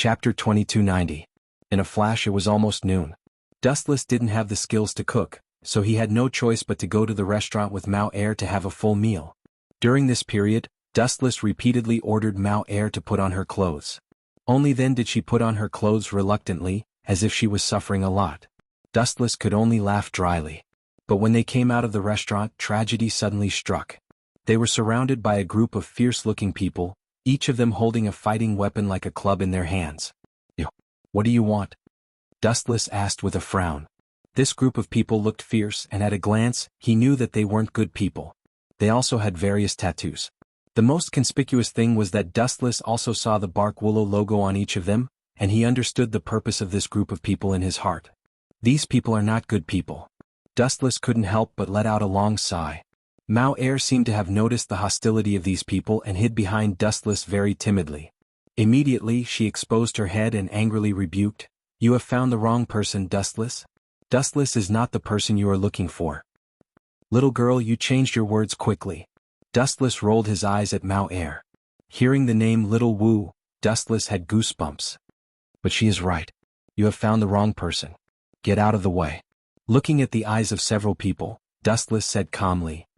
Chapter 2290. In a flash it was almost noon. Dustless didn't have the skills to cook, so he had no choice but to go to the restaurant with Mao Air to have a full meal. During this period, Dustless repeatedly ordered Mao Air to put on her clothes. Only then did she put on her clothes reluctantly, as if she was suffering a lot. Dustless could only laugh dryly. But when they came out of the restaurant, tragedy suddenly struck. They were surrounded by a group of fierce-looking people, each of them holding a fighting weapon like a club in their hands. "What do you want?" Dustless asked with a frown. This group of people looked fierce, and at a glance, he knew that they weren't good people. They also had various tattoos. The most conspicuous thing was that Dustless also saw the Bark Willow logo on each of them, and he understood the purpose of this group of people in his heart. These people are not good people. Dustless couldn't help but let out a long sigh. Mao Air seemed to have noticed the hostility of these people and hid behind Dustless very timidly. Immediately she exposed her head and angrily rebuked, "You have found the wrong person, Dustless. Dustless is not the person you are looking for." "Little girl, you changed your words quickly." Dustless rolled his eyes at Mao Air. Hearing the name Little Wu, Dustless had goosebumps. "But she is right. You have found the wrong person. Get out of the way." Looking at the eyes of several people, Dustless said calmly,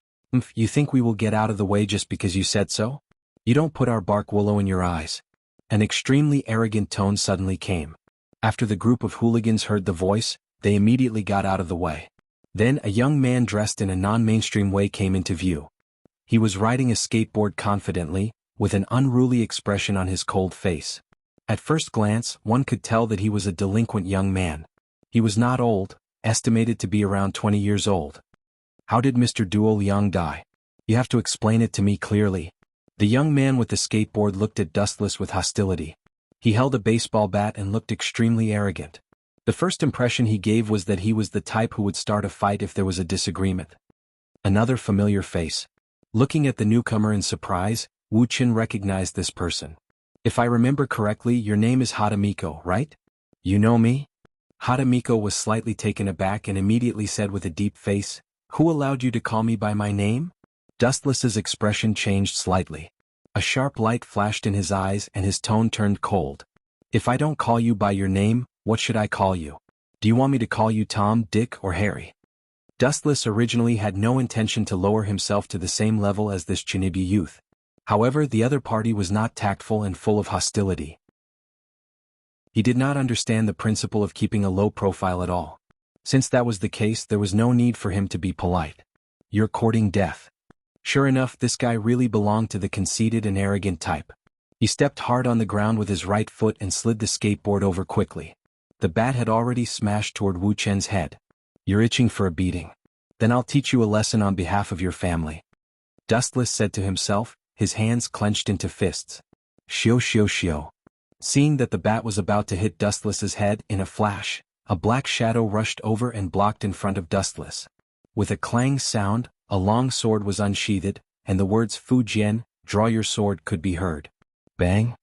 "You think we will get out of the way just because you said so? You don't put our Bark Willow in your eyes." An extremely arrogant tone suddenly came. After the group of hooligans heard the voice, they immediately got out of the way. Then a young man dressed in a non-mainstream way came into view. He was riding a skateboard confidently, with an unruly expression on his cold face. At first glance, one could tell that he was a delinquent young man. He was not old, estimated to be around 20 years old. "How did Mr. Duo Liang die? You have to explain it to me clearly." The young man with the skateboard looked at Dustless with hostility. He held a baseball bat and looked extremely arrogant. The first impression he gave was that he was the type who would start a fight if there was a disagreement. Another familiar face. Looking at the newcomer in surprise, Wu Qin recognized this person. "If I remember correctly, your name is Hadamiko, right? You know me?" Hadamiko was slightly taken aback and immediately said with a deep face, "Who allowed you to call me by my name?" Dustless's expression changed slightly. A sharp light flashed in his eyes and his tone turned cold. "If I don't call you by your name, what should I call you? Do you want me to call you Tom, Dick, or Harry?" Dustless originally had no intention to lower himself to the same level as this Chinibi youth. However, the other party was not tactful and full of hostility. He did not understand the principle of keeping a low profile at all. Since that was the case, there was no need for him to be polite. "You're courting death." Sure enough, this guy really belonged to the conceited and arrogant type. He stepped hard on the ground with his right foot and slid the skateboard over quickly. The bat had already smashed toward Wu Chen's head. "You're itching for a beating. Then I'll teach you a lesson on behalf of your family," Dustless said to himself, his hands clenched into fists. "Shio shio shio." Seeing that the bat was about to hit Dustless's head in a flash, a black shadow rushed over and blocked in front of Dustless. With a clang sound, a long sword was unsheathed, and the words "Fu Jian, draw your sword" could be heard. Bang!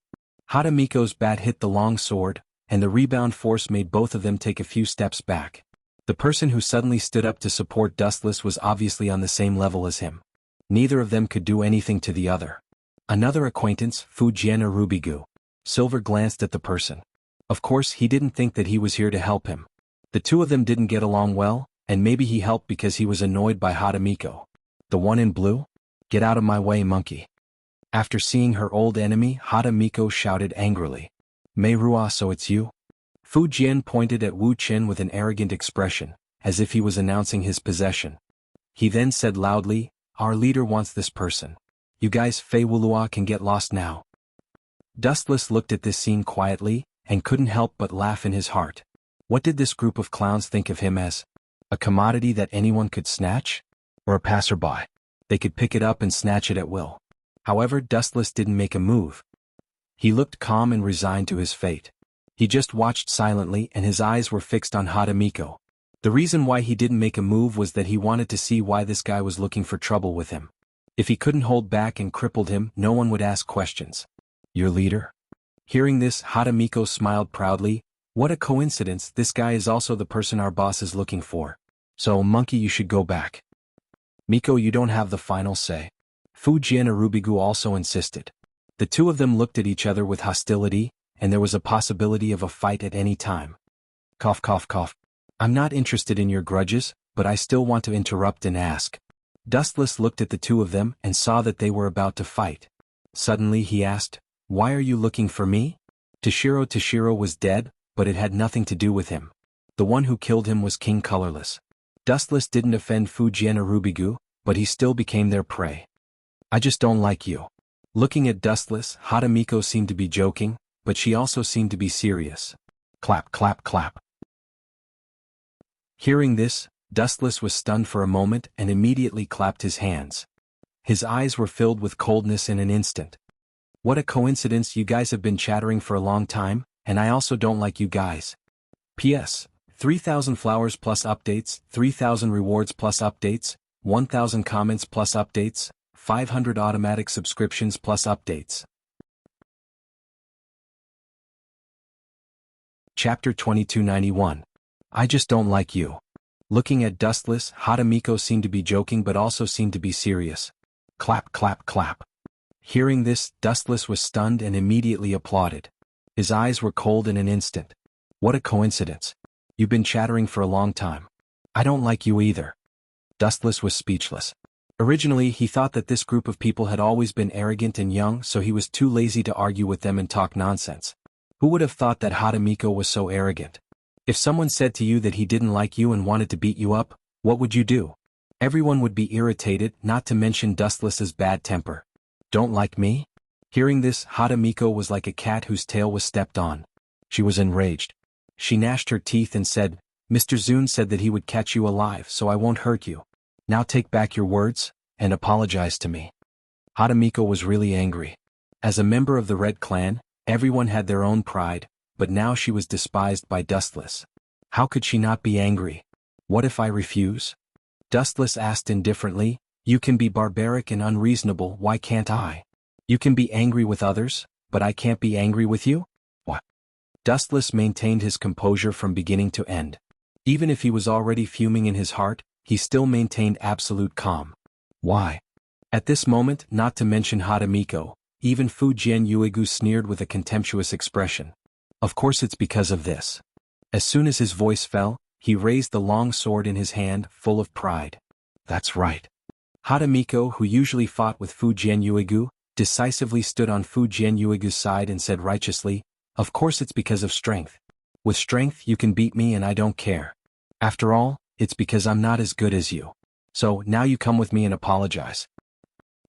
Hadamiko's bat hit the long sword, and the rebound force made both of them take a few steps back. The person who suddenly stood up to support Dustless was obviously on the same level as him. Neither of them could do anything to the other. Another acquaintance, Fu Jian or Rubigu. Silver glanced at the person. Of course, he didn't think that he was here to help him. The two of them didn't get along well, and maybe he helped because he was annoyed by Hadamiko. "The one in blue? Get out of my way, monkey." After seeing her old enemy, Hadamiko shouted angrily, "Mei Rua, so it's you?" Fu Jian pointed at Wu Qin with an arrogant expression, as if he was announcing his possession. He then said loudly, "Our leader wants this person. You guys Fei Wulua can get lost now." Dustless looked at this scene quietly, and couldn't help but laugh in his heart. What did this group of clowns think of him as? A commodity that anyone could snatch? Or a passerby? They could pick it up and snatch it at will. However, Dustless didn't make a move. He looked calm and resigned to his fate. He just watched silently and his eyes were fixed on Hadamiko. The reason why he didn't make a move was that he wanted to see why this guy was looking for trouble with him. If he couldn't hold back and crippled him, no one would ask questions. "Your leader?" Hearing this, Hadamiko smiled proudly. "What a coincidence, this guy is also the person our boss is looking for. So, monkey, you should go back." "Miko, you don't have the final say." Fu Jian or Rubigu also insisted. The two of them looked at each other with hostility, and there was a possibility of a fight at any time. Cough cough cough. I'm not interested in your grudges, but I still want to interrupt and ask. Dustless looked at the two of them and saw that they were about to fight. Suddenly he asked, "Why are you looking for me?" Toshiro was dead, but it had nothing to do with him. The one who killed him was King Colorless. Dustless didn't offend Fujian or Rubigu, but he still became their prey. I just don't like you. Looking at Dustless, Hatamiko seemed to be joking, but she also seemed to be serious. Clap clap clap. Hearing this, Dustless was stunned for a moment and immediately clapped his hands. His eyes were filled with coldness in an instant. What a coincidence, you guys have been chattering for a long time, and I also don't like you guys. P.S. 3,000 flowers plus updates, 3,000 rewards plus updates, 1,000 comments plus updates, 500 automatic subscriptions plus updates. Chapter 2291. I just don't like you. Looking at Dustless, Hatamiko seemed to be joking but also seemed to be serious. Clap clap clap. Hearing this, Dustless was stunned and immediately applauded. His eyes were cold in an instant. What a coincidence. You've been chattering for a long time. I don't like you either. Dustless was speechless. Originally he thought that this group of people had always been arrogant and young, so he was too lazy to argue with them and talk nonsense. Who would have thought that Hatamiko was so arrogant? If someone said to you that he didn't like you and wanted to beat you up, what would you do? Everyone would be irritated, not to mention Dustless's bad temper. Don't like me? Hearing this, Hatamiko was like a cat whose tail was stepped on. She was enraged. She gnashed her teeth and said, Mr. Zune said that he would catch you alive, so I won't hurt you. Now take back your words, and apologize to me. Hatamiko was really angry. As a member of the Red Clan, everyone had their own pride, but now she was despised by Dustless. How could she not be angry? What if I refuse? Dustless asked indifferently, You can be barbaric and unreasonable, why can't I? You can be angry with others, but I can't be angry with you? What? Dustless maintained his composure from beginning to end. Even if he was already fuming in his heart, he still maintained absolute calm. Why? At this moment, not to mention Hatamiko, even Fujian Yuigu sneered with a contemptuous expression. Of course it's because of this. As soon as his voice fell, he raised the long sword in his hand, full of pride. That's right. Hatamiko, who usually fought with Fujian Yuigu, decisively stood on Fujian Yuigu's side and said righteously, Of course it's because of strength. With strength you can beat me and I don't care. After all, it's because I'm not as good as you. So, now you come with me and apologize.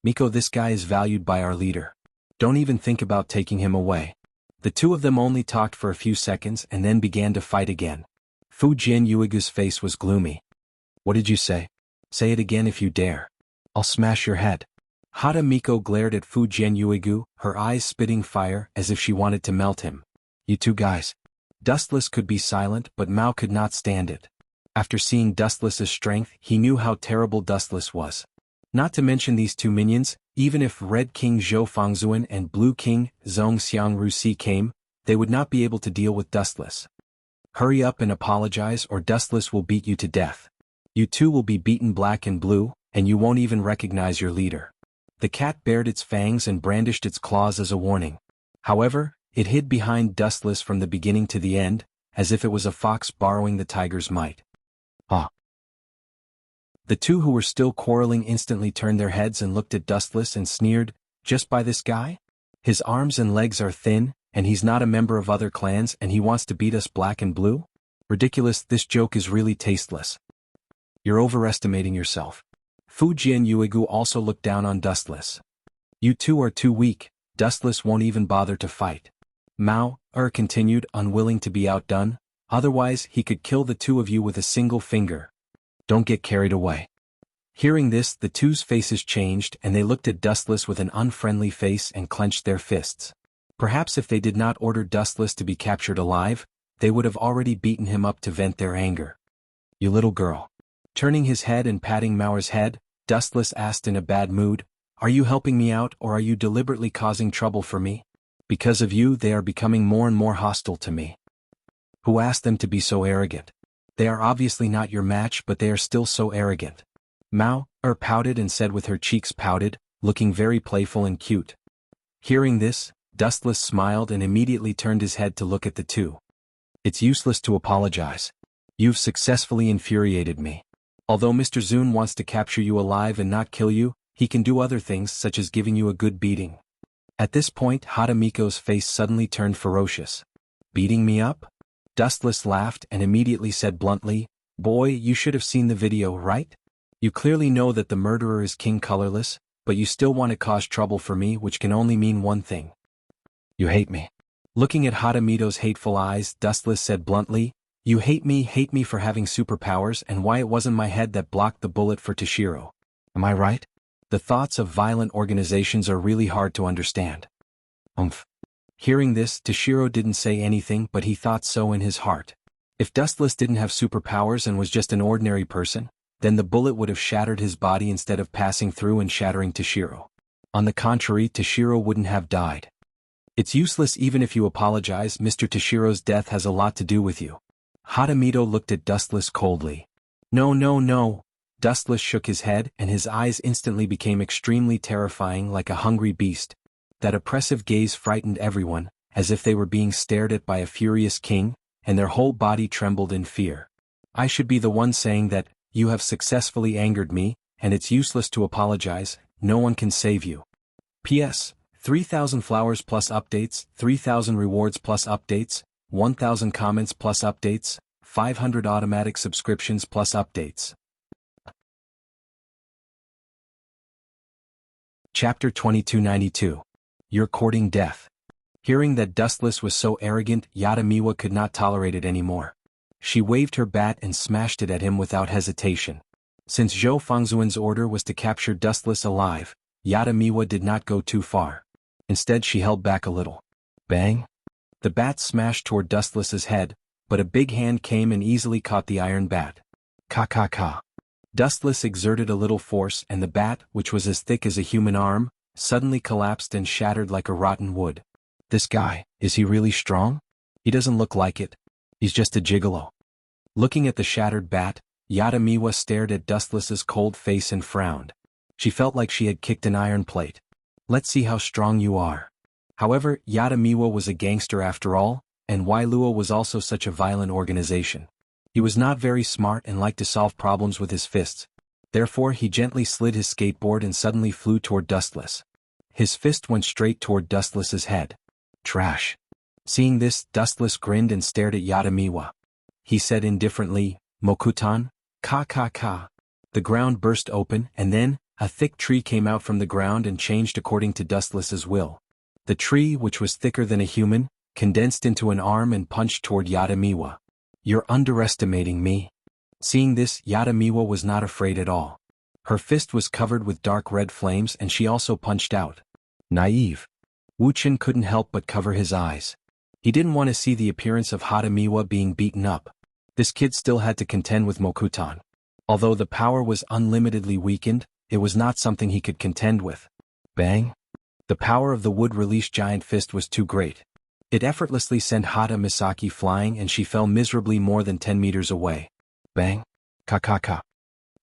Miko, this guy is valued by our leader. Don't even think about taking him away. The two of them only talked for a few seconds and then began to fight again. Fujian Yuigu's face was gloomy. What did you say? Say it again if you dare. I'll smash your head. Hatamiko glared at Fujian Yuigu, her eyes spitting fire as if she wanted to melt him. You two guys. Dustless could be silent, but Mao could not stand it. After seeing Dustless's strength, he knew how terrible Dustless was. Not to mention these two minions, even if Red King Zhou Fangzuan and Blue King Zhong Xiang Rusi came, they would not be able to deal with Dustless. Hurry up and apologize or Dustless will beat you to death. You two will be beaten black and blue, and you won't even recognize your leader. The cat bared its fangs and brandished its claws as a warning. However, it hid behind Dustless from the beginning to the end, as if it was a fox borrowing the tiger's might. Ah! The two who were still quarreling instantly turned their heads and looked at Dustless and sneered, Just by this guy? His arms and legs are thin, and he's not a member of other clans and he wants to beat us black and blue? Ridiculous, this joke is really tasteless. You're overestimating yourself. Fujian Yuigu also looked down on Dustless. You two are too weak, Dustless won't even bother to fight. Mao continued, unwilling to be outdone, otherwise he could kill the two of you with a single finger. Don't get carried away. Hearing this, the two's faces changed and they looked at Dustless with an unfriendly face and clenched their fists. Perhaps if they did not order Dustless to be captured alive, they would have already beaten him up to vent their anger. You little girl. Turning his head and patting Mao's head, Dustless asked in a bad mood, Are you helping me out or are you deliberately causing trouble for me? Because of you they are becoming more and more hostile to me. Who asked them to be so arrogant? They are obviously not your match but they are still so arrogant. Mao pouted and said with her cheeks pouted, looking very playful and cute. Hearing this, Dustless smiled and immediately turned his head to look at the two. It's useless to apologize. You've successfully infuriated me. Although Mr. Zun wants to capture you alive and not kill you, he can do other things such as giving you a good beating. At this point, Hadamiko's face suddenly turned ferocious. Beating me up? Dustless laughed and immediately said bluntly, Boy, you should have seen the video, right? You clearly know that the murderer is King Colorless, but you still want to cause trouble for me, which can only mean one thing. You hate me. Looking at Hadamito's hateful eyes, Dustless said bluntly, You hate me for having superpowers and why it wasn't my head that blocked the bullet for Toshiro. Am I right? The thoughts of violent organizations are really hard to understand. Hearing this, Toshiro didn't say anything, but he thought so in his heart. If Dustless didn't have superpowers and was just an ordinary person, then the bullet would have shattered his body instead of passing through and shattering Toshiro. On the contrary, Toshiro wouldn't have died. It's useless even if you apologize. Mr. Toshiro's death has a lot to do with you. Hadamito looked at Dustless coldly. No. Dustless shook his head and his eyes instantly became extremely terrifying like a hungry beast. That oppressive gaze frightened everyone, as if they were being stared at by a furious king, and their whole body trembled in fear. I should be the one saying that, you have successfully angered me, and it's useless to apologize, no one can save you. P.S. 3,000 flowers plus updates, 3,000 rewards plus updates, 1,000 comments plus updates, 500 automatic subscriptions plus updates. Chapter 2292. You're courting death. Hearing that Dustless was so arrogant, Yadamiwa could not tolerate it anymore. She waved her bat and smashed it at him without hesitation. Since Zhou Fengzuan's order was to capture Dustless alive, Yadamiwa did not go too far. Instead she held back a little. Bang! The bat smashed toward Dustless's head, but a big hand came and easily caught the iron bat. Ka. Dustless exerted a little force and the bat, which was as thick as a human arm, suddenly collapsed and shattered like a rotten wood. This guy, is he really strong? He doesn't look like it. He's just a gigolo. Looking at the shattered bat, Yadamiwa stared at Dustless's cold face and frowned. She felt like she had kicked an iron plate. Let's see how strong you are. However, Yadamiwa was a gangster after all, and Wailua was also such a violent organization. He was not very smart and liked to solve problems with his fists. Therefore he gently slid his skateboard and suddenly flew toward Dustless. His fist went straight toward Dustless's head. Trash. Seeing this, Dustless grinned and stared at Yadamiwa. He said indifferently, Mokutan, ka. The ground burst open and then, a thick tree came out from the ground and changed according to Dustless's will. The tree, which was thicker than a human, condensed into an arm and punched toward Yadamiwa. You're underestimating me. Seeing this, Yadamiwa was not afraid at all. Her fist was covered with dark red flames and she also punched out. Naive. Wuchen couldn't help but cover his eyes. He didn't want to see the appearance of Hadamiwa being beaten up. This kid still had to contend with Mokutan. Although the power was unlimitedly weakened, it was not something he could contend with. Bang! The power of the wood-released giant fist was too great. It effortlessly sent Hada Misaki flying and she fell miserably more than 10 meters away. Bang! Ka.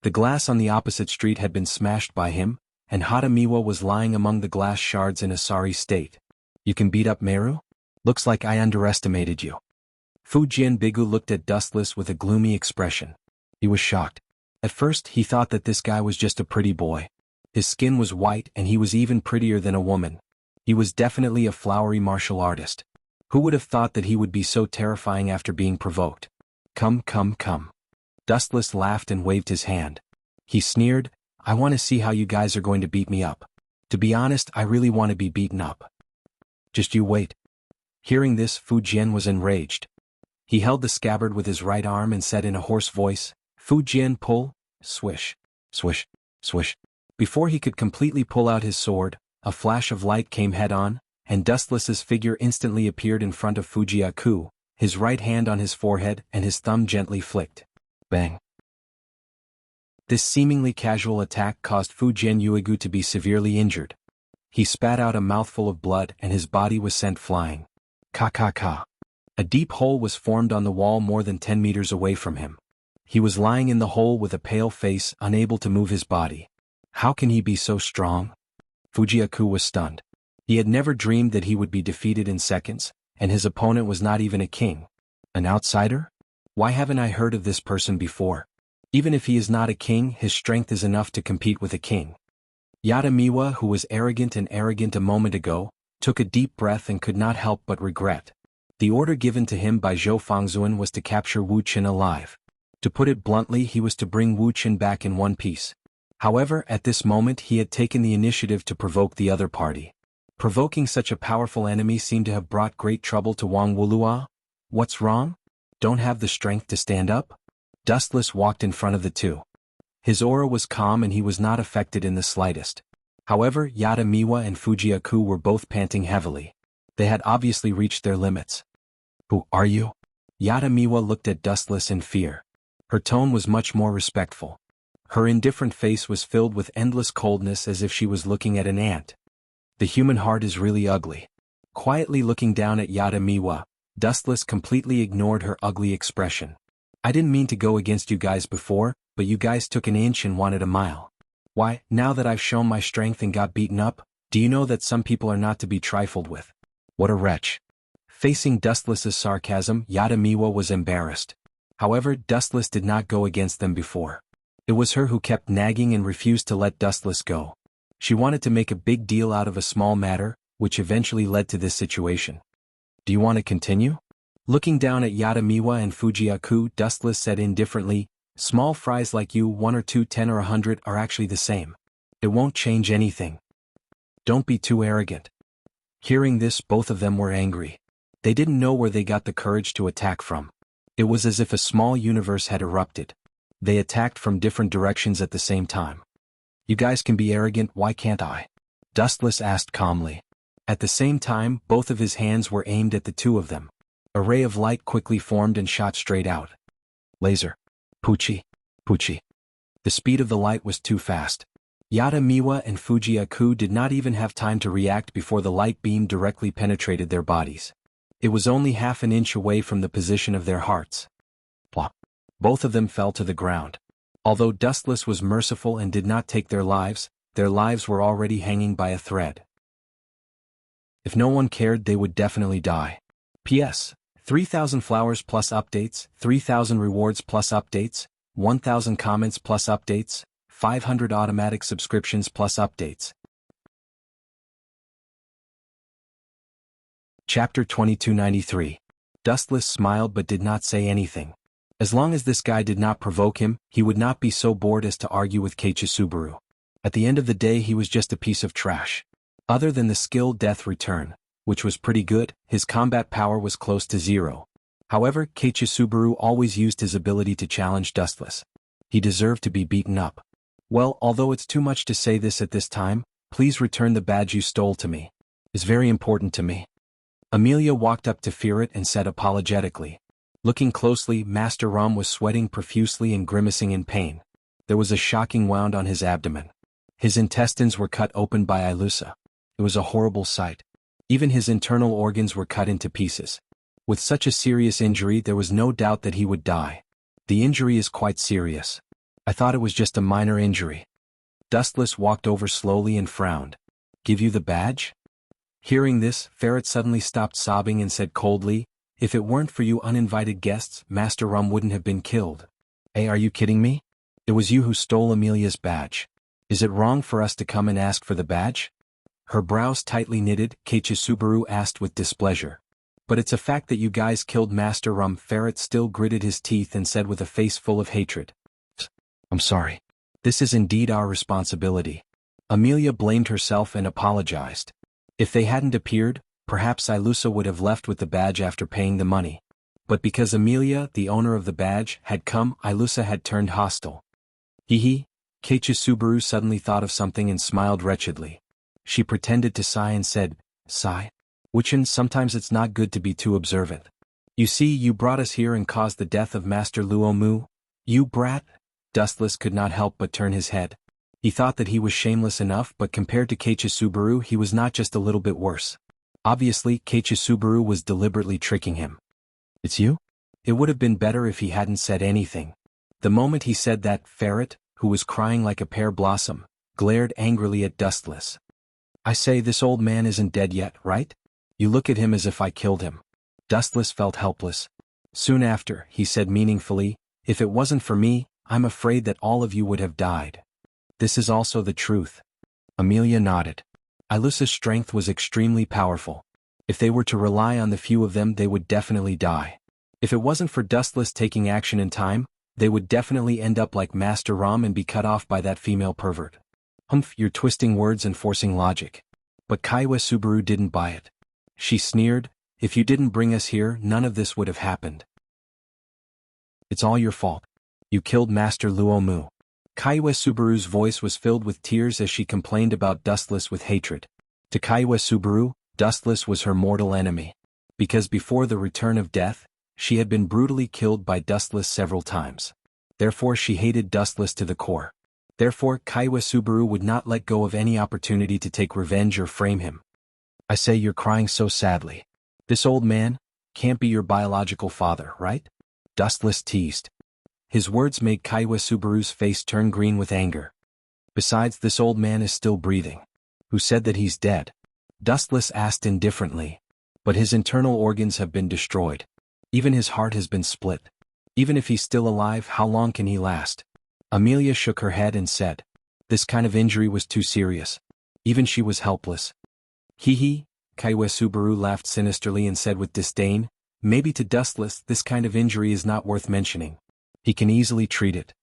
The glass on the opposite street had been smashed by him, and Hadamiwa was lying among the glass shards in a sorry state. You can beat up Meru? Looks like I underestimated you. Fujian Bigu looked at Dustless with a gloomy expression. He was shocked. At first he thought that this guy was just a pretty boy. His skin was white and he was even prettier than a woman. He was definitely a flowery martial artist. Who would have thought that he would be so terrifying after being provoked? Come. Dustless laughed and waved his hand. He sneered, I want to see how you guys are going to beat me up. To be honest, I really want to be beaten up. Just you wait. Hearing this, Fujian was enraged. He held the scabbard with his right arm and said in a hoarse voice, Fujian pull, swish, swish, swish. Before he could completely pull out his sword, a flash of light came head-on, and Dustless's figure instantly appeared in front of Fujiaku, his right hand on his forehead and his thumb gently flicked. Bang. This seemingly casual attack caused Fujian Yuigu to be severely injured. He spat out a mouthful of blood and his body was sent flying. Ka. A deep hole was formed on the wall more than 10 meters away from him. He was lying in the hole with a pale face, unable to move his body. How can he be so strong? Fujiaku was stunned. He had never dreamed that he would be defeated in seconds, and his opponent was not even a king. An outsider? Why haven't I heard of this person before? Even if he is not a king, his strength is enough to compete with a king. Yadamiwa, who was arrogant a moment ago, took a deep breath and could not help but regret. The order given to him by Zhou Fangzuan was to capture Wu Qin alive. To put it bluntly, he was to bring Wu Qin back in one piece. However, at this moment he had taken the initiative to provoke the other party. Provoking such a powerful enemy seemed to have brought great trouble to Wang Wulua. What's wrong? Don't have the strength to stand up? Dustless walked in front of the two. His aura was calm and he was not affected in the slightest. However, Yadamiwa and Fujiaku were both panting heavily. They had obviously reached their limits. Who are you? Yadamiwa looked at Dustless in fear. Her tone was much more respectful. Her indifferent face was filled with endless coldness as if she was looking at an ant. The human heart is really ugly. Quietly looking down at Yadamiwa, Dustless completely ignored her ugly expression. I didn't mean to go against you guys before, but you guys took an inch and wanted a mile. Why, now that I've shown my strength and got beaten up, do you know that some people are not to be trifled with? What a wretch. Facing Dustless's sarcasm, Yadamiwa was embarrassed. However, Dustless did not go against them before. It was her who kept nagging and refused to let Dustless go. She wanted to make a big deal out of a small matter, which eventually led to this situation. Do you want to continue? Looking down at Yadamiwa and Fujiaku, Dustless said indifferently, small fries like you, 1 or 2, 10 or 100 are actually the same. It won't change anything. Don't be too arrogant. Hearing this, both of them were angry. They didn't know where they got the courage to attack from. It was as if a small universe had erupted. They attacked from different directions at the same time. You guys can be arrogant, why can't I? Dustless asked calmly. At the same time, both of his hands were aimed at the two of them. A ray of light quickly formed and shot straight out. Laser. Puchi. Puchi. The speed of the light was too fast. Yadamiwa and Fujiaku did not even have time to react before the light beam directly penetrated their bodies. It was only half an inch away from the position of their hearts. Plop. Both of them fell to the ground. Although Dustless was merciful and did not take their lives were already hanging by a thread. If no one cared, they would definitely die. P.S. 3,000 flowers plus updates, 3,000 rewards plus updates, 1,000 comments plus updates, 500 automatic subscriptions plus updates. Chapter 2293. Dustless smiled but did not say anything. As long as this guy did not provoke him, he would not be so bored as to argue with Keiichi. At the end of the day, he was just a piece of trash. Other than the skill Death Return, which was pretty good, his combat power was close to zero. However, Keiichi always used his ability to challenge Dustless. He deserved to be beaten up. Well, although it's too much to say this at this time, please return the badge you stole to me. It's very important to me. Amelia walked up to Ferret and said apologetically. Looking closely, Master Rum was sweating profusely and grimacing in pain. There was a shocking wound on his abdomen. His intestines were cut open by Ilusa. It was a horrible sight. Even his internal organs were cut into pieces. With such a serious injury, there was no doubt that he would die. The injury is quite serious. I thought it was just a minor injury. Dustless walked over slowly and frowned. Give you the badge? Hearing this, Ferret suddenly stopped sobbing and said coldly, if it weren't for you uninvited guests, Master Rum wouldn't have been killed. Hey, are you kidding me? It was you who stole Amelia's badge. Is it wrong for us to come and ask for the badge? Her brows tightly knitted, Keiichi asked with displeasure. But it's a fact that you guys killed Master Rum. Ferret still gritted his teeth and said with a face full of hatred. I'm sorry. This is indeed our responsibility. Amelia blamed herself and apologized. If they hadn't appeared, perhaps Ilusa would have left with the badge after paying the money. But because Amelia, the owner of the badge, had come, Ilusa had turned hostile. Hee. Keiichi suddenly thought of something and smiled wretchedly. She pretended to sigh and said, Sigh? Wuchen, sometimes it's not good to be too observant. You see, you brought us here and caused the death of Master Luomu. You brat? Dustless could not help but turn his head. He thought that he was shameless enough, but compared to Keiichi he was not just a little bit worse. Obviously, Keiichi was deliberately tricking him. It's you? It would have been better if he hadn't said anything. The moment he said that, Ferret, who was crying like a pear blossom, glared angrily at Dustless. I say this old man isn't dead yet, right? You look at him as if I killed him. Dustless felt helpless. Soon after, he said meaningfully, if it wasn't for me, I'm afraid that all of you would have died. This is also the truth. Amelia nodded. Ilusa's strength was extremely powerful. If they were to rely on the few of them, they would definitely die. If it wasn't for Dustless taking action in time, they would definitely end up like Master Ram and be cut off by that female pervert. Humph, you're twisting words and forcing logic. But Kaiwa Subaru didn't buy it. She sneered, if you didn't bring us here, none of this would have happened. It's all your fault. You killed Master Luomu. Kaiwa Subaru's voice was filled with tears as she complained about Dustless with hatred. To Kaiwa Subaru, Dustless was her mortal enemy. Because before the return of death, she had been brutally killed by Dustless several times. Therefore she hated Dustless to the core. Therefore Kaiwa Subaru would not let go of any opportunity to take revenge or frame him. I say you're crying so sadly. This old man can't be your biological father, right? Dustless teased. His words made Kaiwa Subaru's face turn green with anger. Besides, this old man is still breathing. Who said that he's dead? Dustless asked indifferently. But his internal organs have been destroyed. Even his heart has been split. Even if he's still alive, how long can he last? Amelia shook her head and said, this kind of injury was too serious. Even she was helpless. Hee, Kaiwa Subaru laughed sinisterly and said with disdain, maybe to Dustless this kind of injury is not worth mentioning. He can easily treat it.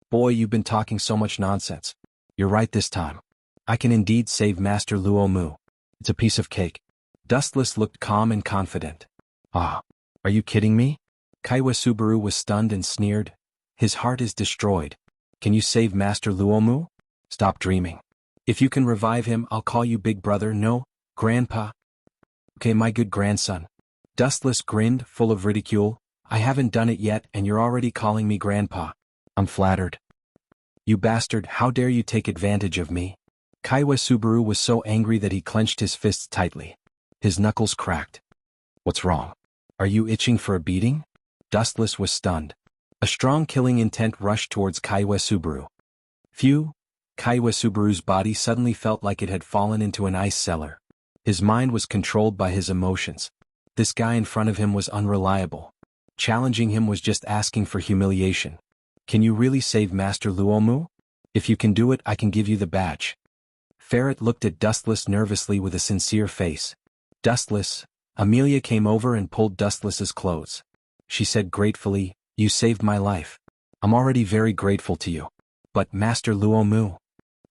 Boy, you've been talking so much nonsense. You're right this time. I can indeed save Master Luomu. It's a piece of cake. Dustless looked calm and confident. Ah, are you kidding me? Kaiwa Subaru was stunned and sneered. His heart is destroyed. Can you save Master Luomu? Stop dreaming. If you can revive him, I'll call you big brother, no, grandpa. Okay, my good grandson. Dustless grinned, full of ridicule. I haven't done it yet and you're already calling me grandpa. I'm flattered. You bastard, how dare you take advantage of me? Kaiwa Subaru was so angry that he clenched his fists tightly. His knuckles cracked. What's wrong? Are you itching for a beating? Dustless was stunned. A strong killing intent rushed towards Kaiwa Subaru. Phew! Kaiwa Subaru's body suddenly felt like it had fallen into an ice cellar. His mind was controlled by his emotions. This guy in front of him was unreliable. Challenging him was just asking for humiliation. Can you really save Master Luomu? If you can do it, I can give you the badge. Ferret looked at Dustless nervously with a sincere face. Dustless, Amelia came over and pulled Dustless's clothes. She said gratefully, you saved my life. I'm already very grateful to you. But Master Luomu.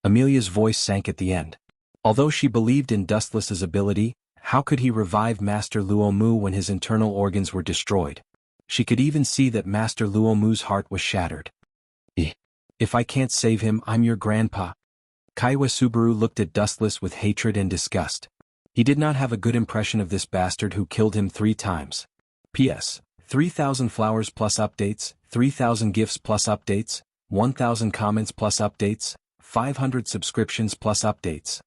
Amelia's voice sank at the end. Although she believed in Dustless's ability, how could he revive Master Luomu when his internal organs were destroyed? She could even see that Master Luomu's heart was shattered. If I can't save him, I'm your grandpa. Kaiwa Subaru looked at Dustless with hatred and disgust. He did not have a good impression of this bastard who killed him 3 times. P.S. 3,000 flowers plus updates, 3,000 gifts plus updates, 1,000 comments plus updates, 500 subscriptions plus updates.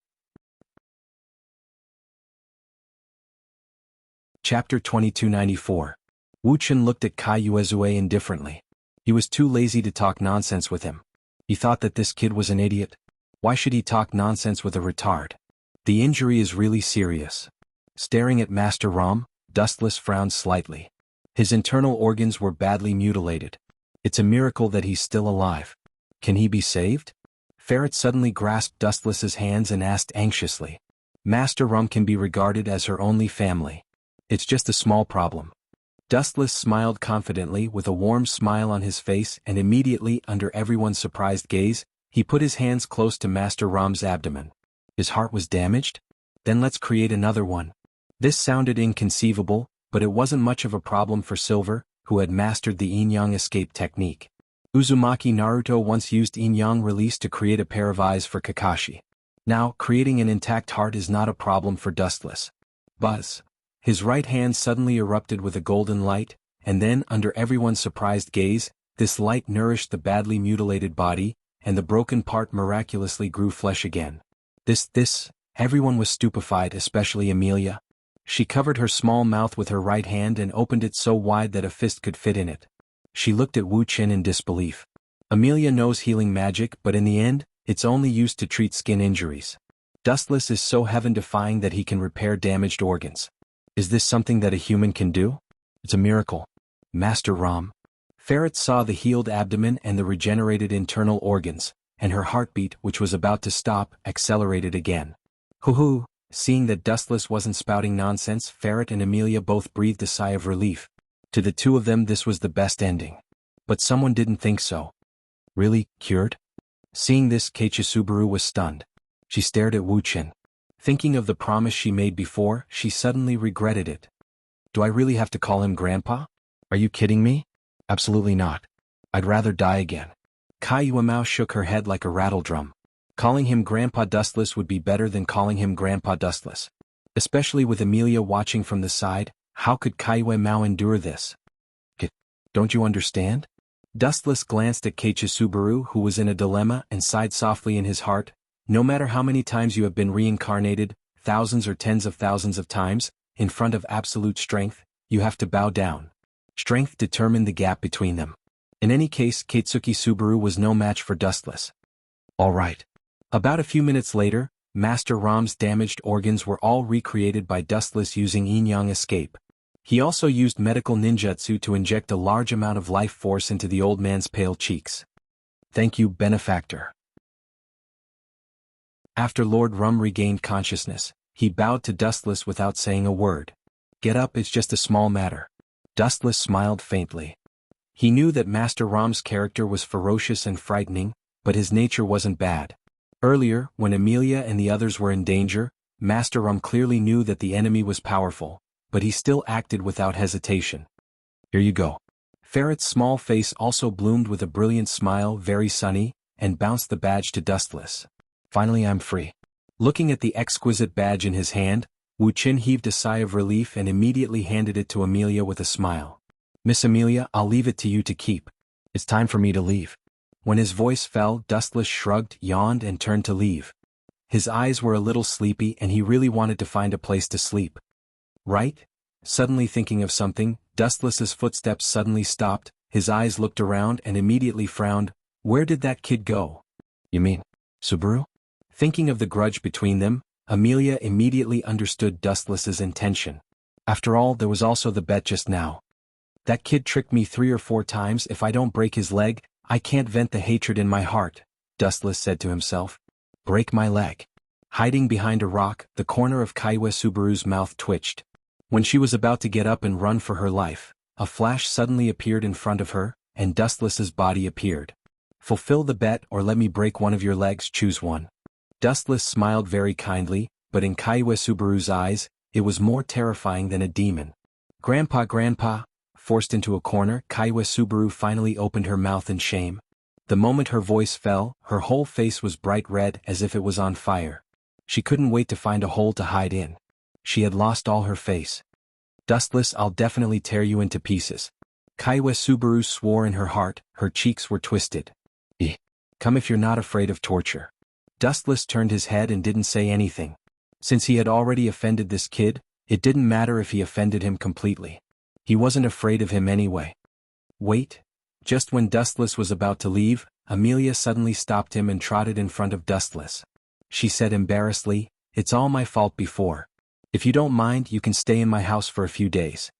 Chapter 2294. Wu Chen looked at Kai Yuezue indifferently. He was too lazy to talk nonsense with him. He thought that this kid was an idiot. Why should he talk nonsense with a retard? The injury is really serious. Staring at Master Ram, Dustless frowned slightly. His internal organs were badly mutilated. It's a miracle that he's still alive. Can he be saved? Ferret suddenly grasped Dustless's hands and asked anxiously. Master Ram can be regarded as her only family. It's just a small problem. Dustless smiled confidently with a warm smile on his face and immediately, under everyone's surprised gaze, he put his hands close to Master Ram's abdomen. His heart was damaged? Then let's create another one. This sounded inconceivable, but it wasn't much of a problem for Silver, who had mastered the yin-yang escape technique. Uzumaki Naruto once used yin-yang release to create a pair of eyes for Kakashi. Now, creating an intact heart is not a problem for Dustless. Buzz. His right hand suddenly erupted with a golden light, and then, under everyone's surprised gaze, this light nourished the badly mutilated body, and the broken part miraculously grew flesh again. Everyone was stupefied, especially Amelia. She covered her small mouth with her right hand and opened it so wide that a fist could fit in it. She looked at Wu Chen in disbelief. Amelia knows healing magic, but in the end, it's only used to treat skin injuries. Dustless is so heaven-defying that he can repair damaged organs. Is this something that a human can do? It's a miracle. Master Ram. Ferret saw the healed abdomen and the regenerated internal organs, and her heartbeat, which was about to stop, accelerated again. Hoo-hoo! Seeing that Dustless wasn't spouting nonsense, Ferret and Amelia both breathed a sigh of relief. To the two of them this was the best ending. But someone didn't think so. Really, cured? Seeing this, Keiichi was stunned. She stared at Wuchen. Thinking of the promise she made before, she suddenly regretted it. Do I really have to call him Grandpa? Are you kidding me? Absolutely not. I'd rather die again. Kaiyuamao shook her head like a rattledrum. Calling him Grandpa Dustless would be better than calling him Grandpa Dustless. Especially with Amelia watching from the side, how could Kaiyuamao endure this? Don't you understand? Dustless glanced at Keiichi, who was in a dilemma, and sighed softly in his heart. No matter how many times you have been reincarnated, thousands or tens of thousands of times, in front of absolute strength, you have to bow down. Strength determined the gap between them. In any case, Keiichi was no match for Dustless. All right. About a few minutes later, Master Ram's damaged organs were all recreated by Dustless using yin-yang escape. He also used medical ninjutsu to inject a large amount of life force into the old man's pale cheeks. Thank you, benefactor. After Lord Rum regained consciousness, he bowed to Dustless without saying a word. Get up, it's just a small matter. Dustless smiled faintly. He knew that Master Ram's character was ferocious and frightening, but his nature wasn't bad. Earlier, when Amelia and the others were in danger, Master Ram clearly knew that the enemy was powerful, but he still acted without hesitation. Here you go. Ferret's small face also bloomed with a brilliant smile, very sunny, and bounced the badge to Dustless. Finally I'm free. Looking at the exquisite badge in his hand, Wuchen heaved a sigh of relief and immediately handed it to Amelia with a smile. Miss Amelia, I'll leave it to you to keep. It's time for me to leave. When his voice fell, Dustless shrugged, yawned, and turned to leave. His eyes were a little sleepy and he really wanted to find a place to sleep. Right? Suddenly thinking of something, Dustless's footsteps suddenly stopped, his eyes looked around and immediately frowned. Where did that kid go? You mean, Subaru? Thinking of the grudge between them, Amelia immediately understood Dustless's intention. After all, there was also the bet just now. That kid tricked me 3 or 4 times. If I don't break his leg, I can't vent the hatred in my heart, Dustless said to himself. Break my leg. Hiding behind a rock, the corner of Kaiwa mouth twitched. When she was about to get up and run for her life, a flash suddenly appeared in front of her, and Dustless's body appeared. Fulfill the bet or let me break one of your legs, choose one. Dustless smiled very kindly, but in Kaiwa eyes, it was more terrifying than a demon. Grandpa, forced into a corner, Kaiwa finally opened her mouth in shame. The moment her voice fell, her whole face was bright red as if it was on fire. She couldn't wait to find a hole to hide in. She had lost all her face. Dustless, I'll definitely tear you into pieces. Kaiwa swore in her heart, her cheeks were twisted. Come if you're not afraid of torture. Dustless turned his head and didn't say anything. Since he had already offended this kid, it didn't matter if he offended him completely. He wasn't afraid of him anyway. Wait. Just when Dustless was about to leave, Amelia suddenly stopped him and trotted in front of Dustless. She said embarrassedly, It's all my fault before. If you don't mind, you can stay in my house for a few days.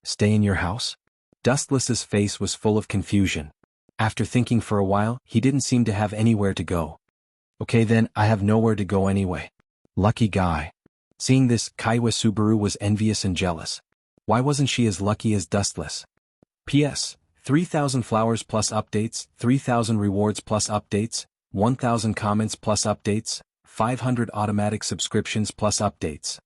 Stay in your house? Dustless's face was full of confusion. After thinking for a while, he didn't seem to have anywhere to go. Okay then, I have nowhere to go anyway. Lucky guy. Seeing this, Kaiwa was envious and jealous. Why wasn't she as lucky as Dustless? P.S. 3,000 flowers plus updates, 3,000 rewards plus updates, 1,000 comments plus updates, 500 automatic subscriptions plus updates.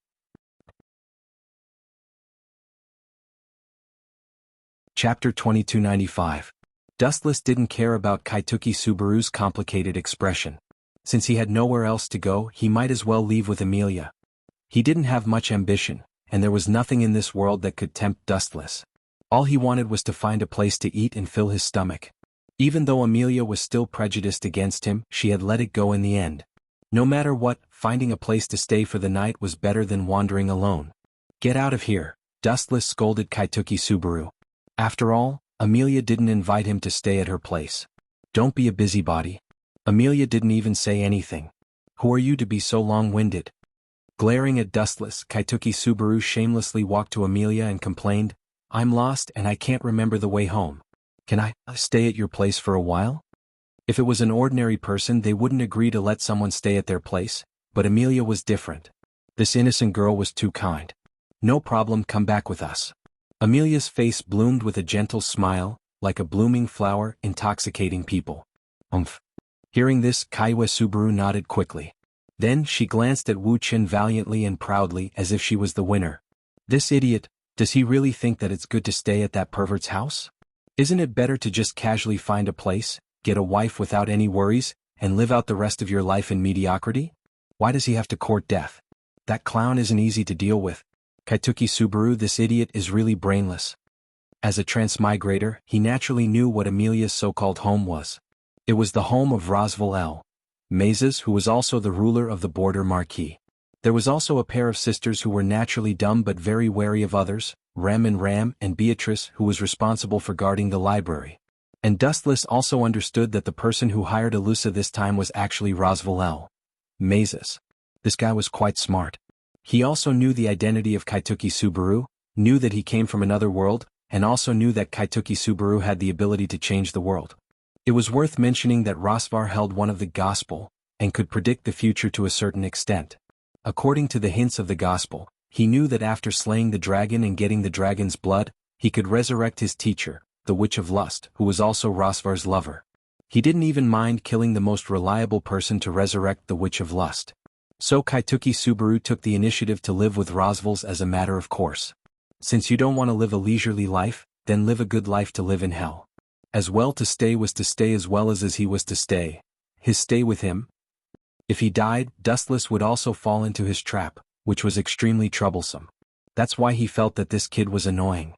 Chapter 2295. Dustless didn't care about Keiichi complicated expression. Since he had nowhere else to go, he might as well leave with Amelia. He didn't have much ambition, and there was nothing in this world that could tempt Dustless. All he wanted was to find a place to eat and fill his stomach. Even though Amelia was still prejudiced against him, she had let it go in the end. No matter what, finding a place to stay for the night was better than wandering alone. Get out of here, Dustless scolded Keiichi. After all, Amelia didn't invite him to stay at her place. Don't be a busybody. Amelia didn't even say anything. Who are you to be so long-winded? Glaring at Dustless, Kaituki Subaru shamelessly walked to Amelia and complained, I'm lost and I can't remember the way home. Can I stay at your place for a while? If it was an ordinary person they wouldn't agree to let someone stay at their place, but Amelia was different. This innocent girl was too kind. No problem, come back with us. Amelia's face bloomed with a gentle smile, like a blooming flower intoxicating people. Umph. Hearing this, Kaiwa Subaru nodded quickly. Then she glanced at Wu Qin valiantly and proudly as if she was the winner. This idiot, does he really think that it's good to stay at that pervert's house? Isn't it better to just casually find a place, get a wife without any worries, and live out the rest of your life in mediocrity? Why does he have to court death? That clown isn't easy to deal with. Kaituki Subaru, this idiot is really brainless. As a transmigrator, he naturally knew what Amelia's so-called home was. It was the home of Rosval L. Mazes, who was also the ruler of the border marquis. There was also a pair of sisters who were naturally dumb but very wary of others, Ram and Beatrice, who was responsible for guarding the library. And Dustless also understood that the person who hired Alusa this time was actually Rosval L. Mazes. This guy was quite smart. He also knew the identity of Kaituki Subaru, knew that he came from another world, and also knew that Kaituki Subaru had the ability to change the world. It was worth mentioning that Rosvar held one of the gospel, and could predict the future to a certain extent. According to the hints of the gospel, he knew that after slaying the dragon and getting the dragon's blood, he could resurrect his teacher, the Witch of Lust, who was also Rosvar's lover. He didn't even mind killing the most reliable person to resurrect the Witch of Lust. So Kaituki Subaru took the initiative to live with Rosvals as a matter of course. Since you don't want to live a leisurely life, then live a good life to live in hell. As well to stay was to stay as well as he was to stay. His stay with him. If he died, Dustless would also fall into his trap, which was extremely troublesome. That's why he felt that this kid was annoying.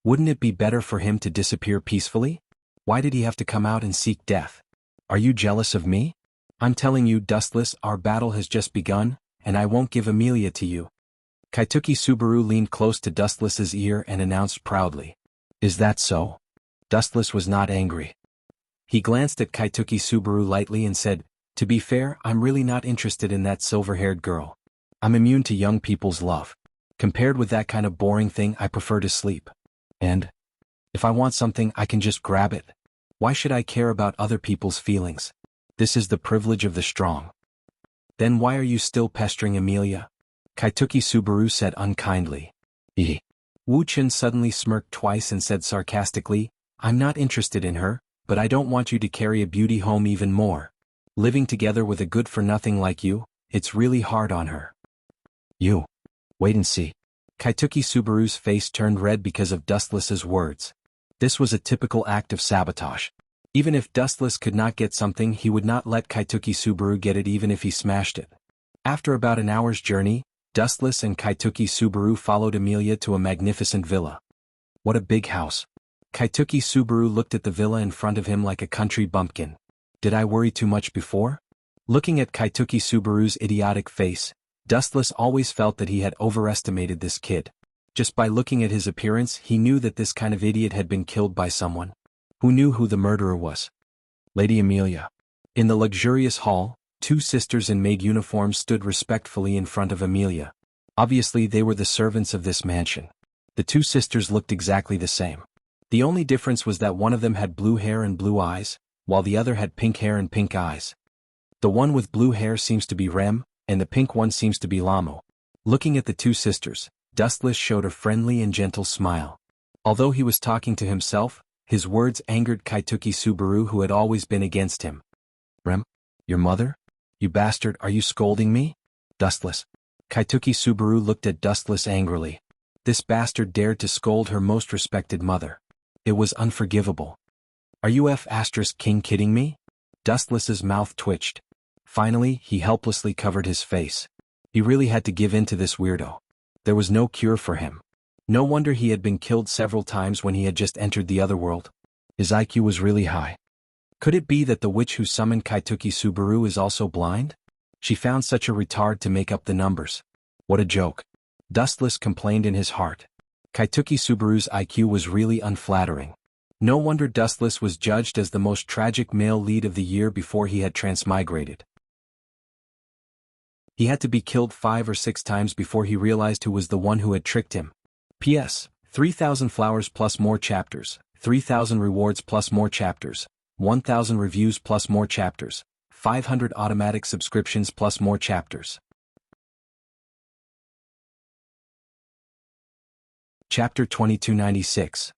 Wouldn't it be better for him to disappear peacefully? Why did he have to come out and seek death? Are you jealous of me? I'm telling you, Dustless, our battle has just begun, and I won't give Amelia to you. Kaituki Subaru leaned close to Dustless's ear and announced proudly. Is that so? Dustless was not angry. He glanced at Kaituki Subaru lightly and said, to be fair, I'm really not interested in that silver-haired girl. I'm immune to young people's love. Compared with that kind of boring thing, I prefer to sleep. And if I want something, I can just grab it. Why should I care about other people's feelings? This is the privilege of the strong. Then why are you still pestering Amelia? Kaituki Subaru said unkindly. Wu Qin suddenly smirked twice and said sarcastically, I'm not interested in her, but I don't want you to carry a beauty home even more. Living together with a good-for-nothing like you, it's really hard on her. You. Wait and see. Kaituki Subaru's face turned red because of Dustless's words. This was a typical act of sabotage. Even if Dustless could not get something, he would not let Kaituki Subaru get it even if he smashed it. After about an hour's journey, Dustless and Kaituki Subaru followed Amelia to a magnificent villa. What a big house. Kaituki Subaru looked at the villa in front of him like a country bumpkin. Did I worry too much before? Looking at Kaituki Subaru's idiotic face, Dustless always felt that he had overestimated this kid. Just by looking at his appearance, he knew that this kind of idiot had been killed by someone. Who knew who the murderer was? Lady Amelia. In the luxurious hall, two sisters in maid uniforms stood respectfully in front of Amelia. Obviously they were the servants of this mansion. The two sisters looked exactly the same. The only difference was that one of them had blue hair and blue eyes, while the other had pink hair and pink eyes. The one with blue hair seems to be Rem, and the pink one seems to be Lamo. Looking at the two sisters, Dustless showed a friendly and gentle smile. Although he was talking to himself, his words angered Kaituki Subaru, who had always been against him. Rem? Your mother? You bastard, are you scolding me? Dustless. Kaituki Subaru looked at Dustless angrily. This bastard dared to scold her most respected mother. It was unforgivable. Are you King kidding me? Dustless's mouth twitched. Finally, he helplessly covered his face. He really had to give in to this weirdo. There was no cure for him. No wonder he had been killed several times when he had just entered the other world. His IQ was really high. Could it be that the witch who summoned Kaituki Subaru is also blind? She found such a retard to make up the numbers. What a joke. Dustless complained in his heart. Kaituki Subaru's IQ was really unflattering. No wonder Dustless was judged as the most tragic male lead of the year before he had transmigrated. He had to be killed 5 or 6 times before he realized who was the one who had tricked him. P.S. 3,000 flowers plus more chapters, 3,000 rewards plus more chapters, 1,000 reviews plus more chapters, 500 automatic subscriptions plus more chapters. Chapter 2296.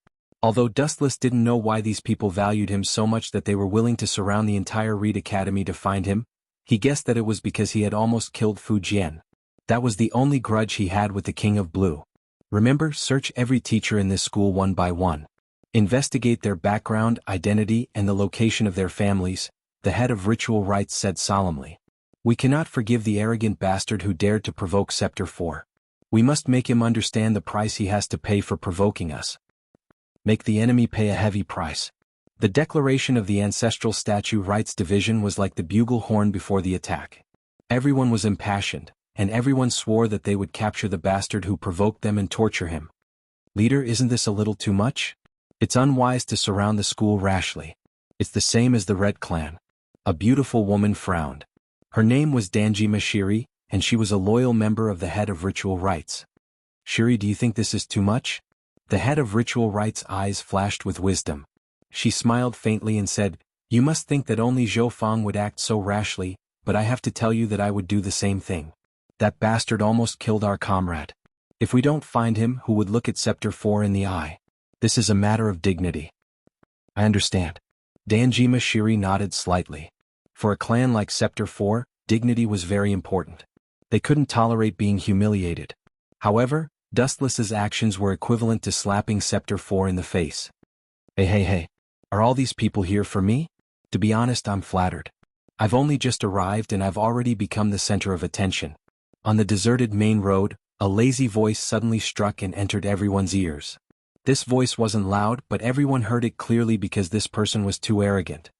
Although Dustless didn't know why these people valued him so much that they were willing to surround the entire Reed Academy to find him, he guessed that it was because he had almost killed Fu Jian. That was the only grudge he had with the King of Blue. Remember, search every teacher in this school one by one. Investigate their background, identity, and the location of their families, the head of ritual rites said solemnly. We cannot forgive the arrogant bastard who dared to provoke Scepter 4. We must make him understand the price he has to pay for provoking us. Make the enemy pay a heavy price. The declaration of the Ancestral Statue Rights Division was like the bugle horn before the attack. Everyone was impassioned, and everyone swore that they would capture the bastard who provoked them and torture him. Leader, isn't this a little too much? It's unwise to surround the school rashly. It's the same as the Red Clan. A beautiful woman frowned. Her name was Danjima Shiri, and she was a loyal member of the head of ritual rites. Shiri, do you think this is too much? The head of ritual rites' eyes flashed with wisdom. She smiled faintly and said, You must think that only Zhou Fang would act so rashly, but I have to tell you that I would do the same thing. That bastard almost killed our comrade. If we don't find him, who would look at Scepter 4 in the eye? This is a matter of dignity. I understand. Danjima Shiri nodded slightly. For a clan like Scepter 4, dignity was very important. They couldn't tolerate being humiliated. However, Dustless's actions were equivalent to slapping Scepter 4 in the face. Hey. Are all these people here for me? To be honest, I'm flattered. I've only just arrived and I've already become the center of attention. On the deserted main road, a lazy voice suddenly struck and entered everyone's ears. This voice wasn't loud, but everyone heard it clearly because this person was too arrogant.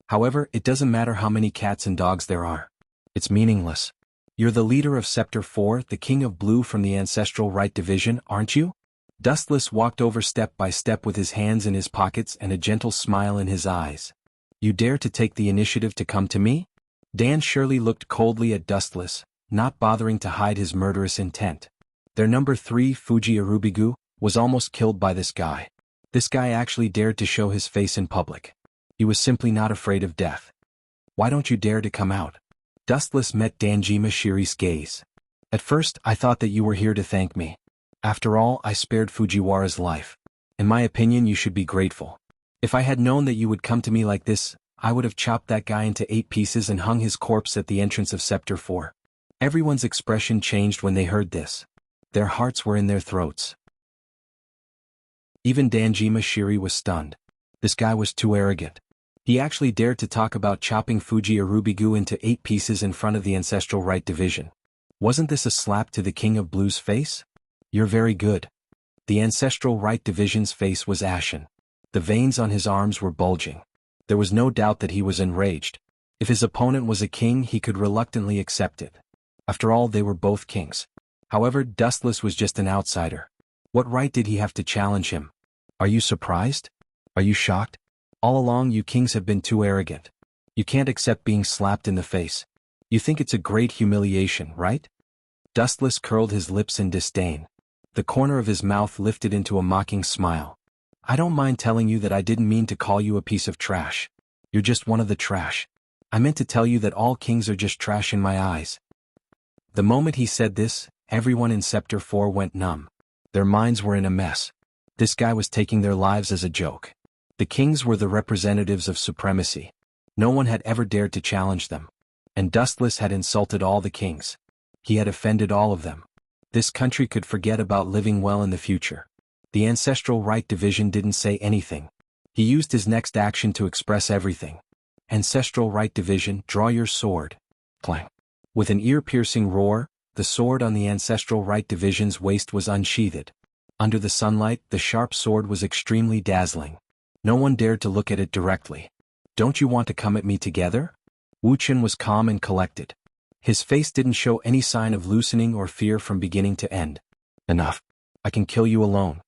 However, it doesn't matter how many cats and dogs there are. It's meaningless. You're the leader of Scepter 4, the King of Blue from the Ancestral Right Division, aren't you? Dustless walked over step by step with his hands in his pockets and a gentle smile in his eyes. You dare to take the initiative to come to me? Dan Shirley looked coldly at Dustless, not bothering to hide his murderous intent. Their number 3, Fuji Arubigu, was almost killed by this guy. This guy actually dared to show his face in public. He was simply not afraid of death. Why don't you dare to come out? Dustless met Danjima Shiri's gaze. At first, I thought that you were here to thank me. After all, I spared Fujiwara's life. In my opinion, you should be grateful. If I had known that you would come to me like this, I would have chopped that guy into 8 pieces and hung his corpse at the entrance of Scepter 4. Everyone's expression changed when they heard this. Their hearts were in their throats. Even Danjima Shiri was stunned. This guy was too arrogant. He actually dared to talk about chopping Fuji Arubigu into 8 pieces in front of the Ancestral Right Division. Wasn't this a slap to the King of Blue's face? You're very good. The Ancestral Right Division's face was ashen. The veins on his arms were bulging. There was no doubt that he was enraged. If his opponent was a king, he could reluctantly accept it. After all, they were both kings. However, Dustless was just an outsider. What right did he have to challenge him? Are you surprised? Are you shocked? All along, you kings have been too arrogant. You can't accept being slapped in the face. You think it's a great humiliation, right? Dustless curled his lips in disdain. The corner of his mouth lifted into a mocking smile. I don't mind telling you that I didn't mean to call you a piece of trash. You're just one of the trash. I meant to tell you that all kings are just trash in my eyes. The moment he said this, everyone in Scepter 4 went numb. Their minds were in a mess. This guy was taking their lives as a joke. The kings were the representatives of supremacy. No one had ever dared to challenge them. And Dustless had insulted all the kings. He had offended all of them. This country could forget about living well in the future. The Ancestral Right Division didn't say anything. He used his next action to express everything. Ancestral Right Division, draw your sword. Clang. With an ear-piercing roar, the sword on the Ancestral Right Division's waist was unsheathed. Under the sunlight, the sharp sword was extremely dazzling. No one dared to look at it directly. Don't you want to come at me together? Wu Chen was calm and collected. His face didn't show any sign of loosening or fear from beginning to end. Enough. I can kill you alone.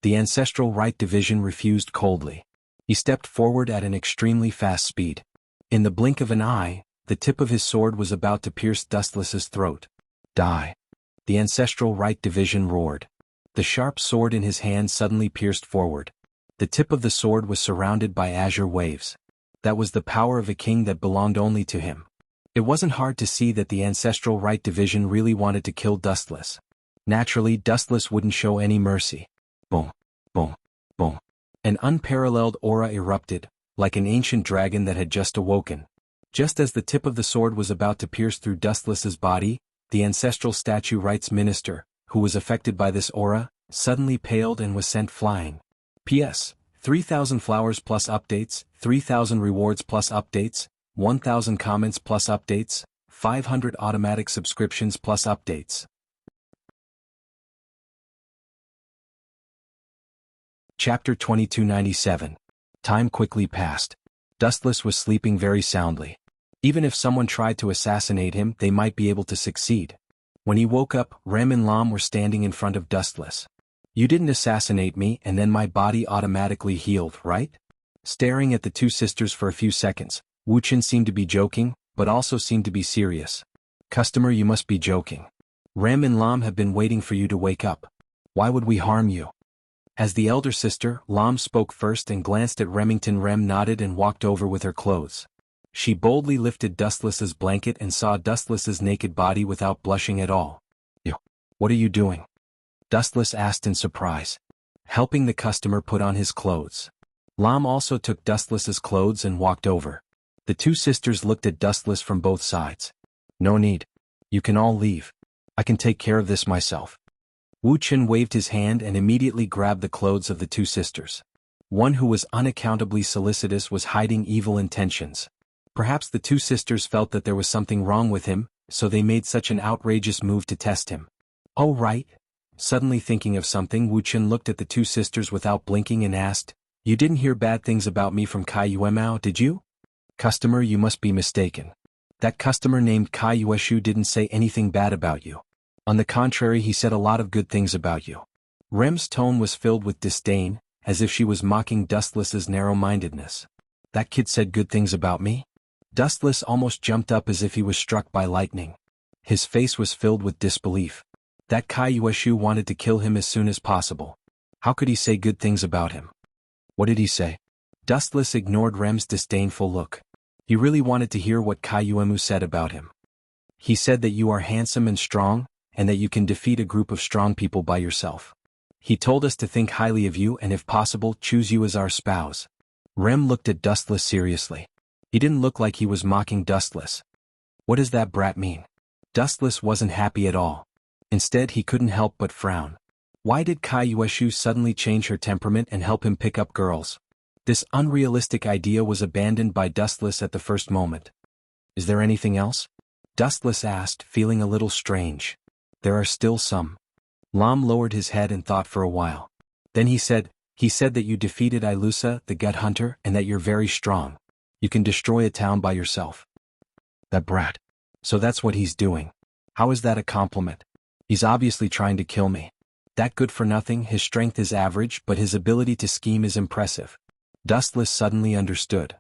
The Ancestral Right Division refused coldly. He stepped forward at an extremely fast speed. In the blink of an eye, the tip of his sword was about to pierce Dustless's throat. Die! The Ancestral Right Division roared. The sharp sword in his hand suddenly pierced forward. The tip of the sword was surrounded by azure waves. That was the power of a king that belonged only to him. It wasn't hard to see that the Ancestral Right Division really wanted to kill Dustless. Naturally, Dustless wouldn't show any mercy. Boom, boom, boom. An unparalleled aura erupted, like an ancient dragon that had just awoken. Just as the tip of the sword was about to pierce through Dustless's body, the Ancestral Statue Rights Minister, who was affected by this aura, suddenly paled and was sent flying. P.S. 3,000 flowers plus updates, 3,000 rewards plus updates, 1,000 comments plus updates, 500 automatic subscriptions plus updates. Chapter 2297. Time quickly passed. Dustless was sleeping very soundly. Even if someone tried to assassinate him, they might be able to succeed. When he woke up, Rem and Lam were standing in front of Dustless. You didn't assassinate me and then my body automatically healed, right? Staring at the two sisters for a few seconds, Wuxia seemed to be joking, but also seemed to be serious. Customer, you must be joking. Rem and Lam have been waiting for you to wake up. Why would we harm you? As the elder sister, Lam spoke first and glanced at Remington. Rem nodded and walked over with her clothes. She boldly lifted Dustless's blanket and saw Dustless's naked body without blushing at all. You. What are you doing? Dustless asked in surprise. Helping the customer put on his clothes. Lam also took Dustless's clothes and walked over. The two sisters looked at Dustless from both sides. No need. You can all leave. I can take care of this myself. Wuxia waved his hand and immediately grabbed the clothes of the two sisters. One who was unaccountably solicitous was hiding evil intentions. Perhaps the two sisters felt that there was something wrong with him, so they made such an outrageous move to test him. Oh right. Suddenly thinking of something, Wuxia looked at the two sisters without blinking and asked, You didn't hear bad things about me from Kai Yuemao, did you? Customer, you must be mistaken. That customer named Kai Yueshu didn't say anything bad about you. On the contrary, he said a lot of good things about you. Rem's tone was filled with disdain, as if she was mocking Dustless's narrow-mindedness. That kid said good things about me? Dustless almost jumped up as if he was struck by lightning. His face was filled with disbelief. That Kai Yueshu wanted to kill him as soon as possible. How could he say good things about him? What did he say? Dustless ignored Rem's disdainful look. He really wanted to hear what Kai Yuemu said about him. He said that you are handsome and strong, and that you can defeat a group of strong people by yourself. He told us to think highly of you and if possible choose you as our spouse. Rem looked at Dustless seriously. He didn't look like he was mocking Dustless. What does that brat mean? Dustless wasn't happy at all. Instead, he couldn't help but frown. Why did Kai Yueshu suddenly change her temperament and help him pick up girls? This unrealistic idea was abandoned by Dustless at the first moment. Is there anything else? Dustless asked, feeling a little strange. There are still some. Lam lowered his head and thought for a while. Then he said that you defeated Ilusa, the gut hunter, and that you're very strong. You can destroy a town by yourself. That brat. So that's what he's doing. How is that a compliment? He's obviously trying to kill me. That good for nothing, his strength is average, but his ability to scheme is impressive. Dustless suddenly understood.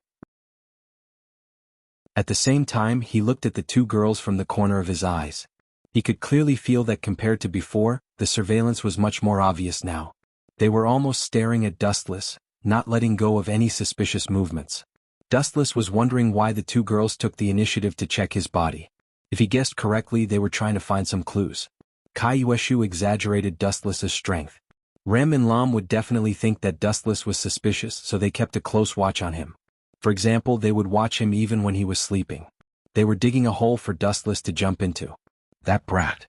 At the same time, he looked at the two girls from the corner of his eyes. He could clearly feel that compared to before, the surveillance was much more obvious now. They were almost staring at Dustless, not letting go of any suspicious movements. Dustless was wondering why the two girls took the initiative to check his body. If he guessed correctly, they were trying to find some clues. Kai Yueshu exaggerated Dustless's strength. Rem and Lam would definitely think that Dustless was suspicious, so they kept a close watch on him. For example, they would watch him even when he was sleeping. They were digging a hole for Dustless to jump into. That brat.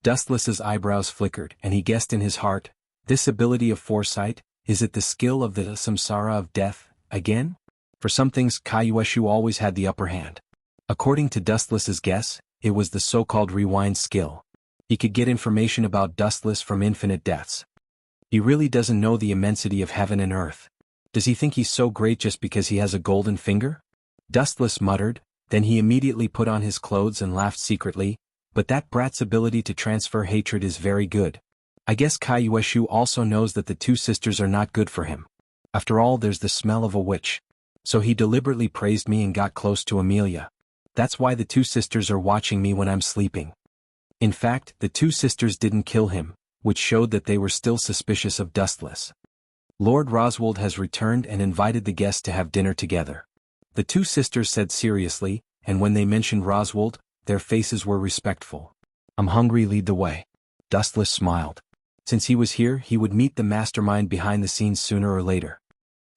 Dustless's eyebrows flickered, and he guessed in his heart, this ability of foresight, is it the skill of the samsara of death, again? For some things, Kai Yueshu always had the upper hand. According to Dustless's guess, it was the so-called rewind skill. He could get information about Dustless from infinite deaths. He really doesn't know the immensity of heaven and earth. Does he think he's so great just because he has a golden finger? Dustless muttered, then he immediately put on his clothes and laughed secretly, but that brat's ability to transfer hatred is very good. I guess Kaiyueshu also knows that the two sisters are not good for him. After all, there's the smell of a witch. So he deliberately praised me and got close to Amelia. That's why the two sisters are watching me when I'm sleeping. In fact, the two sisters didn't kill him, which showed that they were still suspicious of Dustless. Lord Roswald has returned and invited the guests to have dinner together. The two sisters said seriously, and when they mentioned Roswald, their faces were respectful. I'm hungry, lead the way. Dustless smiled. Since he was here, he would meet the mastermind behind the scenes sooner or later.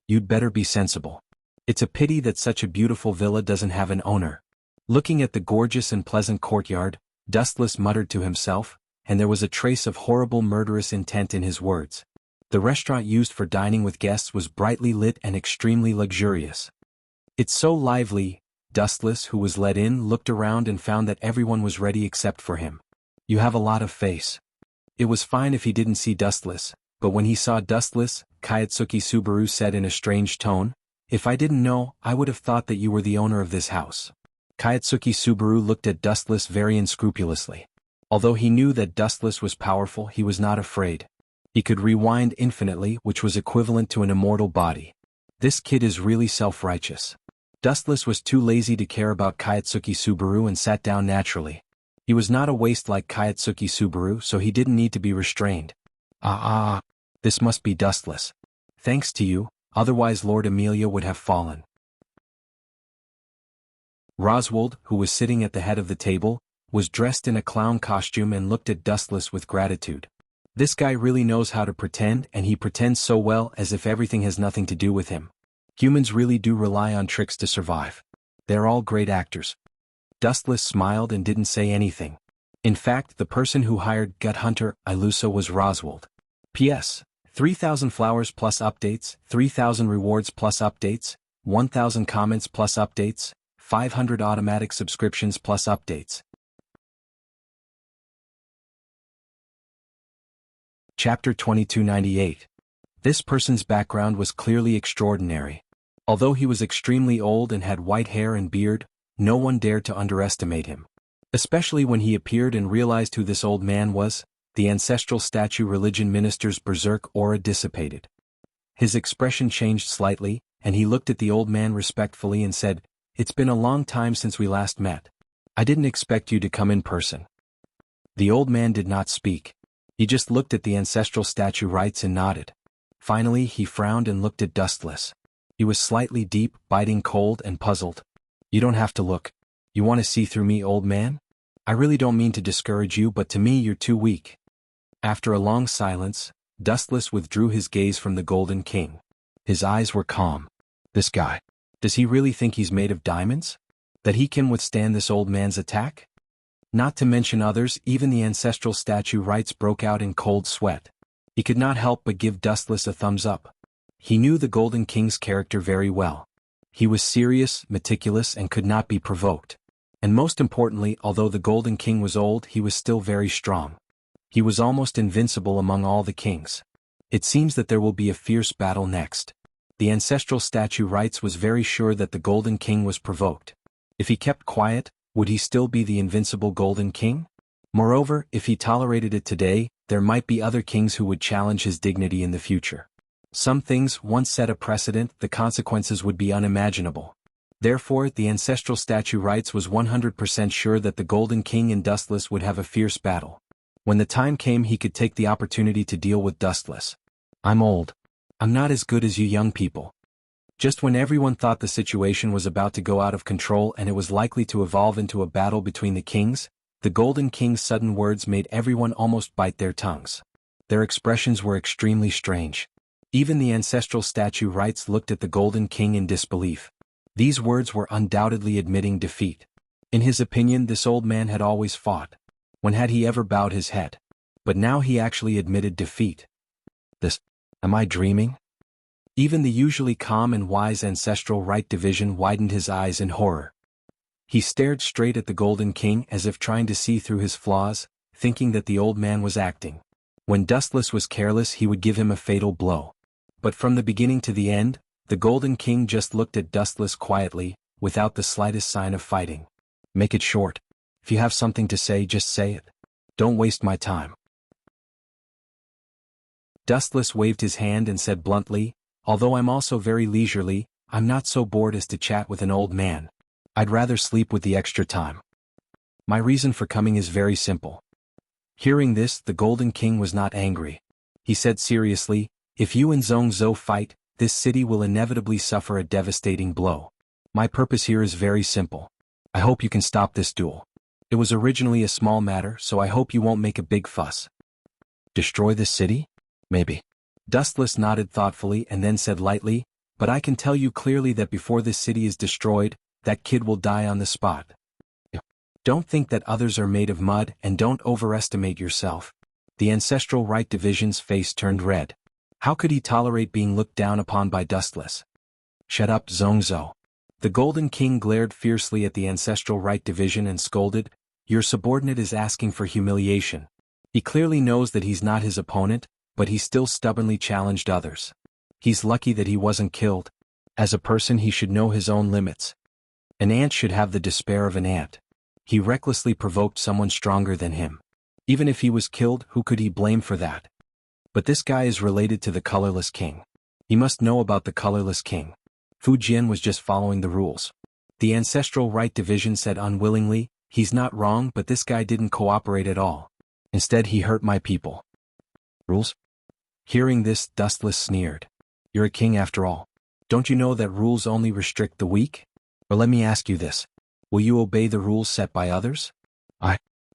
You'd better be sensible. It's a pity that such a beautiful villa doesn't have an owner. Looking at the gorgeous and pleasant courtyard, Dustless muttered to himself, and there was a trace of horrible murderous intent in his words. The restaurant used for dining with guests was brightly lit and extremely luxurious. It's so lively. Dustless, who was let in, looked around and found that everyone was ready except for him. You have a lot of face. It was fine if he didn't see Dustless, but when he saw Dustless, Kayatsuki Subaru said in a strange tone, if I didn't know, I would have thought that you were the owner of this house. Kayatsuki Subaru looked at Dustless very unscrupulously. Although he knew that Dustless was powerful, he was not afraid. He could rewind infinitely, which was equivalent to an immortal body. This kid is really self-righteous. Dustless was too lazy to care about Kayatsuki Subaru and sat down naturally. He was not a waste like Kayatsuki Subaru, so he didn't need to be restrained. This must be Dustless. Thanks to you, otherwise Lord Amelia would have fallen. Roswald, who was sitting at the head of the table, was dressed in a clown costume and looked at Dustless with gratitude. This guy really knows how to pretend, and he pretends so well as if everything has nothing to do with him. Humans really do rely on tricks to survive. They're all great actors. Dustless smiled and didn't say anything. In fact, the person who hired Gut Hunter Ilusa was Roswald. P.S. 3,000 flowers plus updates, 3,000 rewards plus updates, 1,000 comments plus updates, 500 automatic subscriptions plus updates. Chapter 2298. This person's background was clearly extraordinary. Although he was extremely old and had white hair and beard, no one dared to underestimate him. Especially when he appeared and realized who this old man was, the ancestral statue religion minister's berserk aura dissipated. His expression changed slightly, and he looked at the old man respectfully and said, "It's been a long time since we last met. I didn't expect you to come in person." The old man did not speak. He just looked at the ancestral statue rites and nodded. Finally, he frowned and looked at Dustless. He was slightly deep, biting cold and puzzled. You don't have to look. You want to see through me, old man? I really don't mean to discourage you, but to me you're too weak. After a long silence, Dustless withdrew his gaze from the Golden King. His eyes were calm. This guy. Does he really think he's made of diamonds? That he can withstand this old man's attack? Not to mention others, even the ancestral statue rites broke out in cold sweat. He could not help but give Dustless a thumbs up. He knew the Golden King's character very well. He was serious, meticulous, and could not be provoked. And most importantly, although the Golden King was old, he was still very strong. He was almost invincible among all the kings. It seems that there will be a fierce battle next. The ancestral statue rites was very sure that the Golden King was provoked. If he kept quiet, would he still be the invincible Golden King? Moreover, if he tolerated it today, there might be other kings who would challenge his dignity in the future. Some things, once set a precedent, the consequences would be unimaginable. Therefore, the ancestral statue rites was 100% sure that the Golden King and Dustless would have a fierce battle. When the time came, he could take the opportunity to deal with Dustless. I'm old. I'm not as good as you young people. Just when everyone thought the situation was about to go out of control and it was likely to evolve into a battle between the kings, the Golden King's sudden words made everyone almost bite their tongues. Their expressions were extremely strange. Even the ancestral statue rites looked at the Golden King in disbelief. These words were undoubtedly admitting defeat. In his opinion, this old man had always fought. When had he ever bowed his head? But now he actually admitted defeat. Am I dreaming? Even the usually calm and wise ancestral rite division widened his eyes in horror. He stared straight at the Golden King as if trying to see through his flaws, thinking that the old man was acting. When Dustless was careless, he would give him a fatal blow. But from the beginning to the end, the Golden King just looked at Dustless quietly, without the slightest sign of fighting. Make it short. If you have something to say, just say it. Don't waste my time. Dustless waved his hand and said bluntly, "Although I'm also very leisurely, I'm not so bored as to chat with an old man. I'd rather sleep with the extra time. My reason for coming is very simple." Hearing this, the Golden King was not angry. He said seriously, "If you and Zhongzhou fight, this city will inevitably suffer a devastating blow. My purpose here is very simple. I hope you can stop this duel. It was originally a small matter, so I hope you won't make a big fuss." "Destroy this city? Maybe." Dustless nodded thoughtfully and then said lightly, "But I can tell you clearly that before this city is destroyed, that kid will die on the spot. Don't think that others are made of mud and don't overestimate yourself." The Ancestral Right Division's face turned red. How could he tolerate being looked down upon by Dustless? "Shut up, Zhongzhou." The Golden King glared fiercely at the Ancestral Right Division and scolded, "Your subordinate is asking for humiliation. He clearly knows that he's not his opponent, but he still stubbornly challenged others. He's lucky that he wasn't killed. As a person he should know his own limits. An ant should have the despair of an ant. He recklessly provoked someone stronger than him. Even if he was killed, who could he blame for that? But this guy is related to the Colorless King. He must know about the Colorless King." Fu Jian was just following the rules. The Ancestral Right Division said unwillingly, "He's not wrong, but this guy didn't cooperate at all. Instead he hurt my people." "Rules?" Hearing this, Dustless sneered. "You're a king after all. Don't you know that rules only restrict the weak? Or let me ask you this. Will you obey the rules set by others?"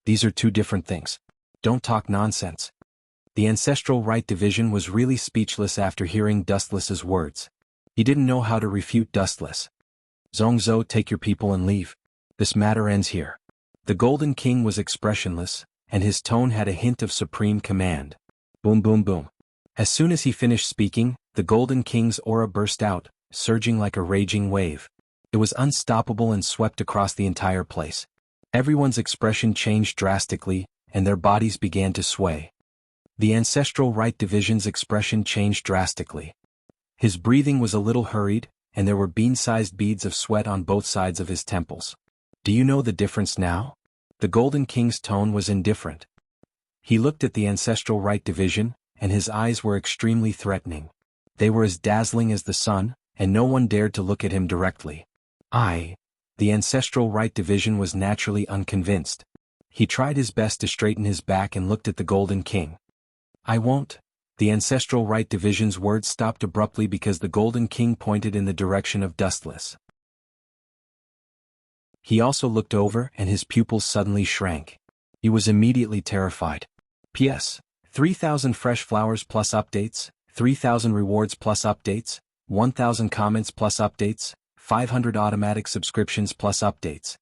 These are two different things. Don't talk nonsense." The Ancestral Right Division was really speechless after hearing Dustless's words. He didn't know how to refute Dustless. "Zhongzhou, take your people and leave. This matter ends here." The Golden King was expressionless, and his tone had a hint of supreme command. Boom boom boom. As soon as he finished speaking, the Golden King's aura burst out, surging like a raging wave. It was unstoppable and swept across the entire place. Everyone's expression changed drastically, and their bodies began to sway. The Ancestral Right Division's expression changed drastically. His breathing was a little hurried, and there were bean-sized beads of sweat on both sides of his temples. "Do you know the difference now?" The Golden King's tone was indifferent. He looked at the Ancestral Right Division, and his eyes were extremely threatening. They were as dazzling as the sun, and no one dared to look at him directly. The Ancestral Right Division was naturally unconvinced. He tried his best to straighten his back and looked at the Golden King. "I won't." The Ancestral Right Division's words stopped abruptly because the Golden King pointed in the direction of Dustless. He also looked over and his pupils suddenly shrank. He was immediately terrified. P.S. 3,000 fresh flowers plus updates, 3,000 rewards plus updates, 1,000 comments plus updates, 500 automatic subscriptions plus updates.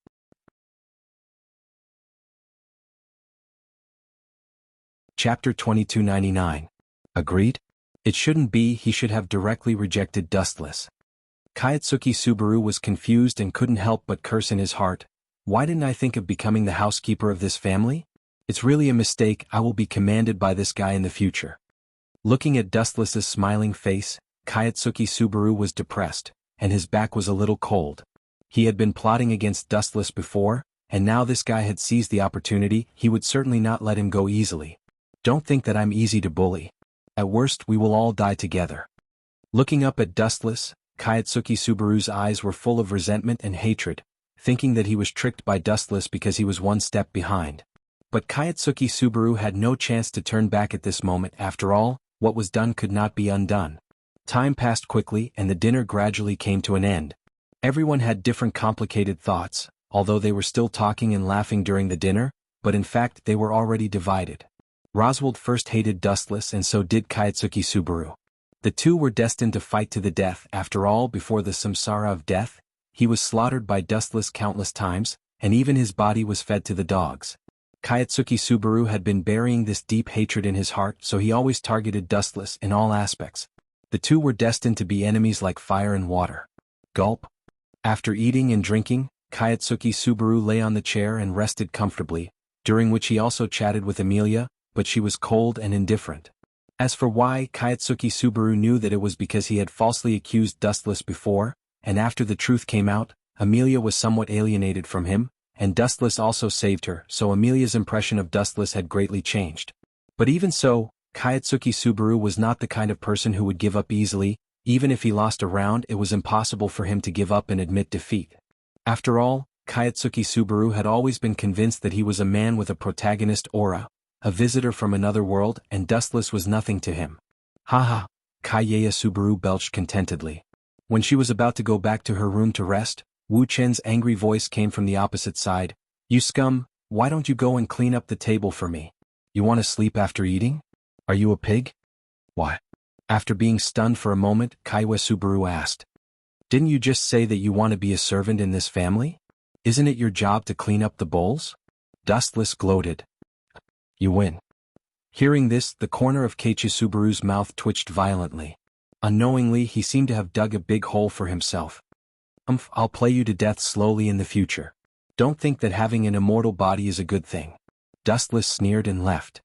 Chapter 2299. Agreed? It shouldn't be. He should have directly rejected Dustless. Kayatsuki Subaru was confused and couldn't help but curse in his heart. Why didn't I think of becoming the housekeeper of this family? It's really a mistake. I will be commanded by this guy in the future. Looking at Dustless's smiling face, Kayatsuki Subaru was depressed, and his back was a little cold. He had been plotting against Dustless before, and now this guy had seized the opportunity. He would certainly not let him go easily. Don't think that I'm easy to bully. At worst, we will all die together. Looking up at Dustless, Kayatsuki Subaru's eyes were full of resentment and hatred, thinking that he was tricked by Dustless because he was one step behind. But Kayatsuki Subaru had no chance to turn back at this moment. After all, what was done could not be undone. Time passed quickly and the dinner gradually came to an end. Everyone had different complicated thoughts, although they were still talking and laughing during the dinner, but in fact they were already divided. Roswald first hated Dustless and so did Kayatsuki Subaru. The two were destined to fight to the death. After all, before the samsara of death, he was slaughtered by Dustless countless times, and even his body was fed to the dogs. Kayatsuki Subaru had been burying this deep hatred in his heart, so he always targeted Dustless in all aspects. The two were destined to be enemies like fire and water. Gulp. After eating and drinking, Kayatsuki Subaru lay on the chair and rested comfortably, during which he also chatted with Amelia, but she was cold and indifferent. As for why, Kayatsuki Subaru knew that it was because he had falsely accused Dustless before, and after the truth came out, Amelia was somewhat alienated from him, and Dustless also saved her, so Amelia's impression of Dustless had greatly changed. But even so, Kayatsuki Subaru was not the kind of person who would give up easily. Even if he lost a round, it was impossible for him to give up and admit defeat. After all, Kayatsuki Subaru had always been convinced that he was a man with a protagonist aura, a visitor from another world, and Dustless was nothing to him. Haha, Kayaya Subaru belched contentedly. When she was about to go back to her room to rest, Wu Chen's angry voice came from the opposite side. You scum, why don't you go and clean up the table for me? You want to sleep after eating? Are you a pig? Why? After being stunned for a moment, Kaiwa Subaru asked. Didn't you just say that you want to be a servant in this family? Isn't it your job to clean up the bowls? Dustless gloated. You win. Hearing this, the corner of Keiichi Subaru's mouth twitched violently. Unknowingly, he seemed to have dug a big hole for himself. I'll play you to death slowly in the future. Don't think that having an immortal body is a good thing. Dustless sneered and left.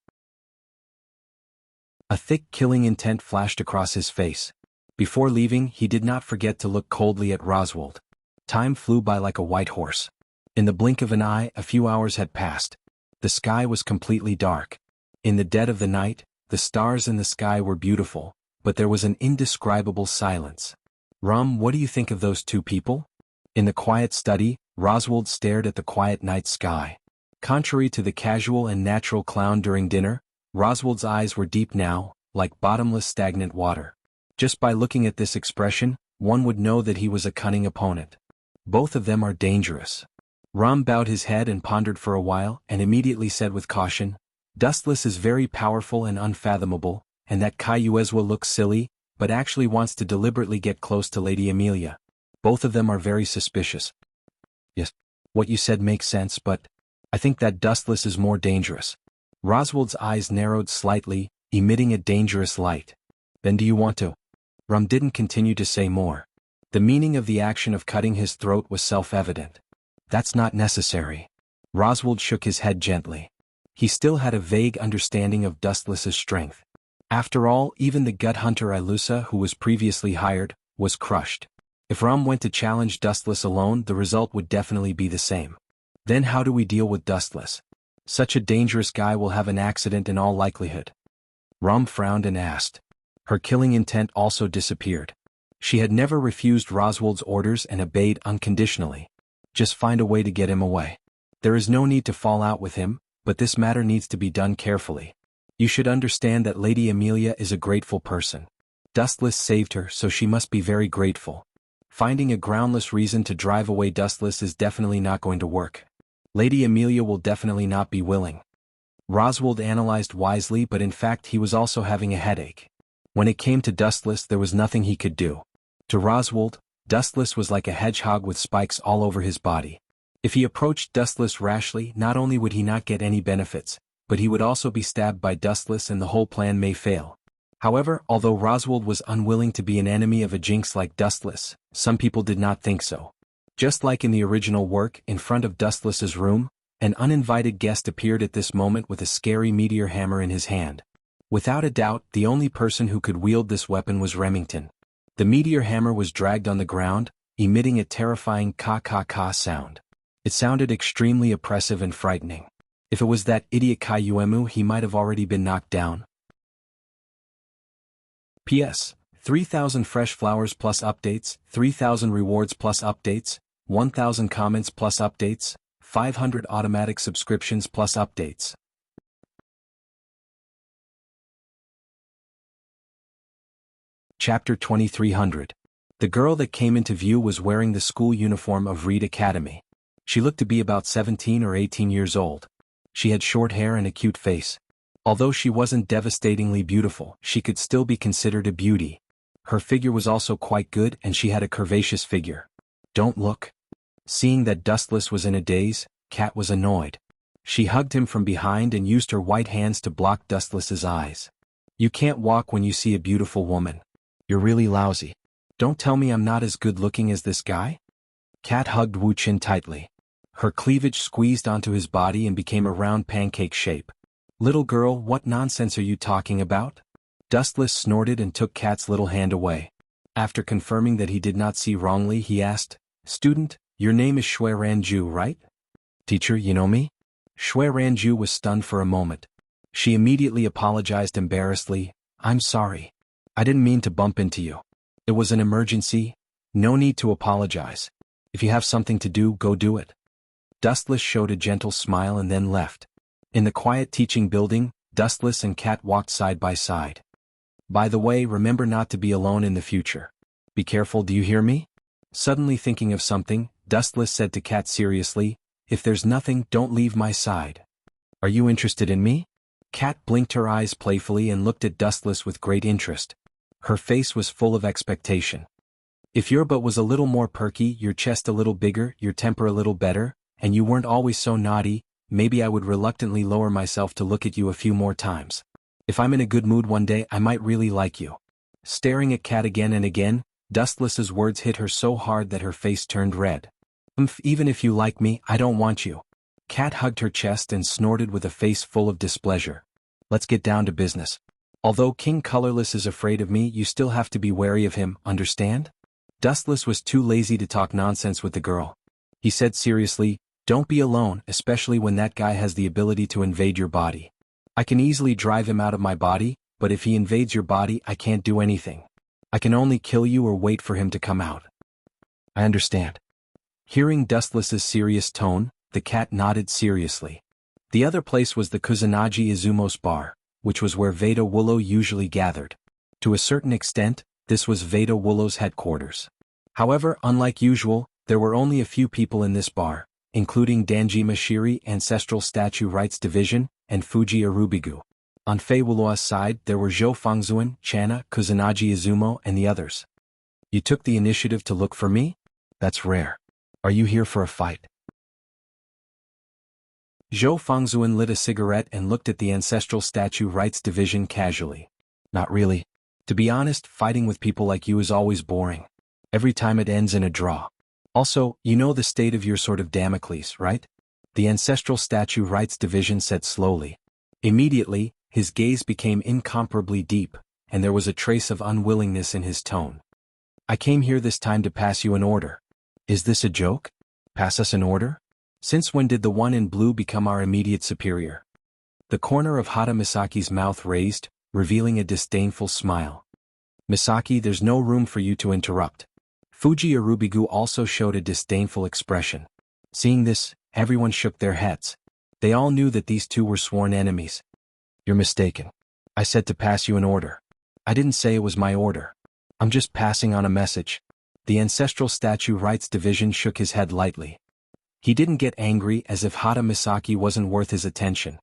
A thick killing intent flashed across his face. Before leaving, he did not forget to look coldly at Roswald. Time flew by like a white horse. In the blink of an eye, a few hours had passed. The sky was completely dark. In the dead of the night, the stars in the sky were beautiful, but there was an indescribable silence. What do you think of those two people? In the quiet study, Roswald stared at the quiet night sky. Contrary to the casual and natural clown during dinner, Roswald's eyes were deep now, like bottomless stagnant water. Just by looking at this expression, one would know that he was a cunning opponent. Both of them are dangerous. Bowed his head and pondered for a while, and immediately said with caution, Dustless is very powerful and unfathomable, and that Kaiuezwa looks silly, but actually wants to deliberately get close to Lady Amelia. Both of them are very suspicious. Yes, what you said makes sense, but I think that Dustless is more dangerous. Roswald's eyes narrowed slightly, emitting a dangerous light. Then do you want to? Didn't continue to say more. The meaning of the action of cutting his throat was self-evident. That's not necessary. Roswald shook his head gently. He still had a vague understanding of Dustless's strength. After all, even the gut hunter Ilusa, who was previously hired, was crushed. If went to challenge Dustless alone, the result would definitely be the same. Then how do we deal with Dustless? Such a dangerous guy will have an accident in all likelihood. Frowned and asked. Her killing intent also disappeared. She had never refused Roswald's orders and obeyed unconditionally. Just find a way to get him away. There is no need to fall out with him, but this matter needs to be done carefully. You should understand that Lady Amelia is a grateful person. Dustless saved her, so she must be very grateful. Finding a groundless reason to drive away Dustless is definitely not going to work. Lady Amelia will definitely not be willing. Roswald analyzed wisely, but in fact he was also having a headache. When it came to Dustless, there was nothing he could do. To Roswald, Dustless was like a hedgehog with spikes all over his body. If he approached Dustless rashly, not only would he not get any benefits, but he would also be stabbed by Dustless and the whole plan may fail. However, although Roswald was unwilling to be an enemy of a jinx like Dustless, some people did not think so. Just like in the original work, in front of Dustless's room, an uninvited guest appeared at this moment with a scary meteor hammer in his hand. Without a doubt, the only person who could wield this weapon was Remington. The meteor hammer was dragged on the ground, emitting a terrifying ka-ka-ka sound. It sounded extremely oppressive and frightening. If it was that idiot Kaiuemu, he might have already been knocked down. P.S. 3,000 fresh flowers plus updates, 3,000 rewards plus updates, 1,000 comments plus updates, 500 automatic subscriptions plus updates. Chapter 2300. The girl that came into view was wearing the school uniform of Reed Academy. She looked to be about 17 or 18 years old. She had short hair and a cute face. Although she wasn't devastatingly beautiful, she could still be considered a beauty. Her figure was also quite good and she had a curvaceous figure. Don't look. Seeing that Dustless was in a daze, Kat was annoyed. She hugged him from behind and used her white hands to block Dustless's eyes. You can't walk when you see a beautiful woman. You're really lousy. Don't tell me I'm not as good looking as this guy? Kat hugged Wu Chin tightly. Her cleavage squeezed onto his body and became a round pancake shape. Little girl, what nonsense are you talking about? Dustless snorted and took Kat's little hand away. After confirming that he did not see wrongly, he asked, Student, your name is Shui Ranju, right? Teacher, you know me? Shui Ranju was stunned for a moment. She immediately apologized embarrassedly. I'm sorry. I didn't mean to bump into you. It was an emergency. No need to apologize. If you have something to do, go do it. Dustless showed a gentle smile and then left. In the quiet teaching building, Dustless and Cat walked side by side. By the way, remember not to be alone in the future. Be careful, do you hear me? Suddenly thinking of something, Dustless said to Cat seriously, if there's nothing, don't leave my side. Are you interested in me? Cat blinked her eyes playfully and looked at Dustless with great interest. Her face was full of expectation. If your butt was a little more perky, your chest a little bigger, your temper a little better, and you weren't always so naughty, maybe I would reluctantly lower myself to look at you a few more times. If I'm in a good mood one day, I might really like you. Staring at Cat again and again, Dustless's words hit her so hard that her face turned red. Even if you like me, I don't want you. Cat hugged her chest and snorted with a face full of displeasure. Let's get down to business. Although King Colorless is afraid of me, you still have to be wary of him, understand? Dustless was too lazy to talk nonsense with the girl. He said seriously, don't be alone, especially when that guy has the ability to invade your body. I can easily drive him out of my body, but if he invades your body, I can't do anything. I can only kill you or wait for him to come out. I understand. Hearing Dustless's serious tone, the cat nodded seriously. The other place was the Kusanagi Izumos bar, which was where Veda Wullo usually gathered. To a certain extent, this was Veda Wullo's headquarters. However, unlike usual, there were only a few people in this bar, including Danjima Shiri Ancestral Statue Rights Division, and Fuji Arubigu. On Fei Wulloa's side there were Zhou Fangzuan, Chana, Kusanagi Izumo and the others. You took the initiative to look for me? That's rare. Are you here for a fight? Zhou Fangzuan lit a cigarette and looked at the Ancestral Statue Rights Division casually. Not really. To be honest, fighting with people like you is always boring. Every time it ends in a draw. Also, you know the state of your sword of Damocles, right? The Ancestral Statue Rights Division said slowly. Immediately, his gaze became incomparably deep, and there was a trace of unwillingness in his tone. I came here this time to pass you an order. Is this a joke? Pass us an order? Since when did the one in blue become our immediate superior? The corner of Hata Misaki's mouth raised, revealing a disdainful smile. Misaki, there's no room for you to interrupt. Fuji Arubigu also showed a disdainful expression. Seeing this, everyone shook their heads. They all knew that these two were sworn enemies. You're mistaken. I said to pass you an order. I didn't say it was my order. I'm just passing on a message. The Ancestral Statue Rights Division shook his head lightly. He didn't get angry, as if Hata Misaki wasn't worth his attention.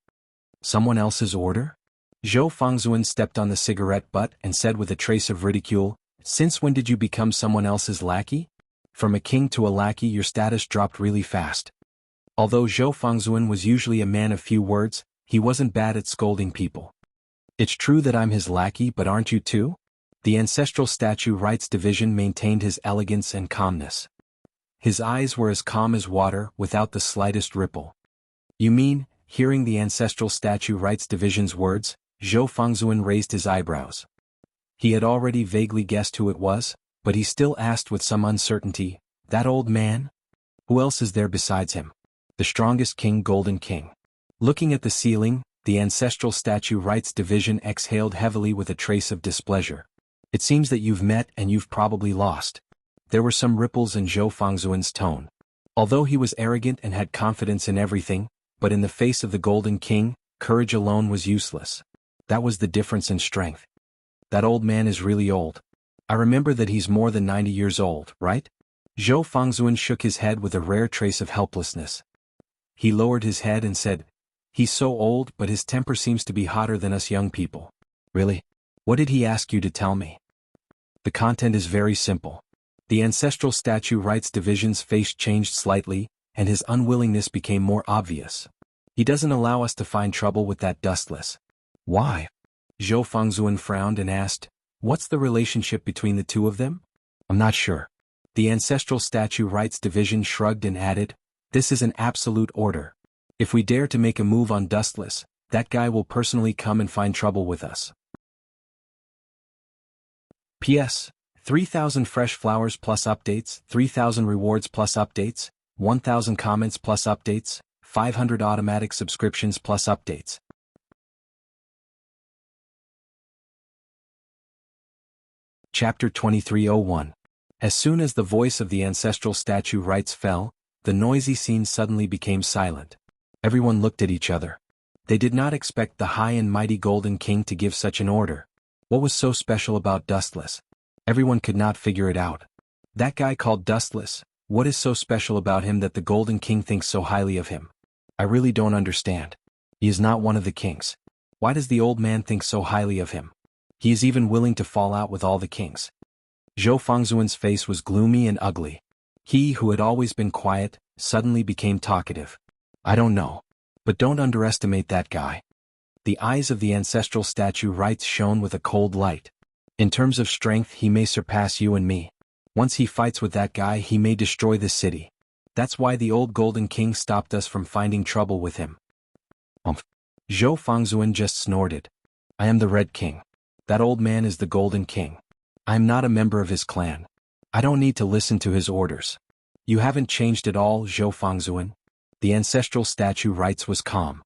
Someone else's order? Zhou Fangzuan stepped on the cigarette butt and said with a trace of ridicule, since when did you become someone else's lackey? From a king to a lackey your status dropped really fast. Although Zhou Fangzuan was usually a man of few words, he wasn't bad at scolding people. It's true that I'm his lackey, but aren't you too? The Ancestral Statue Rights Division maintained his elegance and calmness. His eyes were as calm as water, without the slightest ripple. You mean, hearing the Ancestral Statue Rights Division's words, Zhou Fangzuan raised his eyebrows. He had already vaguely guessed who it was, but he still asked with some uncertainty, that old man? Who else is there besides him? The strongest king, Golden King. Looking at the ceiling, the Ancestral Statue Rights Division exhaled heavily with a trace of displeasure. It seems that you've met and you've probably lost. There were some ripples in Zhou Fangzuan's tone. Although he was arrogant and had confidence in everything, but in the face of the Golden King, courage alone was useless. That was the difference in strength. That old man is really old. I remember that he's more than 90 years old, right? Zhou Fangzuan shook his head with a rare trace of helplessness. He lowered his head and said, he's so old, but his temper seems to be hotter than us young people. Really? What did he ask you to tell me? The content is very simple. The Ancestral Statue Rights Division's face changed slightly, and his unwillingness became more obvious. He doesn't allow us to find trouble with that Dustless. Why? Zhou Fangzuan frowned and asked, what's the relationship between the two of them? I'm not sure. The Ancestral Statue Rights Division shrugged and added, this is an absolute order. If we dare to make a move on Dustless, that guy will personally come and find trouble with us. P.S. 3,000 fresh flowers plus updates, 3,000 rewards plus updates, 1,000 comments plus updates, 500 automatic subscriptions plus updates. Chapter 2301. As soon as the voice of the ancestral statue rites fell, the noisy scene suddenly became silent. Everyone looked at each other. They did not expect the high and mighty Golden King to give such an order. What was so special about Dustless? Everyone could not figure it out. That guy called Dustless, what is so special about him that the Golden King thinks so highly of him? I really don't understand. He is not one of the kings. Why does the old man think so highly of him? He is even willing to fall out with all the kings. Zhou Fangzuan's face was gloomy and ugly. He who had always been quiet, suddenly became talkative. I don't know. But don't underestimate that guy. The eyes of the ancestral statue rites shone with a cold light. In terms of strength he may surpass you and me. Once he fights with that guy he may destroy the city. That's why the old Golden King stopped us from finding trouble with him. Zhou Fangzuan just snorted. I am the Red King. That old man is the Golden King. I am not a member of his clan. I don't need to listen to his orders. You haven't changed at all, Zhou Fangzuan. The ancestral statue rites was calm.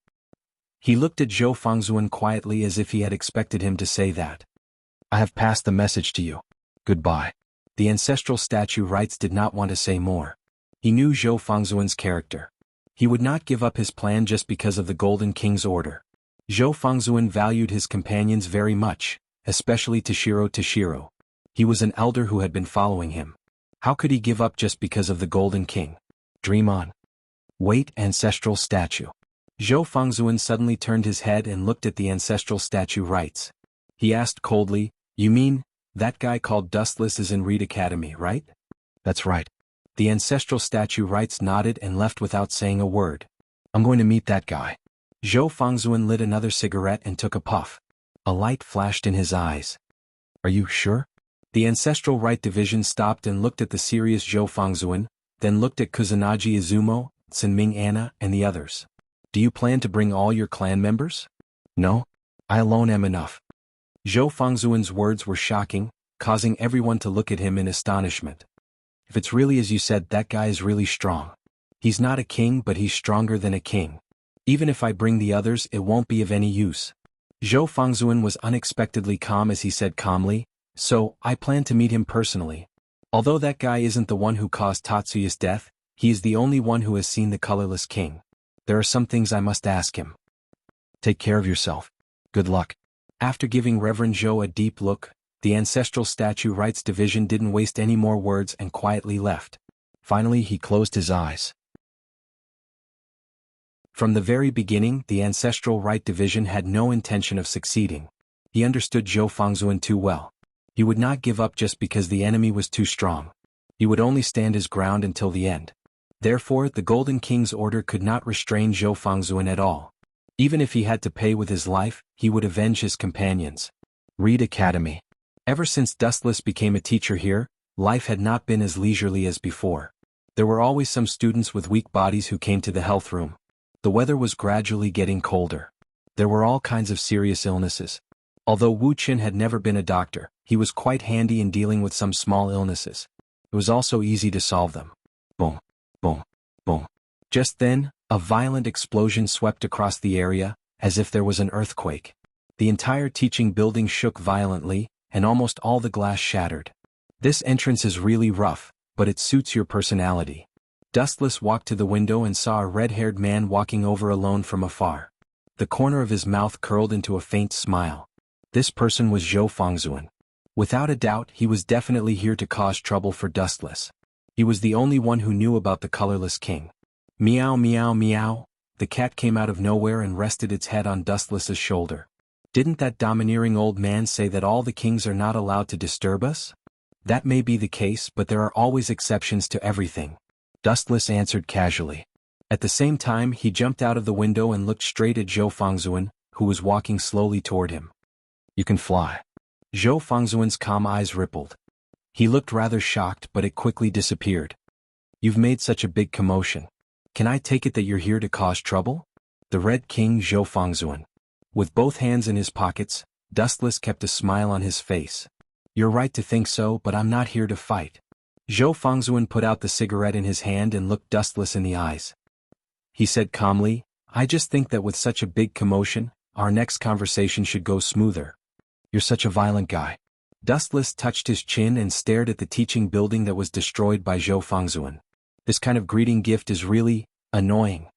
He looked at Zhou Fangzuan quietly as if he had expected him to say that. I have passed the message to you. Goodbye. The ancestral statue rites did not want to say more. He knew Zhou Fangzuan's character. He would not give up his plan just because of the Golden King's order. Zhou Fangzuan valued his companions very much, especially Toshiro. He was an elder who had been following him. How could he give up just because of the Golden King? Dream on. Wait, ancestral statue. Zhou Fangzuan suddenly turned his head and looked at the ancestral statue rites. He asked coldly, you mean, that guy called Dustless is in Reed Academy, right? That's right. The ancestral statue rites nodded and left without saying a word. I'm going to meet that guy. Zhou Fangzuan lit another cigarette and took a puff. A light flashed in his eyes. Are you sure? The ancestral rite division stopped and looked at the serious Zhou Fangzuan, then looked at Kusanagi Izumo, Senming Anna, and the others. Do you plan to bring all your clan members? No. I alone am enough. Zhou Fangzuan's words were shocking, causing everyone to look at him in astonishment. If it's really as you said, that guy is really strong. He's not a king, but he's stronger than a king. Even if I bring the others, it won't be of any use. Zhou Fangzuan was unexpectedly calm as he said calmly, so, I plan to meet him personally. Although that guy isn't the one who caused Tatsuya's death, he is the only one who has seen the colorless king. There are some things I must ask him. Take care of yourself. Good luck. After giving Reverend Zhou a deep look, the ancestral statue rites division didn't waste any more words and quietly left. Finally he closed his eyes. From the very beginning, the ancestral rite division had no intention of succeeding. He understood Zhou Fangzuan too well. He would not give up just because the enemy was too strong. He would only stand his ground until the end. Therefore, the Golden King's order could not restrain Zhou Fangzuan at all. Even if he had to pay with his life, he would avenge his companions. Reed Academy. Ever since Dustless became a teacher here, life had not been as leisurely as before. There were always some students with weak bodies who came to the health room. The weather was gradually getting colder. There were all kinds of serious illnesses. Although Wu Qin had never been a doctor, he was quite handy in dealing with some small illnesses. It was also easy to solve them. Boom, boom, boom. Just then, a violent explosion swept across the area, as if there was an earthquake. The entire teaching building shook violently, and almost all the glass shattered. This entrance is really rough, but it suits your personality. Dustless walked to the window and saw a red-haired man walking over alone from afar. The corner of his mouth curled into a faint smile. This person was Zhou Fangzuan. Without a doubt, he was definitely here to cause trouble for Dustless. He was the only one who knew about the colorless king. Meow meow meow, the cat came out of nowhere and rested its head on Dustless's shoulder. Didn't that domineering old man say that all the kings are not allowed to disturb us? That may be the case, but there are always exceptions to everything. Dustless answered casually. At the same time, he jumped out of the window and looked straight at Zhou Fangzuan, who was walking slowly toward him. You can fly. Zhou Fangzuan's calm eyes rippled. He looked rather shocked, but it quickly disappeared. You've made such a big commotion. Can I take it that you're here to cause trouble? The Red King Zhou Fangzuan. With both hands in his pockets, Dustless kept a smile on his face. You're right to think so, but I'm not here to fight. Zhou Fangzuan put out the cigarette in his hand and looked Dustless in the eyes. He said calmly, I just think that with such a big commotion, our next conversation should go smoother. You're such a violent guy. Dustless touched his chin and stared at the teaching building that was destroyed by Zhou Fangzuan. This kind of greeting gift is really annoying.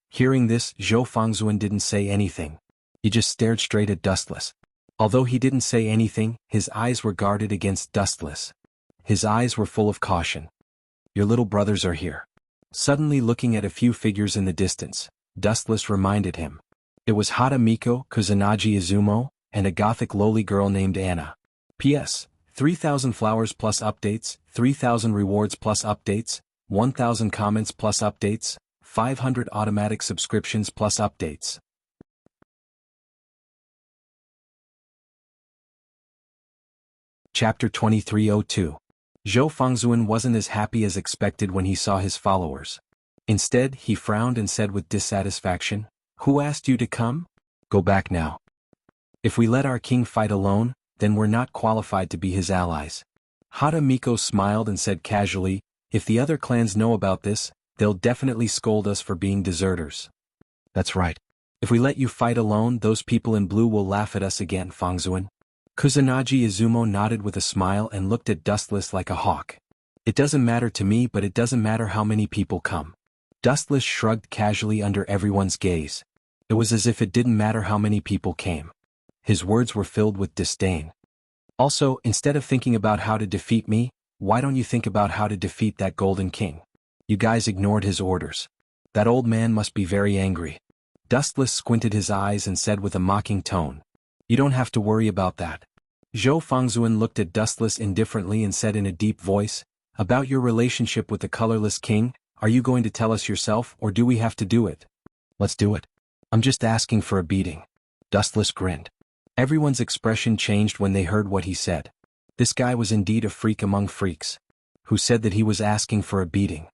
Hearing this, Zhou Fangzuan didn't say anything. He just stared straight at Dustless. Although he didn't say anything, his eyes were guarded against Dustless. His eyes were full of caution. Your little brothers are here. Suddenly looking at a few figures in the distance, Dustless reminded him. It was Hata Miko, Kusanagi Izumo, and a gothic lowly girl named Anna. P.S. 3,000 flowers plus updates, 3,000 rewards plus updates, 1,000 comments plus updates, 500 automatic subscriptions plus updates. Chapter 2302. Zhou Fangzuan wasn't as happy as expected when he saw his followers. Instead, he frowned and said with dissatisfaction, "Who asked you to come? Go back now. If we let our king fight alone, then we're not qualified to be his allies." Hata Miko smiled and said casually, "If the other clans know about this, they'll definitely scold us for being deserters." "That's right. If we let you fight alone, those people in blue will laugh at us again, Fangzuan." Kusanagi Izumo nodded with a smile and looked at Dustless like a hawk. "It doesn't matter to me, but it doesn't matter how many people come." Dustless shrugged casually under everyone's gaze. It was as if it didn't matter how many people came. His words were filled with disdain. "Also, instead of thinking about how to defeat me, why don't you think about how to defeat that Golden King? You guys ignored his orders. That old man must be very angry." Dustless squinted his eyes and said with a mocking tone, "You don't have to worry about that." Zhou Fangzuan looked at Dustless indifferently and said in a deep voice, "About your relationship with the colorless king, are you going to tell us yourself or do we have to do it?" "Let's do it. I'm just asking for a beating." Dustless grinned. Everyone's expression changed when they heard what he said. This guy was indeed a freak among freaks. Who said that he was asking for a beating?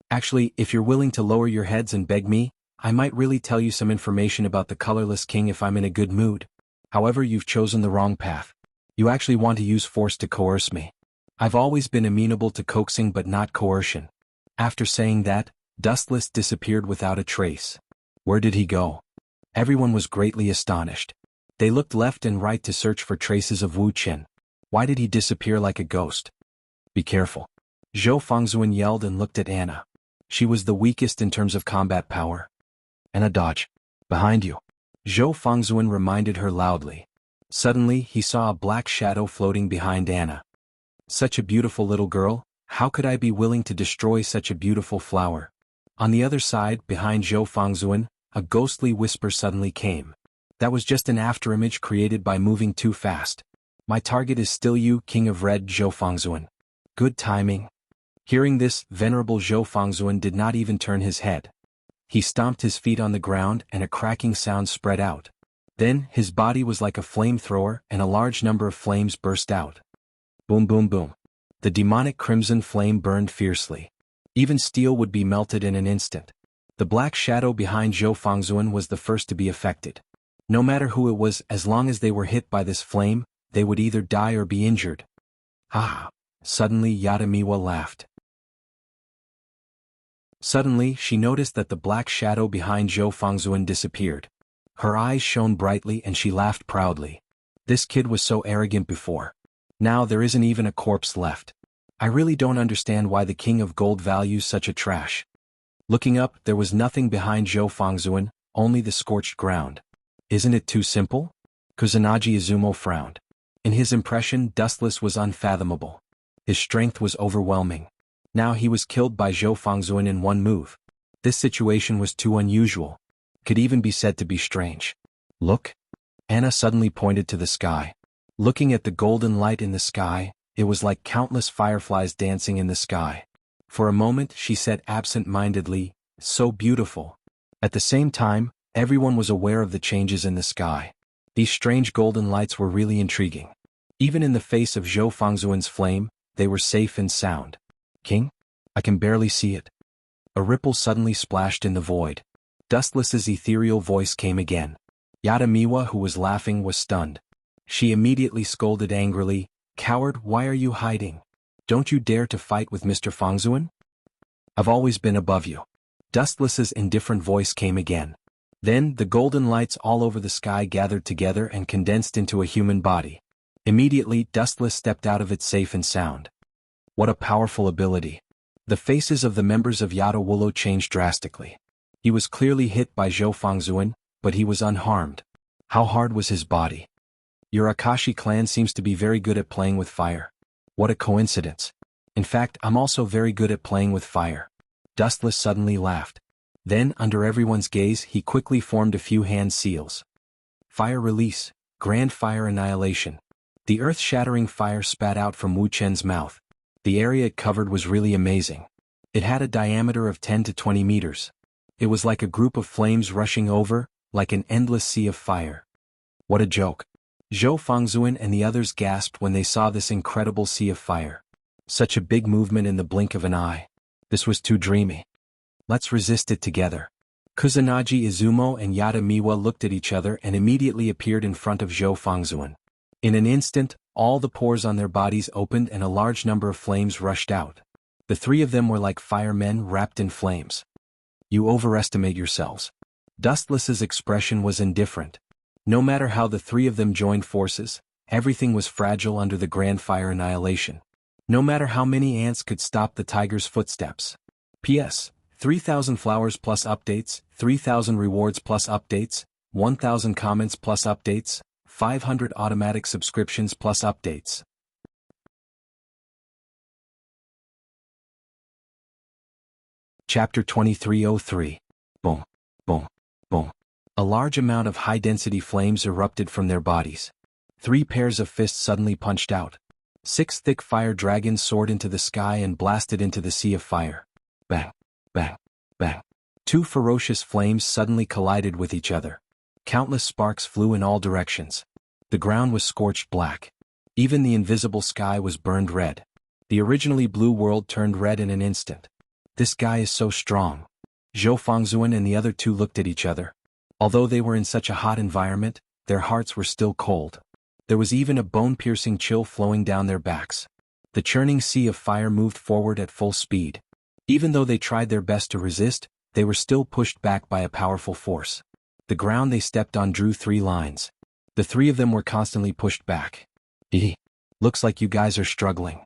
"Actually, if you're willing to lower your heads and beg me, I might really tell you some information about the colorless king if I'm in a good mood. However, you've chosen the wrong path. You actually want to use force to coerce me. I've always been amenable to coaxing but not coercion." After saying that, Dustless disappeared without a trace. Where did he go? Everyone was greatly astonished. They looked left and right to search for traces of Wu Chen. Why did he disappear like a ghost? "Be careful." Zhou Fangzuan yelled and looked at Anna. She was the weakest in terms of combat power. "Anna, dodge. Behind you." Zhou Fangzuan reminded her loudly. Suddenly, he saw a black shadow floating behind Anna. "Such a beautiful little girl, how could I be willing to destroy such a beautiful flower?" On the other side, behind Zhou Fangzuan, a ghostly whisper suddenly came. "That was just an afterimage created by moving too fast. My target is still you, King of Red Zhou Fangzuan." Good timing. Hearing this, venerable Zhou Fangzuan did not even turn his head. He stomped his feet on the ground and a cracking sound spread out. Then, his body was like a flamethrower and a large number of flames burst out. Boom boom boom. The demonic crimson flame burned fiercely. Even steel would be melted in an instant. The black shadow behind Zhou Fangzuan was the first to be affected. No matter who it was, as long as they were hit by this flame, they would either die or be injured. Ha! Suddenly Yadamiwa laughed. Suddenly, she noticed that the black shadow behind Zhou Fangzuan disappeared. Her eyes shone brightly and she laughed proudly. This kid was so arrogant before. Now there isn't even a corpse left. I really don't understand why the King of Gold values such a trash. Looking up, there was nothing behind Zhou Fangzuan, only the scorched ground. Isn't it too simple? Kusanagi Izumo frowned. In his impression, Dustless was unfathomable. His strength was overwhelming. Now he was killed by Zhou Fangzuan in one move. This situation was too unusual. Could even be said to be strange. Look. Anna suddenly pointed to the sky. Looking at the golden light in the sky, it was like countless fireflies dancing in the sky. For a moment she said absent-mindedly, "So beautiful." At the same time, everyone was aware of the changes in the sky. These strange golden lights were really intriguing. Even in the face of Zhou Fangzuan's flame, they were safe and sound. "King? I can barely see it." A ripple suddenly splashed in the void. Dustless's ethereal voice came again. Yadamiwa, who was laughing, was stunned. She immediately scolded angrily, "Coward, why are you hiding? Don't you dare to fight with Mr. Fangzuan? I've always been above you." Dustless's indifferent voice came again. Then, the golden lights all over the sky gathered together and condensed into a human body. Immediately, Dustless stepped out of it safe and sound. What a powerful ability. The faces of the members of Yada Wulo changed drastically. He was clearly hit by Zhou Fangzuan, but he was unharmed. How hard was his body? Your Akashi clan seems to be very good at playing with fire. What a coincidence. In fact, I'm also very good at playing with fire. Dustless suddenly laughed. Then, under everyone's gaze, he quickly formed a few hand seals. Fire release, grand fire annihilation. The earth-shattering fire spat out from Wu Chen's mouth. The area it covered was really amazing. It had a diameter of 10 to 20 meters. It was like a group of flames rushing over, like an endless sea of fire. What a joke. Zhou Fangzuan and the others gasped when they saw this incredible sea of fire. Such a big movement in the blink of an eye. This was too dreamy. Let's resist it together. Kusanagi Izumo and Yada Miwa looked at each other and immediately appeared in front of Zhou Fangzuan. In an instant, all the pores on their bodies opened and a large number of flames rushed out. The three of them were like firemen wrapped in flames. You overestimate yourselves. Dustless's expression was indifferent. No matter how the three of them joined forces, everything was fragile under the grand fire annihilation. No matter how many ants could stop the tiger's footsteps. P.S. 3,000 flowers plus updates, 3,000 rewards plus updates, 1,000 comments plus updates, 500 automatic subscriptions plus updates. Chapter 2303. Boom, boom, boom. A large amount of high-density flames erupted from their bodies. 3 pairs of fists suddenly punched out. 6 thick fire dragons soared into the sky and blasted into the sea of fire. Bang, bang, bang. 2 ferocious flames suddenly collided with each other. Countless sparks flew in all directions. The ground was scorched black. Even the invisible sky was burned red. The originally blue world turned red in an instant. This guy is so strong. Zhou Fangzuan and the other 2 looked at each other. Although they were in such a hot environment, their hearts were still cold. There was even a bone-piercing chill flowing down their backs. The churning sea of fire moved forward at full speed. Even though they tried their best to resist, they were still pushed back by a powerful force. The ground they stepped on drew 3 lines. The 3 of them were constantly pushed back. Looks like you guys are struggling.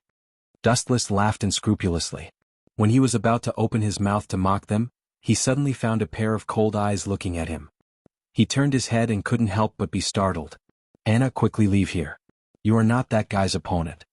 Dustless laughed unscrupulously. When he was about to open his mouth to mock them, he suddenly found a pair of cold eyes looking at him. He turned his head and couldn't help but be startled. Anna, quickly leave here. You are not that guy's opponent.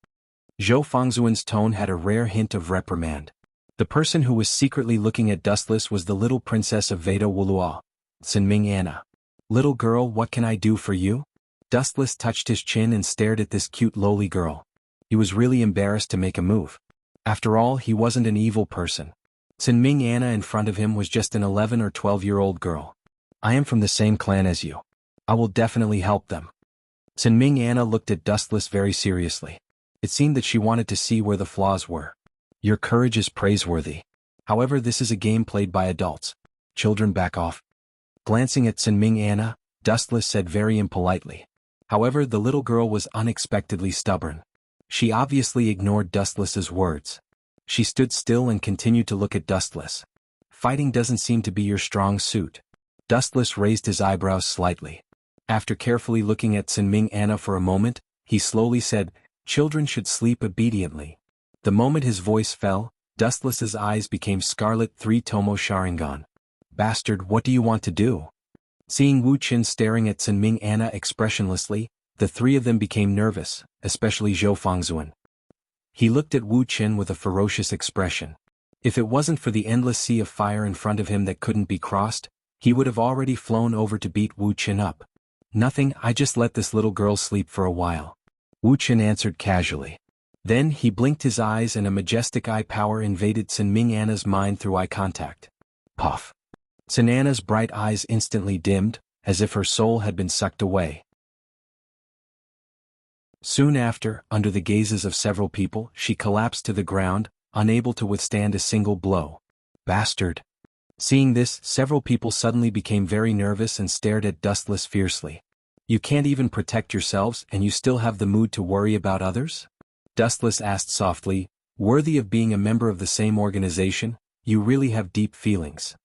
Zhou Fangzuan's tone had a rare hint of reprimand. The person who was secretly looking at Dustless was the little princess of Veda Wulua, Sinming Anna. Little girl, what can I do for you? Dustless touched his chin and stared at this cute lowly girl. He was really embarrassed to make a move. After all, he wasn't an evil person. Sinming Anna in front of him was just an 11 or 12-year-old girl. I am from the same clan as you. I will definitely help them. Sinming Anna looked at Dustless very seriously. It seemed that she wanted to see where the flaws were. Your courage is praiseworthy. However, this is a game played by adults. Children, back off. Glancing at Sinming Anna, Dustless said very impolitely. However, the little girl was unexpectedly stubborn. She obviously ignored Dustless's words. She stood still and continued to look at Dustless. Fighting doesn't seem to be your strong suit. Dustless raised his eyebrows slightly. After carefully looking at Sinming Anna for a moment, he slowly said, children should sleep obediently. The moment his voice fell, Dustless's eyes became scarlet 3 Tomo Sharingan. Bastard, what do you want to do? Seeing Wu Qin staring at Sinming Anna expressionlessly, the 3 of them became nervous, especially Zhou Fangzuan. He looked at Wu Qin with a ferocious expression. If it wasn't for the endless sea of fire in front of him that couldn't be crossed, he would have already flown over to beat Wu Qin up. Nothing, I just let this little girl sleep for a while. Wu Qin answered casually. Then he blinked his eyes and a majestic eye power invaded Sinming Anna's mind through eye contact. Puff. Sin Anna's bright eyes instantly dimmed, as if her soul had been sucked away. Soon after, under the gazes of several people, she collapsed to the ground, unable to withstand a single blow. Bastard. Seeing this, several people suddenly became very nervous and stared at Dustless fiercely. You can't even protect yourselves and you still have the mood to worry about others? Dustless asked softly, worthy of being a member of the same organization, you really have deep feelings.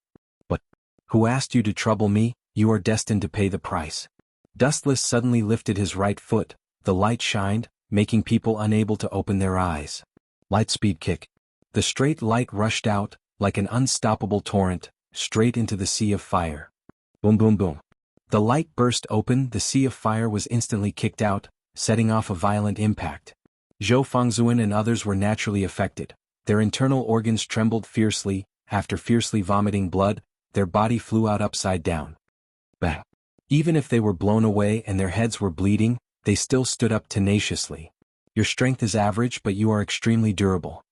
But who asked you to trouble me? You are destined to pay the price. Dustless suddenly lifted his right foot, The light shined, making people unable to open their eyes. Light speed kick. The straight light rushed out, like an unstoppable torrent, straight into the sea of fire. Boom boom boom. The light burst open, the sea of fire was instantly kicked out, setting off a violent impact. Zhou Fengzuan and others were naturally affected. Their internal organs trembled fiercely. After fiercely vomiting blood, their body flew out upside down. Bang. Even if they were blown away and their heads were bleeding, they still stood up tenaciously. Your strength is average, but you are extremely durable.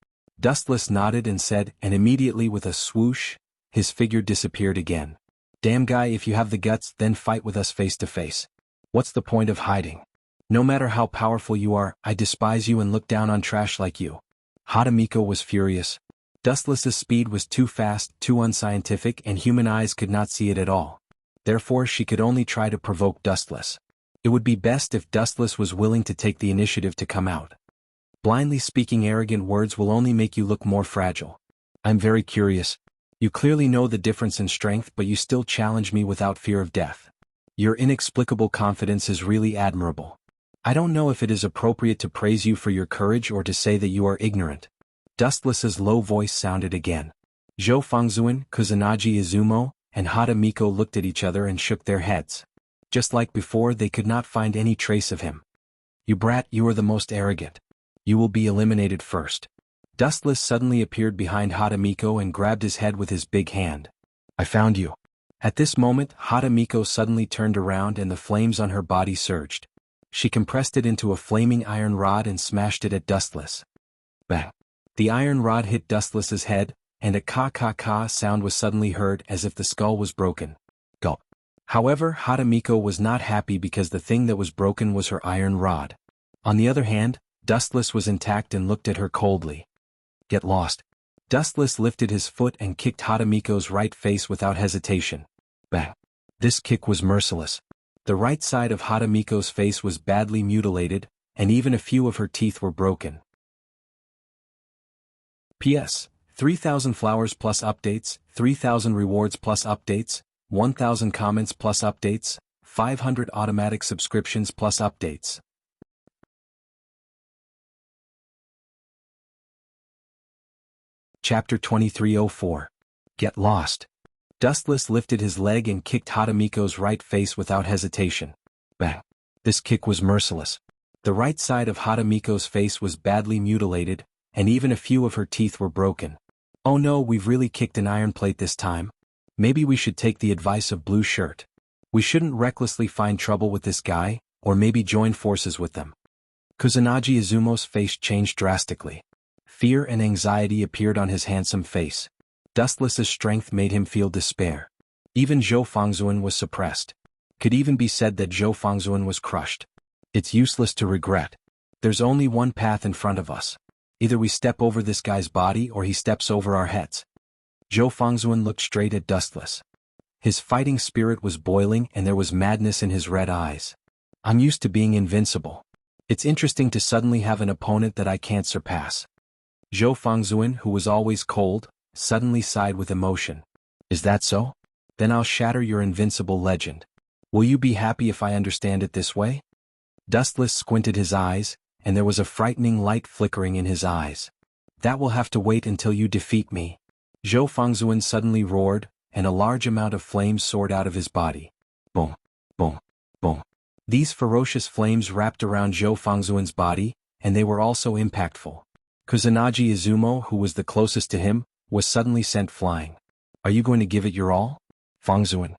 Dustless nodded and said, and immediately with a swoosh, his figure disappeared again. Damn guy, if you have the guts, then fight with us face to face. What's the point of hiding? No matter how powerful you are, I despise you and look down on trash like you. Hadamiko was furious. Dustless's speed was too fast, too unscientific, and human eyes could not see it at all. Therefore she could only try to provoke Dustless. It would be best if Dustless was willing to take the initiative to come out. Blindly speaking arrogant words will only make you look more fragile. I'm very curious. You clearly know the difference in strength, but you still challenge me without fear of death. Your inexplicable confidence is really admirable. I don't know if it is appropriate to praise you for your courage or to say that you are ignorant. Dustless's low voice sounded again. Zhou Fengzuan, Kusanagi Izumo, and Hadamiko looked at each other and shook their heads. Just like before, they could not find any trace of him. You brat, you are the most arrogant. You will be eliminated first. Dustless suddenly appeared behind Hadamiko and grabbed his head with his big hand. I found you. At this moment, Hadamiko suddenly turned around and the flames on her body surged. She compressed it into a flaming iron rod and smashed it at Dustless. Bang! The iron rod hit Dustless's head, and a ka-ka-ka sound was suddenly heard as if the skull was broken. Gulp. However, Hadamiko was not happy because the thing that was broken was her iron rod. On the other hand, Dustless was intact and looked at her coldly. Get lost. Dustless lifted his foot and kicked Hadamiko's right face without hesitation. Bang! This kick was merciless. The right side of Hadamiko's face was badly mutilated, and even a few of her teeth were broken. P.S. 3,000 flowers plus updates, 3,000 rewards plus updates, 1,000 comments plus updates, 500 automatic subscriptions plus updates. Chapter 2304. Get lost. Dustless lifted his leg and kicked Hadamiko's right face without hesitation. Bang! This kick was merciless. The right side of Hadamiko's face was badly mutilated, and even a few of her teeth were broken. Oh no, we've really kicked an iron plate this time. Maybe we should take the advice of Blue Shirt. We shouldn't recklessly find trouble with this guy, or maybe join forces with them. Kusanagi Izumo's face changed drastically. Fear and anxiety appeared on his handsome face. Dustless's strength made him feel despair. Even Zhou Fengzuan was suppressed. Could even be said that Zhou Fengzuan was crushed. It's useless to regret. There's only one path in front of us. Either we step over this guy's body or he steps over our heads. Zhou Fengzuan looked straight at Dustless. His fighting spirit was boiling and there was madness in his red eyes. I'm used to being invincible. It's interesting to suddenly have an opponent that I can't surpass. Zhou Fengzuan, who was always cold, suddenly sighed with emotion. Is that so? Then I'll shatter your invincible legend. Will you be happy if I understand it this way? Dustless squinted his eyes, and there was a frightening light flickering in his eyes. That will have to wait until you defeat me. Zhou Fengzuan suddenly roared, and a large amount of flames soared out of his body. Boom, boom, boom. These ferocious flames wrapped around Zhou Fengzuan's body, and they were also impactful. Kusanagi Izumo, who was the closest to him, was suddenly sent flying. Are you going to give it your all? Fengzuan.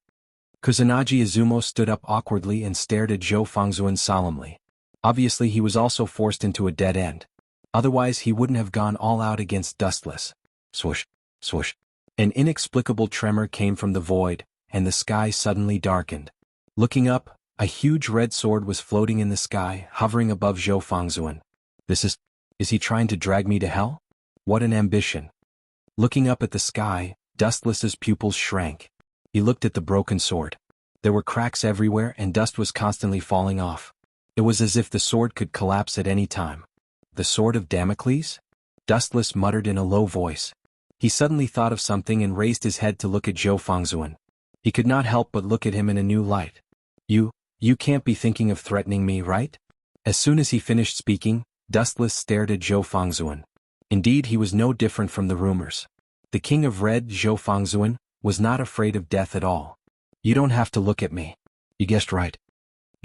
Kusanagi Izumo stood up awkwardly and stared at Zhou Fengzuan solemnly. Obviously he was also forced into a dead end. Otherwise he wouldn't have gone all out against Dustless. Swoosh, swoosh. An inexplicable tremor came from the void, and the sky suddenly darkened. Looking up, a huge red sword was floating in the sky, hovering above Zhou Fengzuan. Is he trying to drag me to hell? What an ambition. Looking up at the sky, Dustless's pupils shrank. He looked at the broken sword. There were cracks everywhere and dust was constantly falling off. It was as if the sword could collapse at any time. The sword of Damocles? Dustless muttered in a low voice. He suddenly thought of something and raised his head to look at Zhou Fengzuan. He could not help but look at him in a new light. You can't be thinking of threatening me, right? As soon as he finished speaking, Dustless stared at Zhou Fangzuan. Indeed, he was no different from the rumors. The king of Red, Zhou Fangzuan, was not afraid of death at all. You don't have to look at me. You guessed right.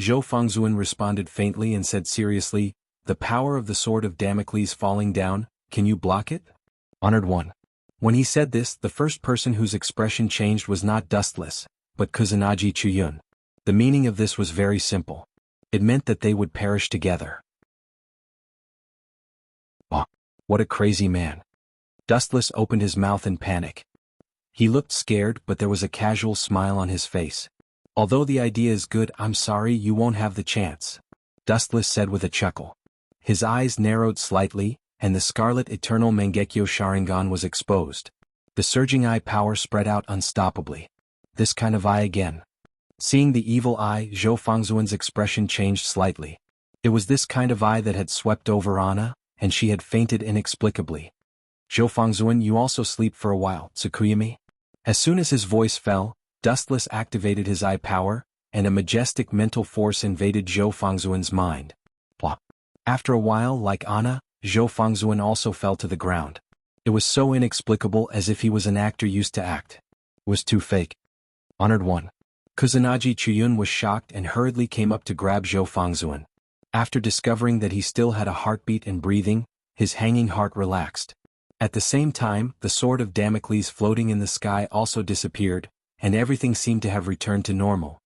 Zhou Fangzuan responded faintly and said seriously, the power of the sword of Damocles falling down, can you block it? Honored one. When he said this, the first person whose expression changed was not Dustless, but Kusanagi Chuyun. The meaning of this was very simple. It meant that they would perish together. Oh, what a crazy man. Dustless opened his mouth in panic. He looked scared, but there was a casual smile on his face. Although the idea is good, I'm sorry you won't have the chance. Dustless said with a chuckle. His eyes narrowed slightly, and the scarlet eternal Mangekyo Sharingan was exposed. The surging eye power spread out unstoppably. This kind of eye again. Seeing the evil eye, Zhou Fangzuan's expression changed slightly. It was this kind of eye that had swept over Anna, and she had fainted inexplicably. Zhou Fangzuan, you also sleep for a while, Tsukuyami? As soon as his voice fell, Dustless activated his eye power, and a majestic mental force invaded Zhou Fangzuan's mind. Plop. After a while, like Anna, Zhou Fangzuan also fell to the ground. It was so inexplicable, as if he was an actor used to act. It was too fake. Honored one. Kusanagi Chuyun was shocked and hurriedly came up to grab Zhou Fangzuan. After discovering that he still had a heartbeat and breathing, his hanging heart relaxed. At the same time, the sword of Damocles floating in the sky also disappeared, and everything seemed to have returned to normal.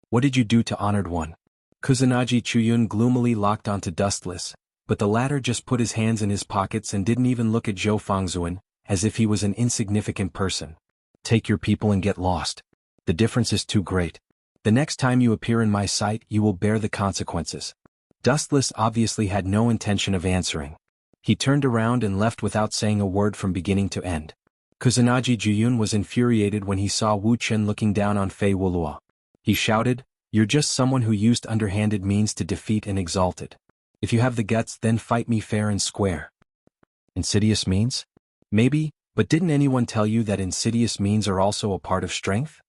What did you do to Honored One? Kusanagi Chuyun gloomily locked onto Dustless, but the latter just put his hands in his pockets and didn't even look at Zhou Fangzuan, as if he was an insignificant person. Take your people and get lost. The difference is too great. The next time you appear in my sight, you will bear the consequences. Dustless obviously had no intention of answering. He turned around and left without saying a word from beginning to end. Kusanagi Juyun was infuriated when he saw Wu Chen looking down on Fei Wulua. He shouted, "You're just someone who used underhanded means to defeat and exalt it. If you have the guts, then fight me fair and square." Insidious means? Maybe, but didn't anyone tell you that insidious means are also a part of strength?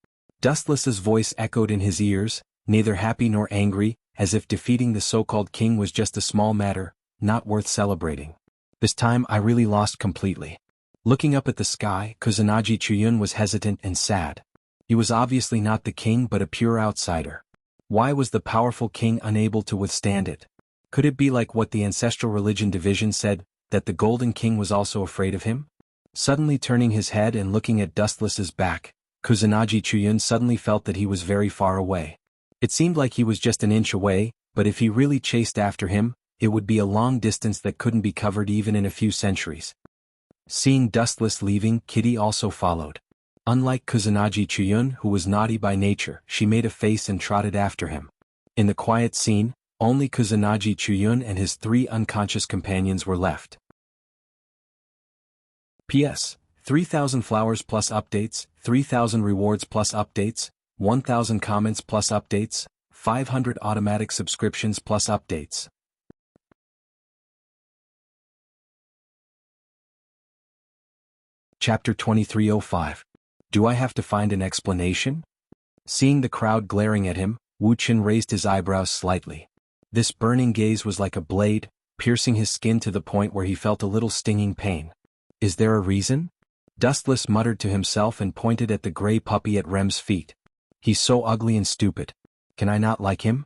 Dustless's voice echoed in his ears, neither happy nor angry, as if defeating the so-called king was just a small matter, not worth celebrating. This time I really lost completely. Looking up at the sky, Kusanagi Chuyun was hesitant and sad. He was obviously not the king but a pure outsider. Why was the powerful king unable to withstand it? Could it be like what the ancestral religion division said, that the Golden King was also afraid of him? Suddenly turning his head and looking at Dustless's back, Kusanagi Chuyun suddenly felt that he was very far away. It seemed like he was just an inch away, but if he really chased after him, it would be a long distance that couldn't be covered even in a few centuries. Seeing Dustless leaving, Kitty also followed. Unlike Kusanagi Chuyun, who was naughty by nature, she made a face and trotted after him. In the quiet scene, only Kusanagi Chuyun and his 3 unconscious companions were left. P.S. 3,000 flowers plus updates, 3,000 rewards plus updates, 1,000 comments plus updates, 500 automatic subscriptions plus updates. Chapter 2305. Do I have to find an explanation? Seeing the crowd glaring at him, Wu Chen raised his eyebrows slightly. This burning gaze was like a blade, piercing his skin to the point where he felt a little stinging pain. Is there a reason? Dustless muttered to himself and pointed at the gray puppy at Rem's feet. He's so ugly and stupid. Can I not like him?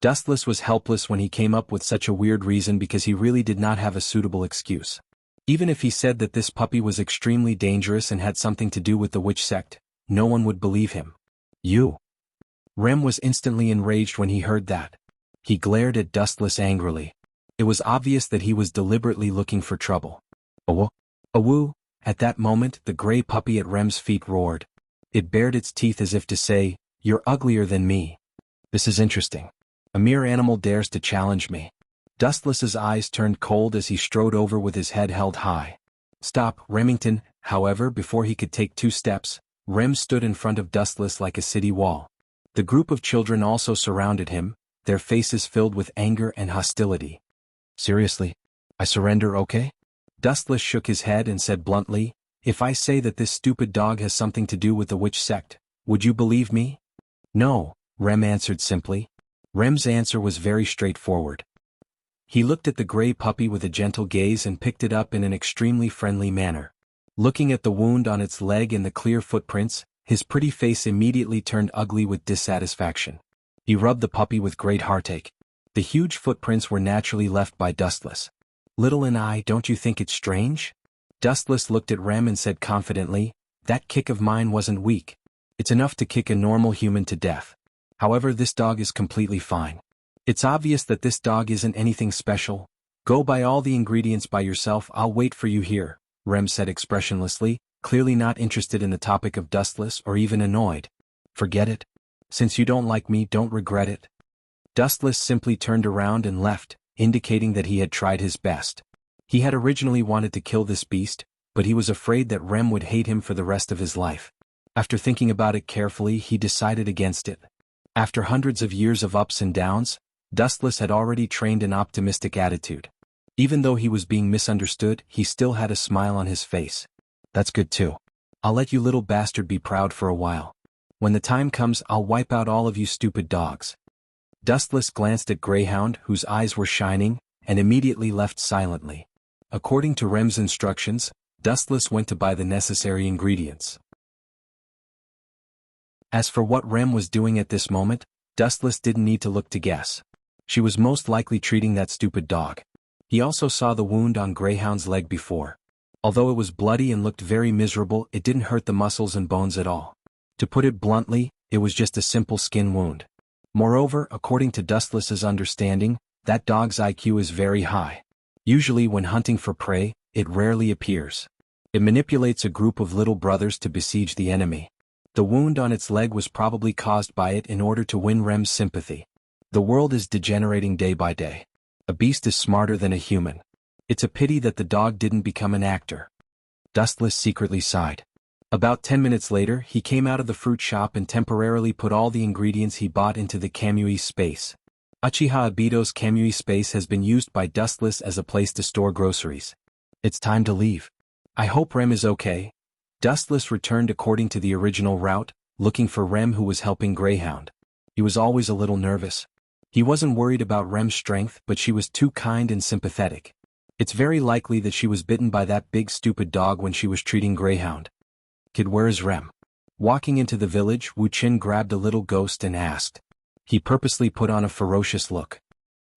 Dustless was helpless when he came up with such a weird reason because he really did not have a suitable excuse. Even if he said that this puppy was extremely dangerous and had something to do with the witch sect, no one would believe him. You. Rem was instantly enraged when he heard that. He glared at Dustless angrily. It was obvious that he was deliberately looking for trouble. Awu. At that moment, the gray puppy at Rem's feet roared. It bared its teeth as if to say, "You're uglier than me. This is interesting. A mere animal dares to challenge me." Dustless's eyes turned cold as he strode over with his head held high. "Stop, Remington." However, before he could take 2 steps, Rem stood in front of Dustless like a city wall. The group of children also surrounded him, their faces filled with anger and hostility. "Seriously? I surrender, okay?" Dustless shook his head and said bluntly, "If I say that this stupid dog has something to do with the witch sect, would you believe me?" "No," Rem answered simply. Rem's answer was very straightforward. He looked at the gray puppy with a gentle gaze and picked it up in an extremely friendly manner. Looking at the wound on its leg and the clear footprints, his pretty face immediately turned ugly with dissatisfaction. He rubbed the puppy with great heartache. The huge footprints were naturally left by Dustless. "Little and I, don't you think it's strange?" Dustless looked at Rem and said confidently, "That kick of mine wasn't weak. It's enough to kick a normal human to death. However, this dog is completely fine. It's obvious that this dog isn't anything special. Go buy all the ingredients by yourself, I'll wait for you here," Rem said expressionlessly, clearly not interested in the topic of Dustless or even annoyed. "Forget it. Since you don't like me, don't regret it." Dustless simply turned around and left, indicating that he had tried his best. He had originally wanted to kill this beast, but he was afraid that Rem would hate him for the rest of his life. After thinking about it carefully, he decided against it. After hundreds of years of ups and downs, Dustless had already trained an optimistic attitude. Even though he was being misunderstood, he still had a smile on his face. "That's good too. I'll let you little bastard be proud for a while. When the time comes, I'll wipe out all of you stupid dogs." Dustless glanced at Greyhound, whose eyes were shining, and immediately left silently. According to Rem's instructions, Dustless went to buy the necessary ingredients. As for what Rem was doing at this moment, Dustless didn't need to look to guess. She was most likely treating that stupid dog. He also saw the wound on Greyhound's leg before. Although it was bloody and looked very miserable, it didn't hurt the muscles and bones at all. To put it bluntly, it was just a simple skin wound. Moreover, according to Dustless's understanding, that dog's IQ is very high. Usually when hunting for prey, it rarely appears. It manipulates a group of little brothers to besiege the enemy. The wound on its leg was probably caused by it in order to win Rem's sympathy. The world is degenerating day by day. A beast is smarter than a human. It's a pity that the dog didn't become an actor. Dustless secretly sighed. About 10 minutes later, he came out of the fruit shop and temporarily put all the ingredients he bought into the Kamui space. Uchiha Obito's Kamui space has been used by Dustless as a place to store groceries. It's time to leave. "I hope Rem is okay." Dustless returned according to the original route, looking for Rem, who was helping Greyhound. He was always a little nervous. He wasn't worried about Rem's strength, but she was too kind and sympathetic. It's very likely that she was bitten by that big stupid dog when she was treating Greyhound. "Kid, where is Rem?" Walking into the village, Wu Qin grabbed a little ghost and asked. He purposely put on a ferocious look.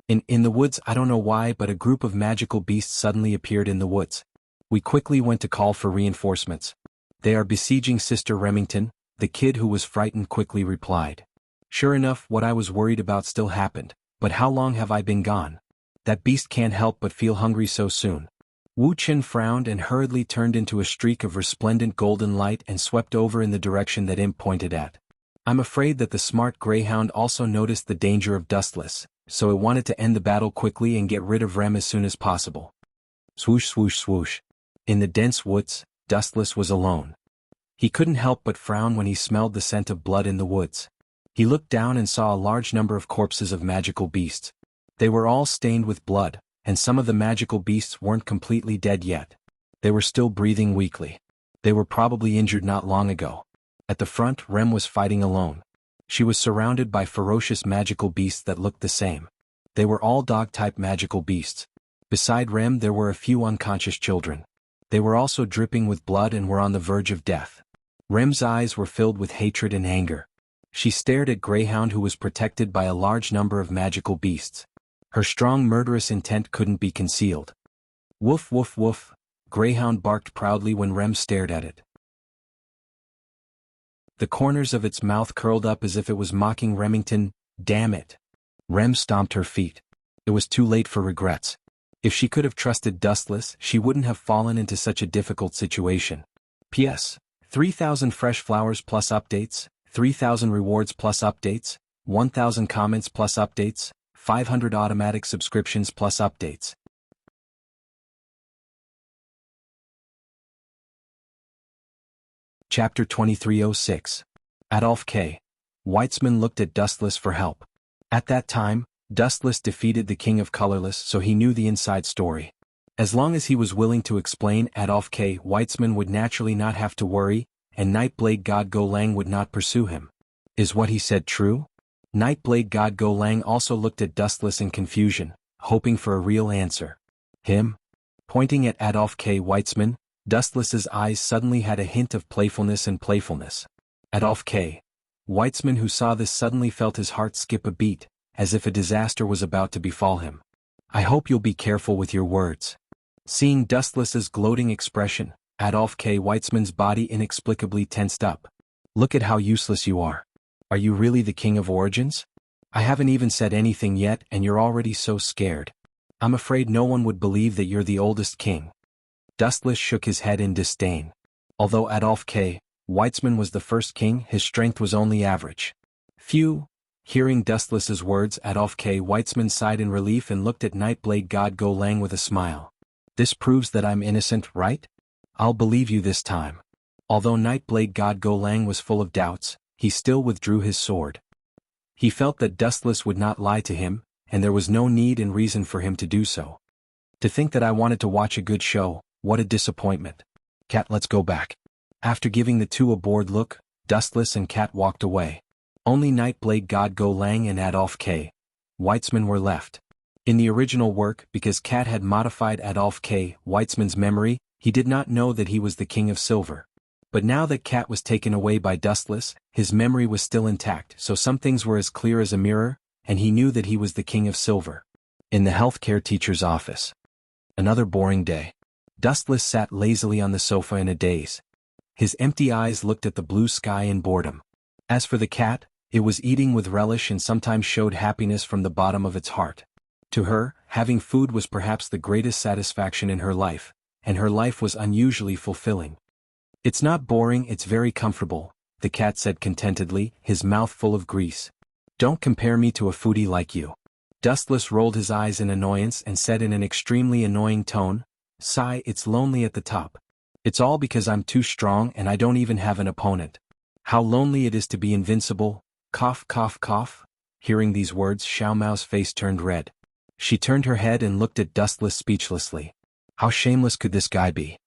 In the woods, I don't know why, but a group of magical beasts suddenly appeared in the woods. We quickly went to call for reinforcements. They are besieging Sister Remington," the kid who was frightened quickly replied. "Sure enough, what I was worried about still happened, but how long have I been gone? That beast can't help but feel hungry so soon." Wu Qin frowned and hurriedly turned into a streak of resplendent golden light and swept over in the direction that Imp pointed at. I'm afraid that the smart Greyhound also noticed the danger of Dustless, so it wanted to end the battle quickly and get rid of Rem as soon as possible. Swoosh swoosh swoosh. In the dense woods, Dustless was alone. He couldn't help but frown when he smelled the scent of blood in the woods. He looked down and saw a large number of corpses of magical beasts. They were all stained with blood, and some of the magical beasts weren't completely dead yet. They were still breathing weakly. They were probably injured not long ago. At the front, Rem was fighting alone. She was surrounded by ferocious magical beasts that looked the same. They were all dog-type magical beasts. Beside Rem there were a few unconscious children. They were also dripping with blood and were on the verge of death. Rem's eyes were filled with hatred and anger. She stared at Greyhound, who was protected by a large number of magical beasts. Her strong murderous intent couldn't be concealed. Woof woof woof, Greyhound barked proudly when Rem stared at it. The corners of its mouth curled up as if it was mocking Remington. Damn it. Rem stomped her feet. It was too late for regrets. If she could have trusted Dustless, she wouldn't have fallen into such a difficult situation. P.S. 3,000 fresh flowers plus updates, 3,000 rewards plus updates, 1,000 comments plus updates, 500 automatic subscriptions plus updates. Chapter 2306. Adolf K. Weitzman looked at Dustless for help. At that time, Dustless defeated the King of Colorless, so he knew the inside story. As long as he was willing to explain, Adolf K. Weitzman would naturally not have to worry, and Nightblade God Go Lang would not pursue him. Is what he said true? Nightblade God Go Lang also looked at Dustless in confusion. hoping for a real answer. Him? Pointing at Adolf K. Weitzman, Dustless's eyes suddenly had a hint of playfulness. Adolf K. Weitzman, who saw this, suddenly felt his heart skip a beat, as if a disaster was about to befall him. I hope you'll be careful with your words. Seeing Dustless's gloating expression, Adolf K. Weitzman's body inexplicably tensed up. Look at how useless you are. Are you really the king of origins? I haven't even said anything yet and you're already so scared. I'm afraid no one would believe that you're the oldest king. Dustless shook his head in disdain. Although Adolf K. Weitzman was the first king, his strength was only average. Phew! Hearing Dustless's words, Adolf K. Weitzman sighed in relief and looked at Nightblade God Go Lang with a smile. This proves that I'm innocent, right? I'll believe you this time. Although Nightblade God Go Lang was full of doubts, he still withdrew his sword. He felt that Dustless would not lie to him, and there was no need and reason for him to do so. To think that I wanted to watch a good show, what a disappointment. Cat, let's go back. After giving the two a bored look, Dustless and Cat walked away. Only Nightblade God Go Lang and Adolf K. Weitzman were left. In the original work, because Cat had modified Adolf K. Weitzman's memory, he did not know that he was the King of Silver. But now that Cat was taken away by Dustless, his memory was still intact, so some things were as clear as a mirror, and he knew that he was the King of Silver. In the healthcare teacher's office. Another boring day. Dustless sat lazily on the sofa in a daze. His empty eyes looked at the blue sky in boredom. As for the cat, it was eating with relish and sometimes showed happiness from the bottom of its heart. To her, having food was perhaps the greatest satisfaction in her life, and her life was unusually fulfilling. It's not boring, it's very comfortable, the cat said contentedly, his mouth full of grease. Don't compare me to a foodie like you. Dustless rolled his eyes in annoyance and said in an extremely annoying tone, Sigh, it's lonely at the top. It's all because I'm too strong and I don't even have an opponent. How lonely it is to be invincible, cough cough cough. Hearing these words, Xiao Mao's face turned red. She turned her head and looked at Dustless speechlessly. How shameless could this guy be?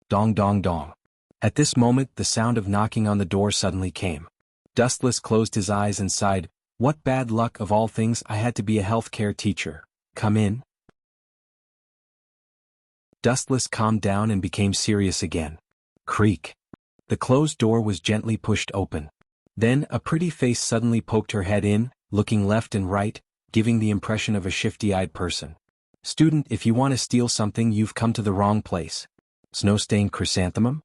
Dong dong dong. At this moment the sound of knocking on the door suddenly came. Dustless closed his eyes and sighed, What bad luck, of all things I had to be a healthcare teacher. Come in. Dustless calmed down and became serious again. Creak. The closed door was gently pushed open. Then a pretty face suddenly poked her head in, looking left and right, giving the impression of a shifty-eyed person. Student, if you want to steal something, you've come to the wrong place. Snow-stained chrysanthemum?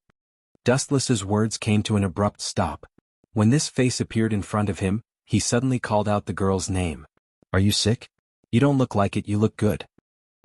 Dustless's words came to an abrupt stop. When this face appeared in front of him, he suddenly called out the girl's name. Are you sick? You don't look like it, you look good.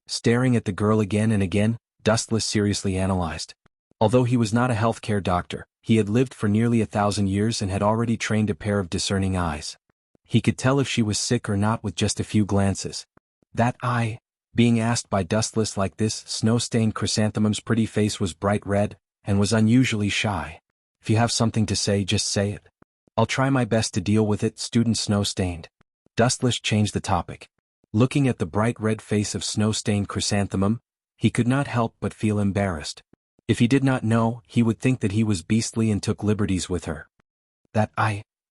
Staring at the girl again and again, Dustless seriously analyzed. Although he was not a healthcare doctor, he had lived for nearly 1,000 years and had already trained a pair of discerning eyes. He could tell if she was sick or not with just a few glances. That eye, being asked by Dustless like this, snow-stained chrysanthemum's pretty face was bright red, and was unusually shy. If you have something to say, just say it. I'll try my best to deal with it, student Snow-stained. Dustless changed the topic. Looking at the bright red face of snow-stained chrysanthemum, he could not help but feel embarrassed. If he did not know, he would think that he was beastly and took liberties with her.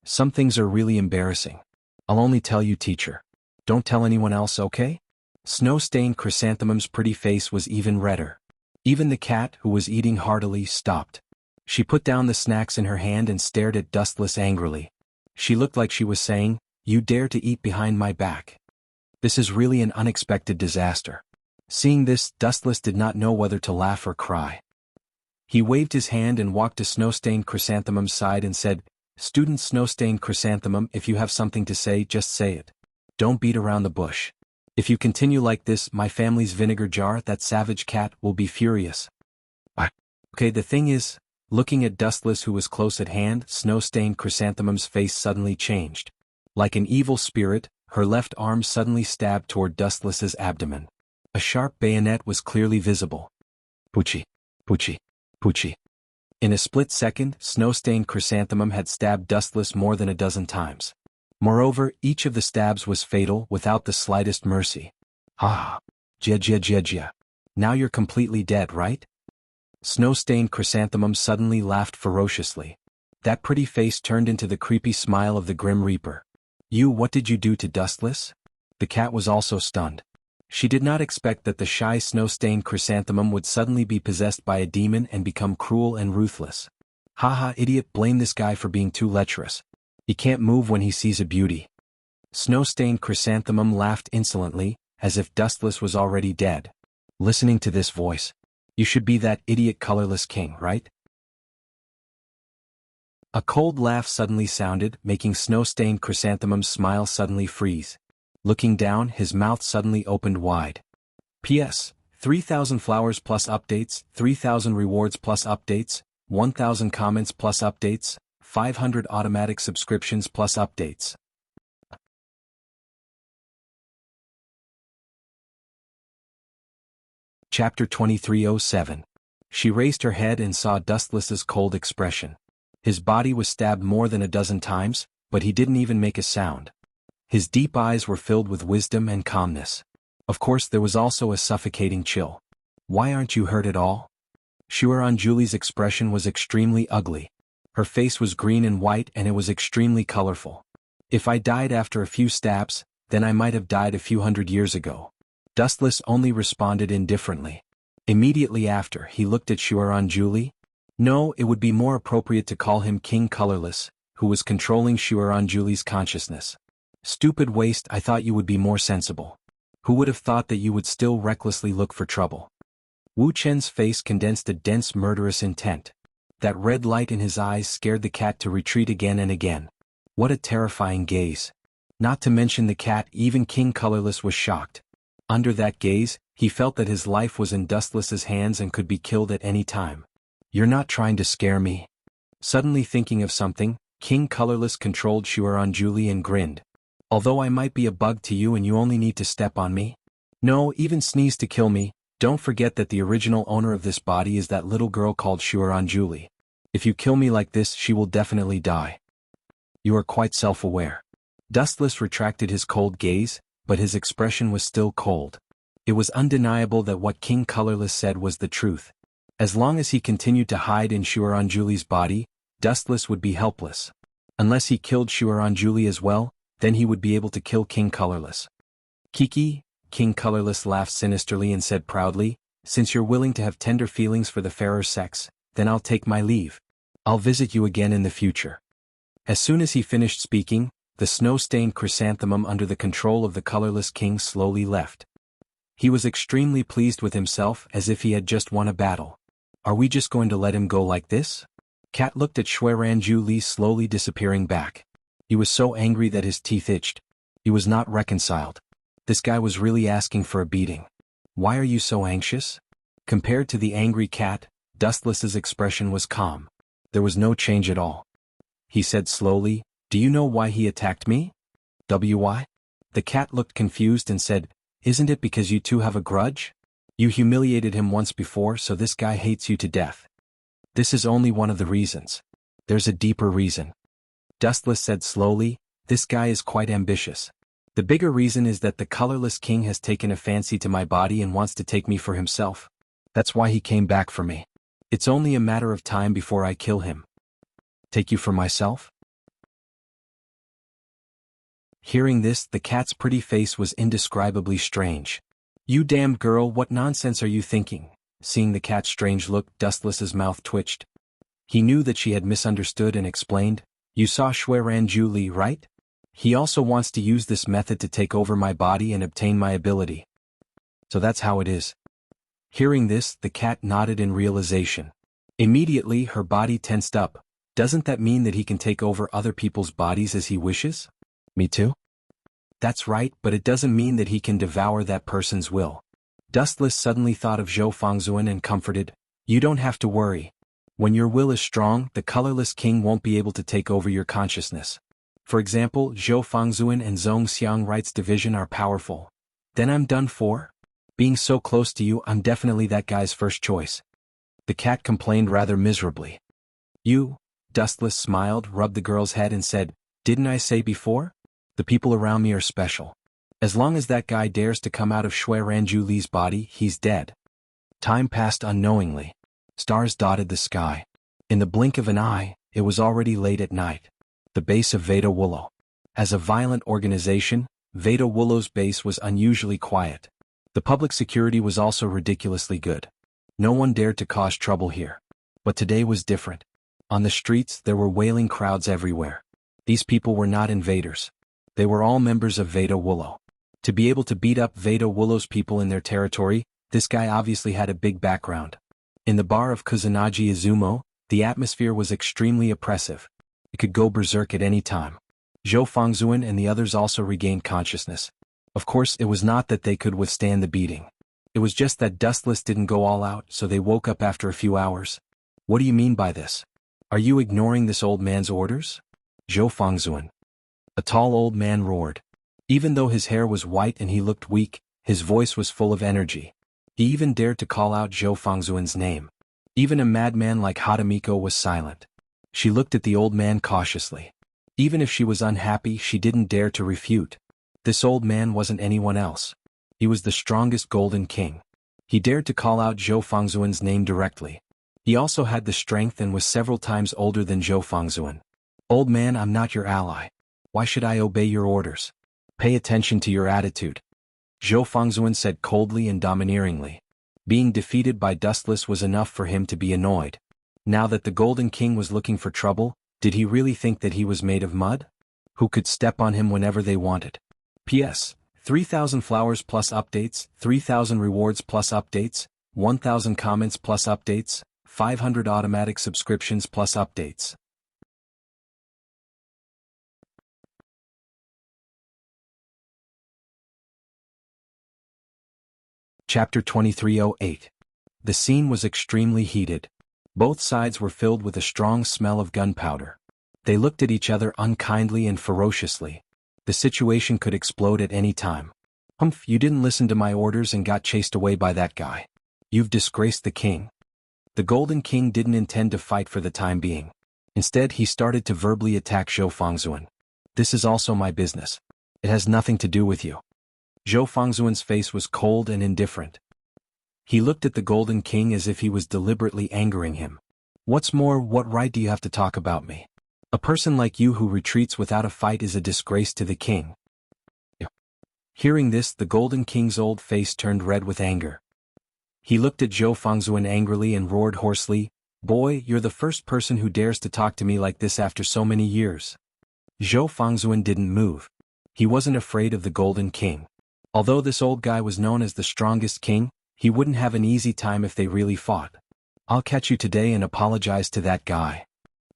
Some things are really embarrassing. I'll only tell you, teacher. Don't tell anyone else, okay? Snow-stained chrysanthemum's pretty face was even redder. Even the cat, who was eating heartily, stopped. She put down the snacks in her hand and stared at Dustless angrily. She looked like she was saying, You dare to eat behind my back. This is really an unexpected disaster. Seeing this, Dustless did not know whether to laugh or cry. He waved his hand and walked to Snow-stained chrysanthemum's side and said, Student Snow-stained chrysanthemum, if you have something to say, just say it. Don't beat around the bush. If you continue like this, my family's vinegar jar, that savage cat, will be furious. Okay, the thing is, looking at Dustless who was close at hand, Snow-stained chrysanthemum's face suddenly changed. Like an evil spirit, her left arm suddenly stabbed toward Dustless's abdomen. A sharp bayonet was clearly visible. Poochie. Poochie. Poochie. In a split second, Snow-stained chrysanthemum had stabbed Dustless more than a dozen times. Moreover, each of the stabs was fatal, without the slightest mercy. Jia. Now you're completely dead, right? Snow-stained chrysanthemum suddenly laughed ferociously. That pretty face turned into the creepy smile of the Grim Reaper. What did you do to Dustless? The cat was also stunned. She did not expect that the shy snow-stained chrysanthemum would suddenly be possessed by a demon and become cruel and ruthless. Haha, idiot, blame this guy for being too lecherous. He can't move when he sees a beauty. Snow-stained chrysanthemum laughed insolently, as if Dustless was already dead. Listening to this voice, you should be that idiot colorless king, right? A cold laugh suddenly sounded, making snow-stained chrysanthemum's smile suddenly freeze. Looking down, his mouth suddenly opened wide. P.S. 3,000 flowers plus updates, 3,000 rewards plus updates, 1,000 comments plus updates, 500 automatic subscriptions plus updates. Chapter 2307. She raised her head and saw Dustless's cold expression. His body was stabbed more than a dozen times, but he didn't even make a sound. His deep eyes were filled with wisdom and calmness. Of course, there was also a suffocating chill. Why aren't you hurt at all? Shuaranjuli's expression was extremely ugly. Her face was green and white and it was extremely colorful. If I died after a few stabs, then I might have died a few hundred years ago. Dustless only responded indifferently. Immediately after, he looked at Shuaranjuli. No, it would be more appropriate to call him King Colorless, who was controlling Shuaranjuli's consciousness. Stupid waste, I thought you would be more sensible. Who would have thought that you would still recklessly look for trouble? Wu Chen's face condensed a dense murderous intent. That red light in his eyes scared the cat to retreat again and again. What a terrifying gaze. Not to mention the cat, even King Colorless was shocked. Under that gaze, he felt that his life was in Dustless's hands and could be killed at any time. You're not trying to scare me? Suddenly thinking of something, King Colorless controlled Shuaranjuli and grinned. Although I might be a bug to you and you only need to step on me? No, even sneeze to kill me. Don't forget that the original owner of this body is that little girl called Shuaranjuli. If you kill me like this, she will definitely die. You are quite self-aware. Dustless retracted his cold gaze, but his expression was still cold. It was undeniable that what King Colorless said was the truth. As long as he continued to hide in Shuaranjuli's body, Dustless would be helpless. Unless he killed Shuaranjuli as well, then he would be able to kill King Colorless. Kiki, King Colorless laughed sinisterly and said proudly, since you're willing to have tender feelings for the fairer sex, then I'll take my leave. I'll visit you again in the future. As soon as he finished speaking, the snow-stained chrysanthemum under the control of the colorless king slowly left. He was extremely pleased with himself, as if he had just won a battle. Are we just going to let him go like this? Cat looked at Shuaranjuli slowly disappearing back. He was so angry that his teeth itched. He was not reconciled. This guy was really asking for a beating. Why are you so anxious? Compared to the angry cat, Dustless's expression was calm. There was no change at all. He said slowly, do you know why he attacked me? Why? The cat looked confused and said, isn't it because you two have a grudge? You humiliated him once before, so this guy hates you to death. This is only one of the reasons. There's a deeper reason. Dustless said slowly, this guy is quite ambitious. The bigger reason is that the colorless king has taken a fancy to my body and wants to take me for himself. That's why he came back for me. It's only a matter of time before I kill him. Take you for myself? Hearing this, the cat's pretty face was indescribably strange. You damned girl, what nonsense are you thinking? Seeing the cat's strange look, Dustless's mouth twitched. He knew that she had misunderstood and explained, you saw Shuaranjuli, right? He also wants to use this method to take over my body and obtain my ability. So that's how it is. Hearing this, the cat nodded in realization. Immediately, her body tensed up. Doesn't that mean that he can take over other people's bodies as he wishes? Me too? That's right, but it doesn't mean that he can devour that person's will. Dustless suddenly thought of Zhou Fangzuan and comforted, you don't have to worry. When your will is strong, the colorless king won't be able to take over your consciousness. For example, Zhou Fangzuan and Zhong Xiang Right's division are powerful. Then I'm done for? Being so close to you, I'm definitely that guy's first choice. The cat complained rather miserably. You? Dustless smiled, rubbed the girl's head and said, didn't I say before? The people around me are special. As long as that guy dares to come out of Shuaranjuli's body, he's dead. Time passed unknowingly. Stars dotted the sky. In the blink of an eye, it was already late at night. The base of Veda Wullo. As a violent organization, Veda Wullo's base was unusually quiet. The public security was also ridiculously good. No one dared to cause trouble here. But today was different. On the streets there were wailing crowds everywhere. These people were not invaders. They were all members of Veda Wullo. To be able to beat up Veda Wullo's people in their territory, this guy obviously had a big background. In the bar of Kusanagi Izumo, the atmosphere was extremely oppressive. It could go berserk at any time. Zhou Fangzuan and the others also regained consciousness. Of course, it was not that they could withstand the beating. It was just that Dustless didn't go all out, so they woke up after a few hours. What do you mean by this? Are you ignoring this old man's orders? Zhou Fangzuan. A tall old man roared. Even though his hair was white and he looked weak, his voice was full of energy. He even dared to call out Zhou Fangzuan's name. Even a madman like Hadamiko was silent. She looked at the old man cautiously. Even if she was unhappy, she didn't dare to refute. This old man wasn't anyone else. He was the strongest Golden King. He dared to call out Zhou Fangzuan's name directly. He also had the strength and was several times older than Zhou Fangzuan. Old man, I'm not your ally. Why should I obey your orders? Pay attention to your attitude. Zhou Fangzuan said coldly and domineeringly. Being defeated by Dustless was enough for him to be annoyed. Now that the Golden King was looking for trouble, did he really think that he was made of mud? Who could step on him whenever they wanted? P.S. 3,000 flowers plus updates, 3,000 rewards plus updates, 1,000 comments plus updates, 500 automatic subscriptions plus updates. Chapter 2308. The scene was extremely heated. Both sides were filled with a strong smell of gunpowder. They looked at each other unkindly and ferociously. The situation could explode at any time. Humph, you didn't listen to my orders and got chased away by that guy. You've disgraced the king. The Golden King didn't intend to fight for the time being. Instead, he started to verbally attack Zhou Fangzuan. This is also my business. It has nothing to do with you. Zhou Fangzuan's face was cold and indifferent. He looked at the Golden King as if he was deliberately angering him. What's more, what right do you have to talk about me? A person like you who retreats without a fight is a disgrace to the king. Hearing this, the Golden King's old face turned red with anger. He looked at Zhou Fangzuan angrily and roared hoarsely, "Boy, you're the first person who dares to talk to me like this after so many years." Zhou Fangzuan didn't move. He wasn't afraid of the Golden King. Although this old guy was known as the strongest king, he wouldn't have an easy time if they really fought. I'll catch you today and apologize to that guy.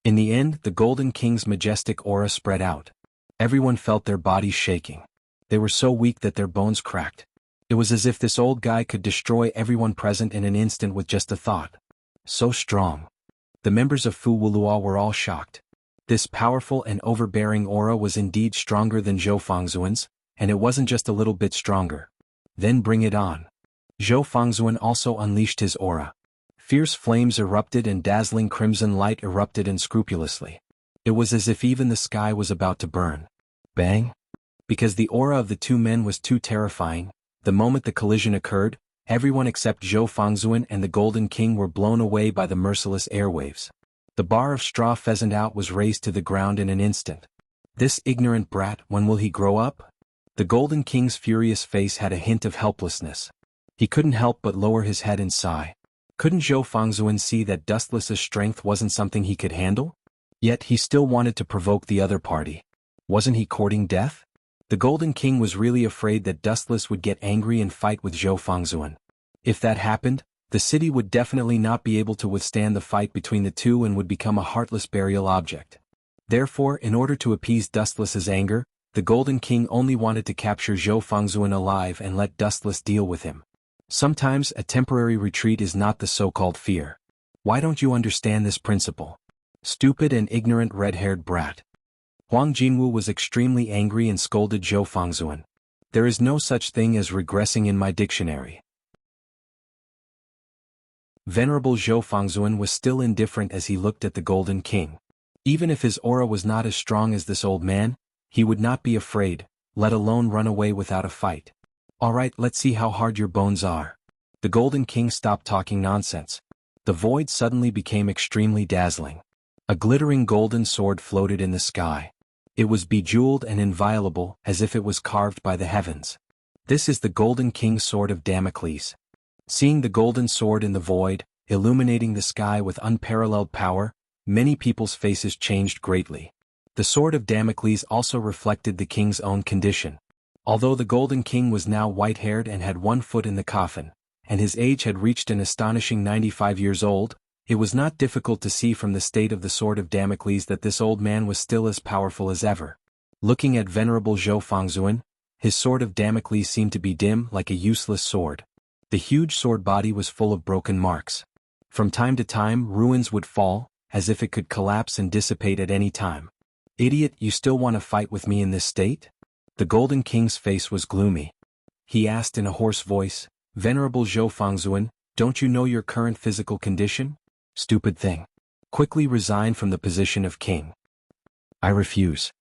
In the end, the Golden King's majestic aura spread out. Everyone felt their bodies shaking. They were so weak that their bones cracked. It was as if this old guy could destroy everyone present in an instant with just a thought. So strong. The members of Fu Wulua were all shocked. This powerful and overbearing aura was indeed stronger than Zhou Fangzuan's, and it wasn't just a little bit stronger. Then bring it on. Zhou Fangzuan also unleashed his aura. Fierce flames erupted and dazzling crimson light erupted unscrupulously. It was as if even the sky was about to burn. Bang! Because the aura of the two men was too terrifying, the moment the collision occurred, everyone except Zhou Fangzuan and the Golden King were blown away by the merciless airwaves. The bar of straw pheasant out was razed to the ground in an instant. This ignorant brat, when will he grow up? The Golden King's furious face had a hint of helplessness. He couldn't help but lower his head and sigh. Couldn't Zhou Fangzuan see that Dustless's strength wasn't something he could handle? Yet he still wanted to provoke the other party. Wasn't he courting death? The Golden King was really afraid that Dustless would get angry and fight with Zhou Fangzuan. If that happened, the city would definitely not be able to withstand the fight between the two and would become a heartless burial object. Therefore, in order to appease Dustless's anger, the Golden King only wanted to capture Zhou Fangzuan alive and let Dustless deal with him. Sometimes a temporary retreat is not the so-called fear. Why don't you understand this principle? Stupid and ignorant red-haired brat. Huang Jinwu was extremely angry and scolded Zhou Fangzuan. There is no such thing as regressing in my dictionary. Venerable Zhou Fangzuan was still indifferent as he looked at the Golden King. Even if his aura was not as strong as this old man, he would not be afraid, let alone run away without a fight. Alright, let's see how hard your bones are. The Golden King stopped talking nonsense. The void suddenly became extremely dazzling. A glittering golden sword floated in the sky. It was bejeweled and inviolable, as if it was carved by the heavens. This is the Golden King's sword of Damocles. Seeing the golden sword in the void, illuminating the sky with unparalleled power, many people's faces changed greatly. The sword of Damocles also reflected the king's own condition. Although the Golden King was now white-haired and had one foot in the coffin, and his age had reached an astonishing 95 years old, it was not difficult to see from the state of the sword of Damocles that this old man was still as powerful as ever. Looking at Venerable Zhou Fengzuan, his sword of Damocles seemed to be dim like a useless sword. The huge sword body was full of broken marks. From time to time ruins would fall, as if it could collapse and dissipate at any time. "Idiot, you still want to fight with me in this state?" The Golden King's face was gloomy. He asked in a hoarse voice, "Venerable Zhou Fengzuan, don't you know your current physical condition?" "Stupid thing. Quickly resign from the position of king." "I refuse."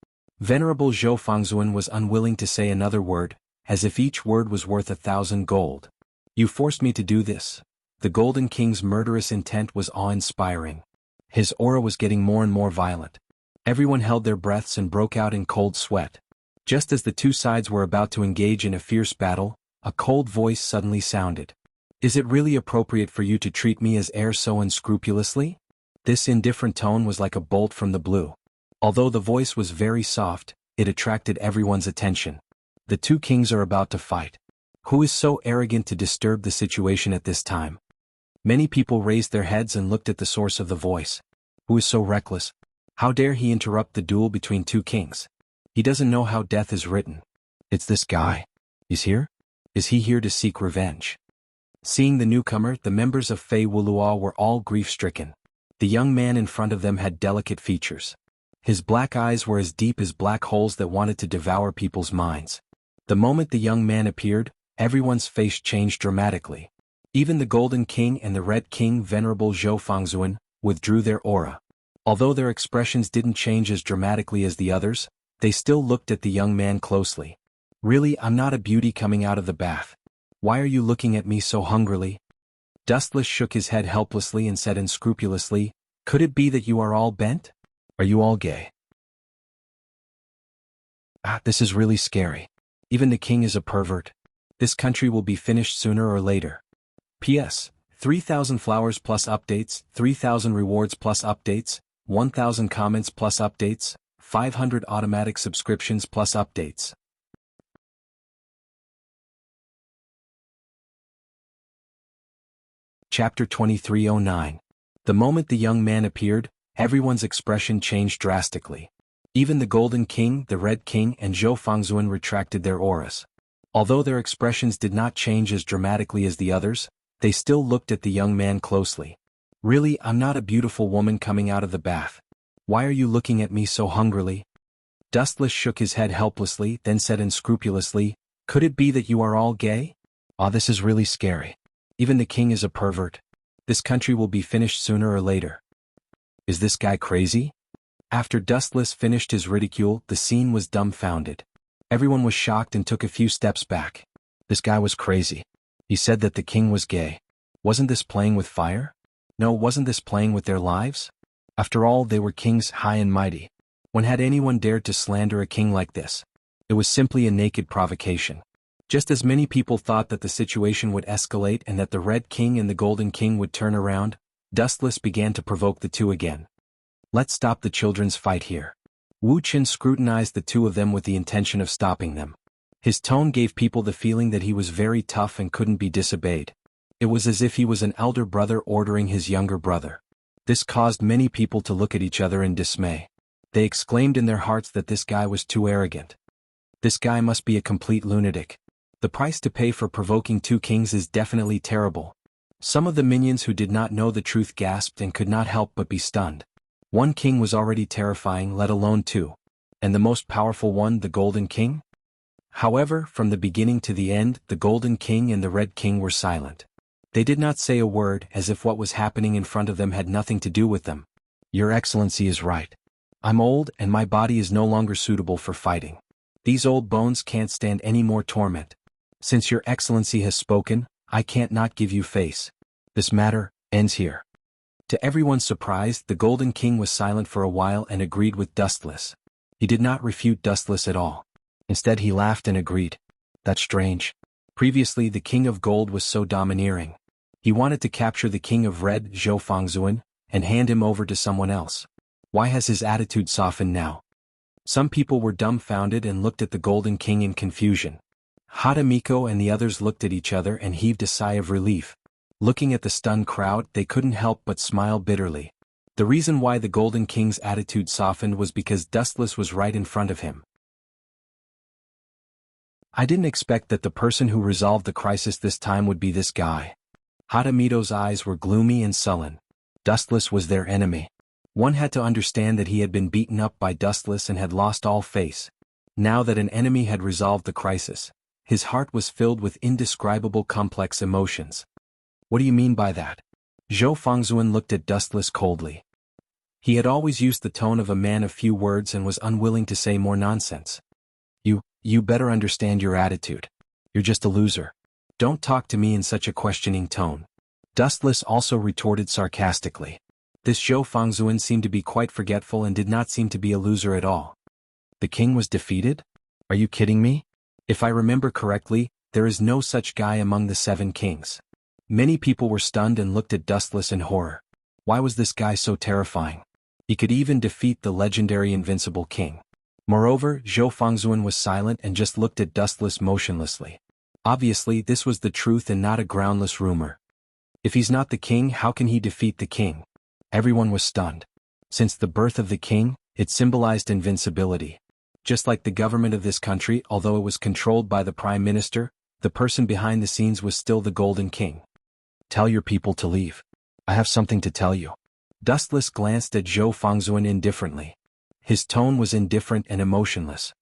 Venerable Zhou Fengzuan was unwilling to say another word, as if each word was worth 1,000 gold. "You forced me to do this." The Golden King's murderous intent was awe-inspiring. His aura was getting more and more violent. Everyone held their breaths and broke out in cold sweat. Just as the two sides were about to engage in a fierce battle, a cold voice suddenly sounded. "Is it really appropriate for you to treat me as heir so unscrupulously?" This indifferent tone was like a bolt from the blue. Although the voice was very soft, it attracted everyone's attention. The two kings are about to fight. Who is so arrogant to disturb the situation at this time? Many people raised their heads and looked at the source of the voice. Who is so reckless? How dare he interrupt the duel between two kings? He doesn't know how death is written. It's this guy. He's here? Is he here to seek revenge? Seeing the newcomer, the members of Fei Wuluo were all grief-stricken. The young man in front of them had delicate features. His black eyes were as deep as black holes that wanted to devour people's minds. The moment the young man appeared, everyone's face changed dramatically. Even the Golden King and the Red King, Venerable Zhou Fengzuan, withdrew their aura. Although their expressions didn't change as dramatically as the others, they still looked at the young man closely. "Really, I'm not a beauty coming out of the bath. Why are you looking at me so hungrily?" Dustless shook his head helplessly and said unscrupulously, "Could it be that you are all bent? Are you all gay?" This is really scary. Even the king is a pervert. This country will be finished sooner or later. P.S. 3,000 flowers plus updates, 3,000 rewards plus updates, 1,000 comments plus updates, 500 automatic subscriptions plus updates. Chapter 2309. The moment the young man appeared, everyone's expression changed drastically. Even the Golden King, the Red King, and Zhou Fengzuan retracted their auras. Although their expressions did not change as dramatically as the others, they still looked at the young man closely. "Really, I'm not a beautiful woman coming out of the bath. Why are you looking at me so hungrily?" Dustless shook his head helplessly, then said unscrupulously, "Could it be that you are all gay?" This is really scary. Even the king is a pervert. This country will be finished sooner or later. Is this guy crazy? After Dustless finished his ridicule, the scene was dumbfounded. Everyone was shocked and took a few steps back. This guy was crazy. He said that the king was gay. Wasn't this playing with fire? No, wasn't this playing with their lives? After all, they were kings high and mighty. When had anyone dared to slander a king like this? It was simply a naked provocation. Just as many people thought that the situation would escalate and that the Red King and the Golden King would turn around, Dustless began to provoke the two again. "Let's stop the children's fight here." Wu Qin scrutinized the two of them with the intention of stopping them. His tone gave people the feeling that he was very tough and couldn't be disobeyed. It was as if he was an elder brother ordering his younger brother. This caused many people to look at each other in dismay. They exclaimed in their hearts that this guy was too arrogant. This guy must be a complete lunatic. The price to pay for provoking two kings is definitely terrible. Some of the minions who did not know the truth gasped and could not help but be stunned. One king was already terrifying, let alone two. And the most powerful one, the Golden King? However, from the beginning to the end, the Golden King and the Red King were silent. They did not say a word, as if what was happening in front of them had nothing to do with them. "Your Excellency is right. I'm old and my body is no longer suitable for fighting. These old bones can't stand any more torment. Since your Excellency has spoken, I can't not give you face. This matter ends here." To everyone's surprise, the Golden King was silent for a while and agreed with Dustless. He did not refute Dustless at all. Instead he laughed and agreed. That's strange. Previously the King of Gold was so domineering. He wanted to capture the King of Red, Zhou Fangzuan, and hand him over to someone else. Why has his attitude softened now? Some people were dumbfounded and looked at the Golden King in confusion. Hadamiko and the others looked at each other and heaved a sigh of relief. Looking at the stunned crowd, they couldn't help but smile bitterly. The reason why the Golden King's attitude softened was because Dustless was right in front of him. I didn't expect that the person who resolved the crisis this time would be this guy. Hadamito's eyes were gloomy and sullen. Dustless was their enemy. One had to understand that he had been beaten up by Dustless and had lost all face. Now that an enemy had resolved the crisis, his heart was filled with indescribable complex emotions. What do you mean by that? Zhou Fangzuan looked at Dustless coldly. He had always used the tone of a man of few words and was unwilling to say more nonsense. You better understand your attitude. You're just a loser. Don't talk to me in such a questioning tone. Dustless also retorted sarcastically. This Zhou Fangzuan seemed to be quite forgetful and did not seem to be a loser at all. The king was defeated? Are you kidding me? If I remember correctly, there is no such guy among the 7 kings. Many people were stunned and looked at Dustless in horror. Why was this guy so terrifying? He could even defeat the legendary invincible king. Moreover, Zhou Fangzuan was silent and just looked at Dustless motionlessly. Obviously, this was the truth and not a groundless rumor. If he's not the king, how can he defeat the king? Everyone was stunned. Since the birth of the king, it symbolized invincibility. Just like the government of this country, although it was controlled by the prime minister, the person behind the scenes was still the Golden King. Tell your people to leave. I have something to tell you. Dustless glanced at Zhou Fangzuan indifferently. His tone was indifferent and emotionless.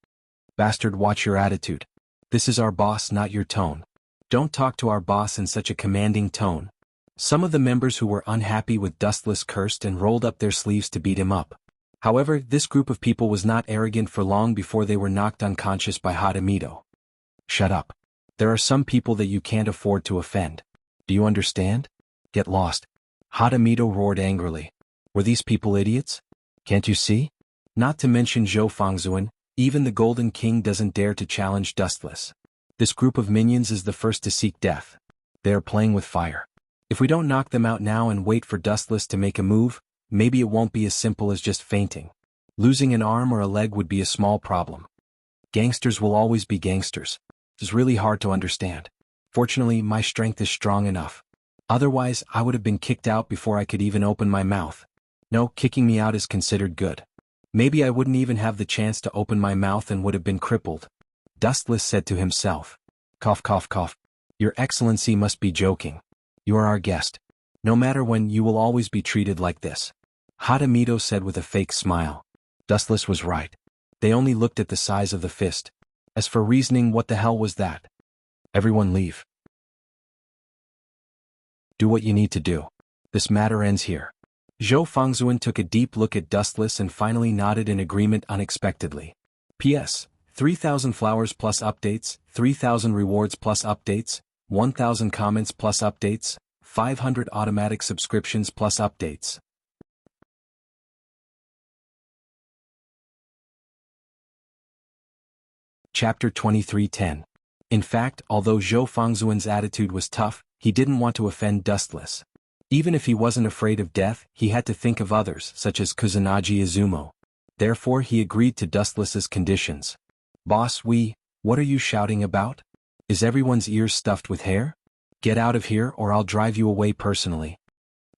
Bastard, watch your attitude. This is our boss, not your tone. Don't talk to our boss in such a commanding tone. Some of the members who were unhappy with Dustless cursed and rolled up their sleeves to beat him up. However, this group of people was not arrogant for long before they were knocked unconscious by Hadamito. Shut up. There are some people that you can't afford to offend. Do you understand? Get lost. Hadamito roared angrily. Were these people idiots? Can't you see? Not to mention Zhou Fangzuan, even the Golden King doesn't dare to challenge Dustless. This group of minions is the first to seek death. They are playing with fire. If we don't knock them out now and wait for Dustless to make a move, maybe it won't be as simple as just fainting. Losing an arm or a leg would be a small problem. Gangsters will always be gangsters. It's really hard to understand. Fortunately, my strength is strong enough. Otherwise, I would have been kicked out before I could even open my mouth. No, kicking me out is considered good. Maybe I wouldn't even have the chance to open my mouth and would have been crippled. Dustless said to himself. Cough, cough, cough. Your Excellency must be joking. You are our guest. No matter when, you will always be treated like this. Hadamito said with a fake smile. Dustless was right. They only looked at the size of the fist. As for reasoning, what the hell was that? Everyone leave. Do what you need to do. This matter ends here. Zhou Fangzuan took a deep look at Dustless and finally nodded in agreement unexpectedly. P.S. 3,000 flowers plus updates, 3,000 rewards plus updates, 1,000 comments plus updates, 500 automatic subscriptions plus updates. Chapter 23:10. In fact, although Zhou Fangzuan's attitude was tough, he didn't want to offend Dustless. Even if he wasn't afraid of death, he had to think of others, such as Kusanagi Izumo. Therefore he agreed to Dustless's conditions. Boss, what are you shouting about? Is everyone's ears stuffed with hair? Get out of here or I'll drive you away personally.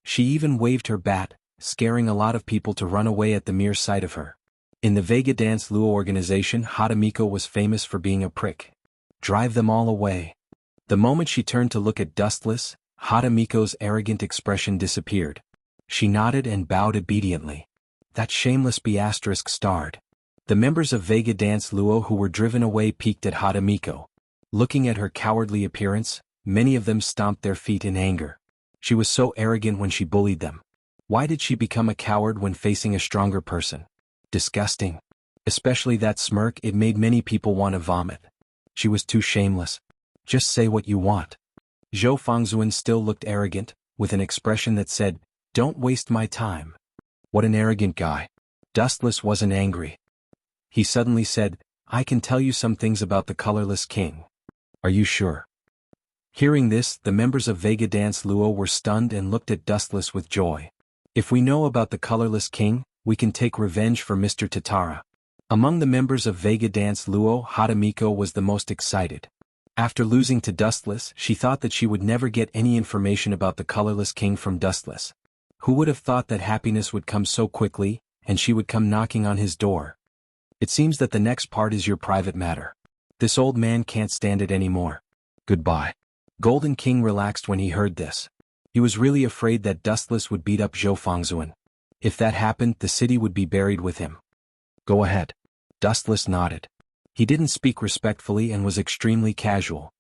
She even waved her bat, scaring a lot of people to run away at the mere sight of her. In the Vega Dance Luo organization, Hadamiko was famous for being a prick. Drive them all away. The moment she turned to look at Dustless, Hadamiko's arrogant expression disappeared. She nodded and bowed obediently. That shameless B** starred. The members of Vega Dance Luo who were driven away peeked at Hadamiko. Looking at her cowardly appearance, many of them stomped their feet in anger. She was so arrogant when she bullied them. Why did she become a coward when facing a stronger person? Disgusting. Especially that smirk, it made many people want to vomit. She was too shameless. Just say what you want. Zhou Fangzuan still looked arrogant, with an expression that said, "Don't waste my time." What an arrogant guy. Dustless wasn't angry. He suddenly said, "I can tell you some things about the colorless king. Are you sure? Hearing this, the members of Vega Dance Luo were stunned and looked at Dustless with joy. If we know about the colorless king, we can take revenge for Mr. Tatara. Among the members of Vega Dance Luo, Hadamiko was the most excited. After losing to Dustless, she thought that she would never get any information about the colorless king from Dustless. Who would have thought that happiness would come so quickly, and she would come knocking on his door? It seems that the next part is your private matter. This old man can't stand it anymore. Goodbye. Golden King relaxed when he heard this. He was really afraid that Dustless would beat up Zhou Fangzuan. If that happened, the city would be buried with him. Go ahead. Dustless nodded. He didn't speak respectfully and was extremely casual.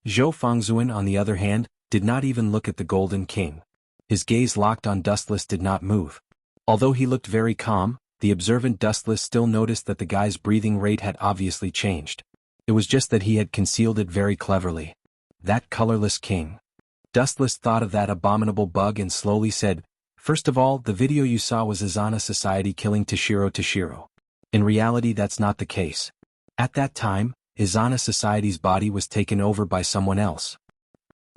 Zhou Fangzuan, on the other hand, did not even look at the Golden King. His gaze locked on Dustless did not move. Although he looked very calm, the observant Dustless still noticed that the guy's breathing rate had obviously changed. It was just that he had concealed it very cleverly. That colorless king. Dustless thought of that abominable bug and slowly said, "First of all, the video you saw was Izana Society killing Toshiro. In reality, that's not the case. At that time, Izana Society's body was taken over by someone else.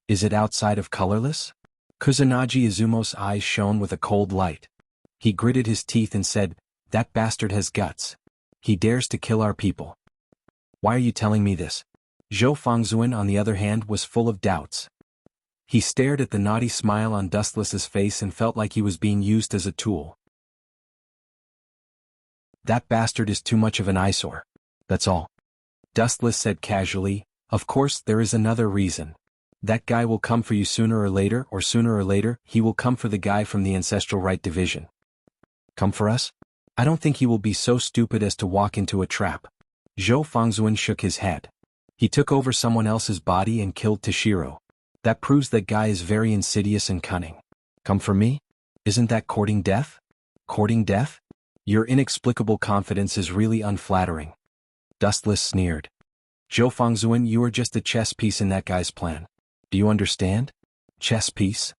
Is it outside of colorless?" Kusanagi Izumo's eyes shone with a cold light. He gritted his teeth and said, "That bastard has guts. He dares to kill our people. Why are you telling me this?" Zhou Fangzuan, on the other hand, was full of doubts. He stared at the naughty smile on Dustless's face and felt like he was being used as a tool. That bastard is too much of an eyesore. That's all. Dustless said casually, "Of course there is another reason. That guy will come for you sooner or later, he will come for the guy from the Ancestral Right Division." Come for us? I don't think he will be so stupid as to walk into a trap. Zhou Fangzuan shook his head. He took over someone else's body and killed Toshiro. That proves that guy is very insidious and cunning. Come for me? Isn't that courting death? Courting death? Your inexplicable confidence is really unflattering. Dustless sneered. Zhou Fangzuan, you are just a chess piece in that guy's plan. Do you understand? Chess piece?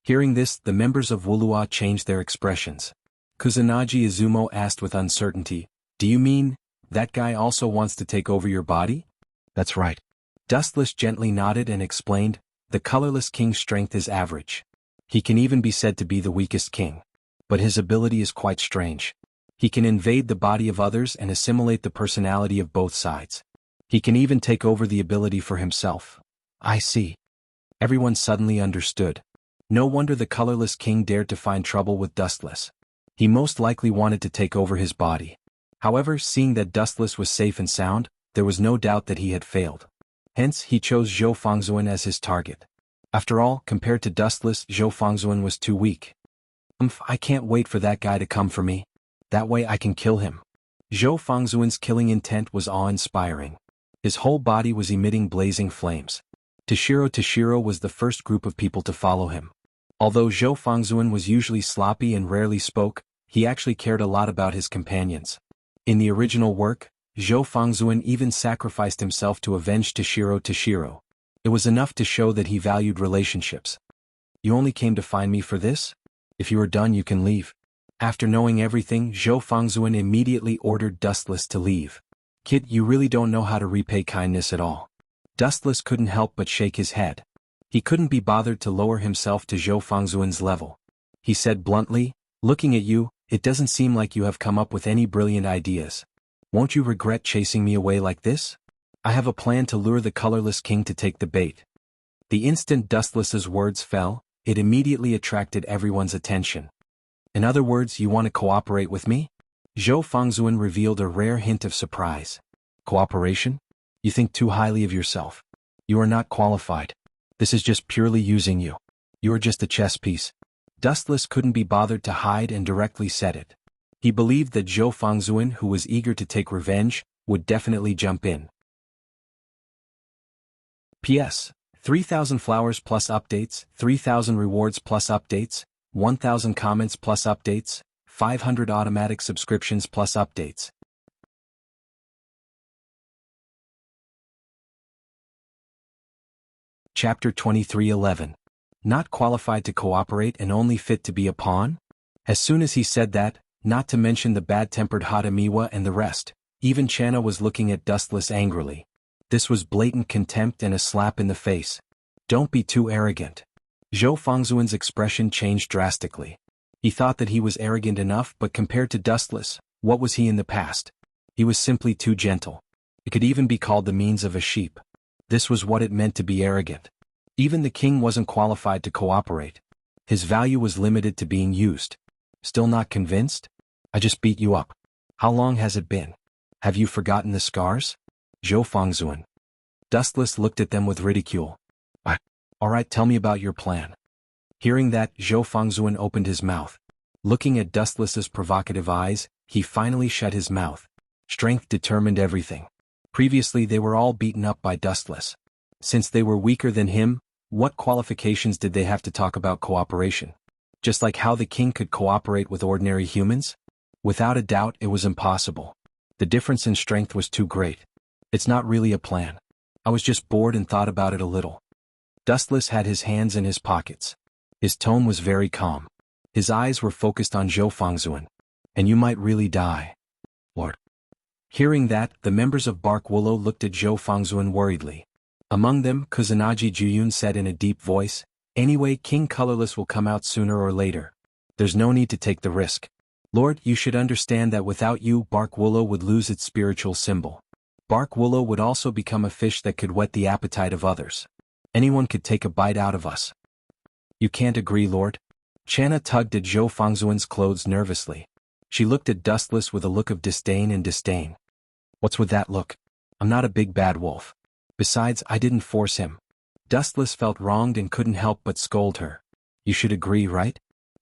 Hearing this, the members of Wulua changed their expressions. Kusanagi Izumo asked with uncertainty, "Do you mean, that guy also wants to take over your body?" That's right. Dustless gently nodded and explained, "The colorless king's strength is average. He can even be said to be the weakest king. But his ability is quite strange. He can invade the body of others and assimilate the personality of both sides. He can even take over the ability for himself." I see. Everyone suddenly understood. No wonder the colorless king dared to find trouble with Dustless. He most likely wanted to take over his body. However, seeing that Dustless was safe and sound, there was no doubt that he had failed. Hence, he chose Zhou Fangzuan as his target. After all, compared to Dustless, Zhou Fangzuan was too weak. I can't wait for that guy to come for me. That way I can kill him. Zhou Fangzuan's killing intent was awe-inspiring. His whole body was emitting blazing flames. Toshiro was the first group of people to follow him. Although Zhou Fangzuan was usually sloppy and rarely spoke, he actually cared a lot about his companions. In the original work, Zhou Fangzuan even sacrificed himself to avenge Toshiro. It was enough to show that he valued relationships. You only came to find me for this? If you are done, you can leave. After knowing everything, Zhou Fangzuan immediately ordered Dustless to leave. Kid, you really don't know how to repay kindness at all. Dustless couldn't help but shake his head. He couldn't be bothered to lower himself to Zhou Fangzuan's level. He said bluntly, "Looking at you, it doesn't seem like you have come up with any brilliant ideas. Won't you regret chasing me away like this? I have a plan to lure the colorless king to take the bait." The instant Dustless's words fell, it immediately attracted everyone's attention. "In other words, you want to cooperate with me?" Zhou Fangzuan revealed a rare hint of surprise. "Cooperation? You think too highly of yourself. You are not qualified. This is just purely using you. You are just a chess piece." Dustless couldn't be bothered to hide and directly said it. He believed that Zhou Fangzuan, who was eager to take revenge, would definitely jump in. P.S. 3,000 flowers plus updates, 3,000 rewards plus updates, 1,000 comments plus updates, 500 automatic subscriptions plus updates. Chapter 23:11. Not qualified to cooperate and only fit to be a pawn? As soon as he said that, not to mention the bad-tempered Hadamiwa and the rest, even Chana was looking at Dustless angrily. This was blatant contempt and a slap in the face. Don't be too arrogant. Zhou Fangzuan's expression changed drastically. He thought that he was arrogant enough, but compared to Dustless, what was he in the past? He was simply too gentle. It could even be called the means of a sheep. This was what it meant to be arrogant. Even the king wasn't qualified to cooperate. His value was limited to being used. Still not convinced? I just beat you up. How long has it been? Have you forgotten the scars? Zhou Fangzuan. Dustless looked at them with ridicule. Alright, tell me about your plan. Hearing that, Zhou Fangzuan opened his mouth. Looking at Dustless's provocative eyes, he finally shut his mouth. Strength determined everything. Previously they were all beaten up by Dustless. Since they were weaker than him, what qualifications did they have to talk about cooperation? Just like how the king could cooperate with ordinary humans? Without a doubt, it was impossible. The difference in strength was too great. It's not really a plan. I was just bored and thought about it a little. Dustless had his hands in his pockets. His tone was very calm. His eyes were focused on Zhou Fangzuan. And you might really die. Lord. Hearing that, the members of Bark Willow looked at Zhou Fangzuan worriedly. Among them, Kusanagi Juyun said in a deep voice, "Anyway, King Colorless will come out sooner or later. There's no need to take the risk. Lord, you should understand that without you, Bark Willow would lose its spiritual symbol. Bark Willow would also become a fish that could whet the appetite of others. Anyone could take a bite out of us." You can't agree, Lord? Channa tugged at Zhou Fangzuan's clothes nervously. She looked at Dustless with a look of disdain and disdain. What's with that look? I'm not a big bad wolf. Besides, I didn't force him. Dustless felt wronged and couldn't help but scold her. You should agree, right?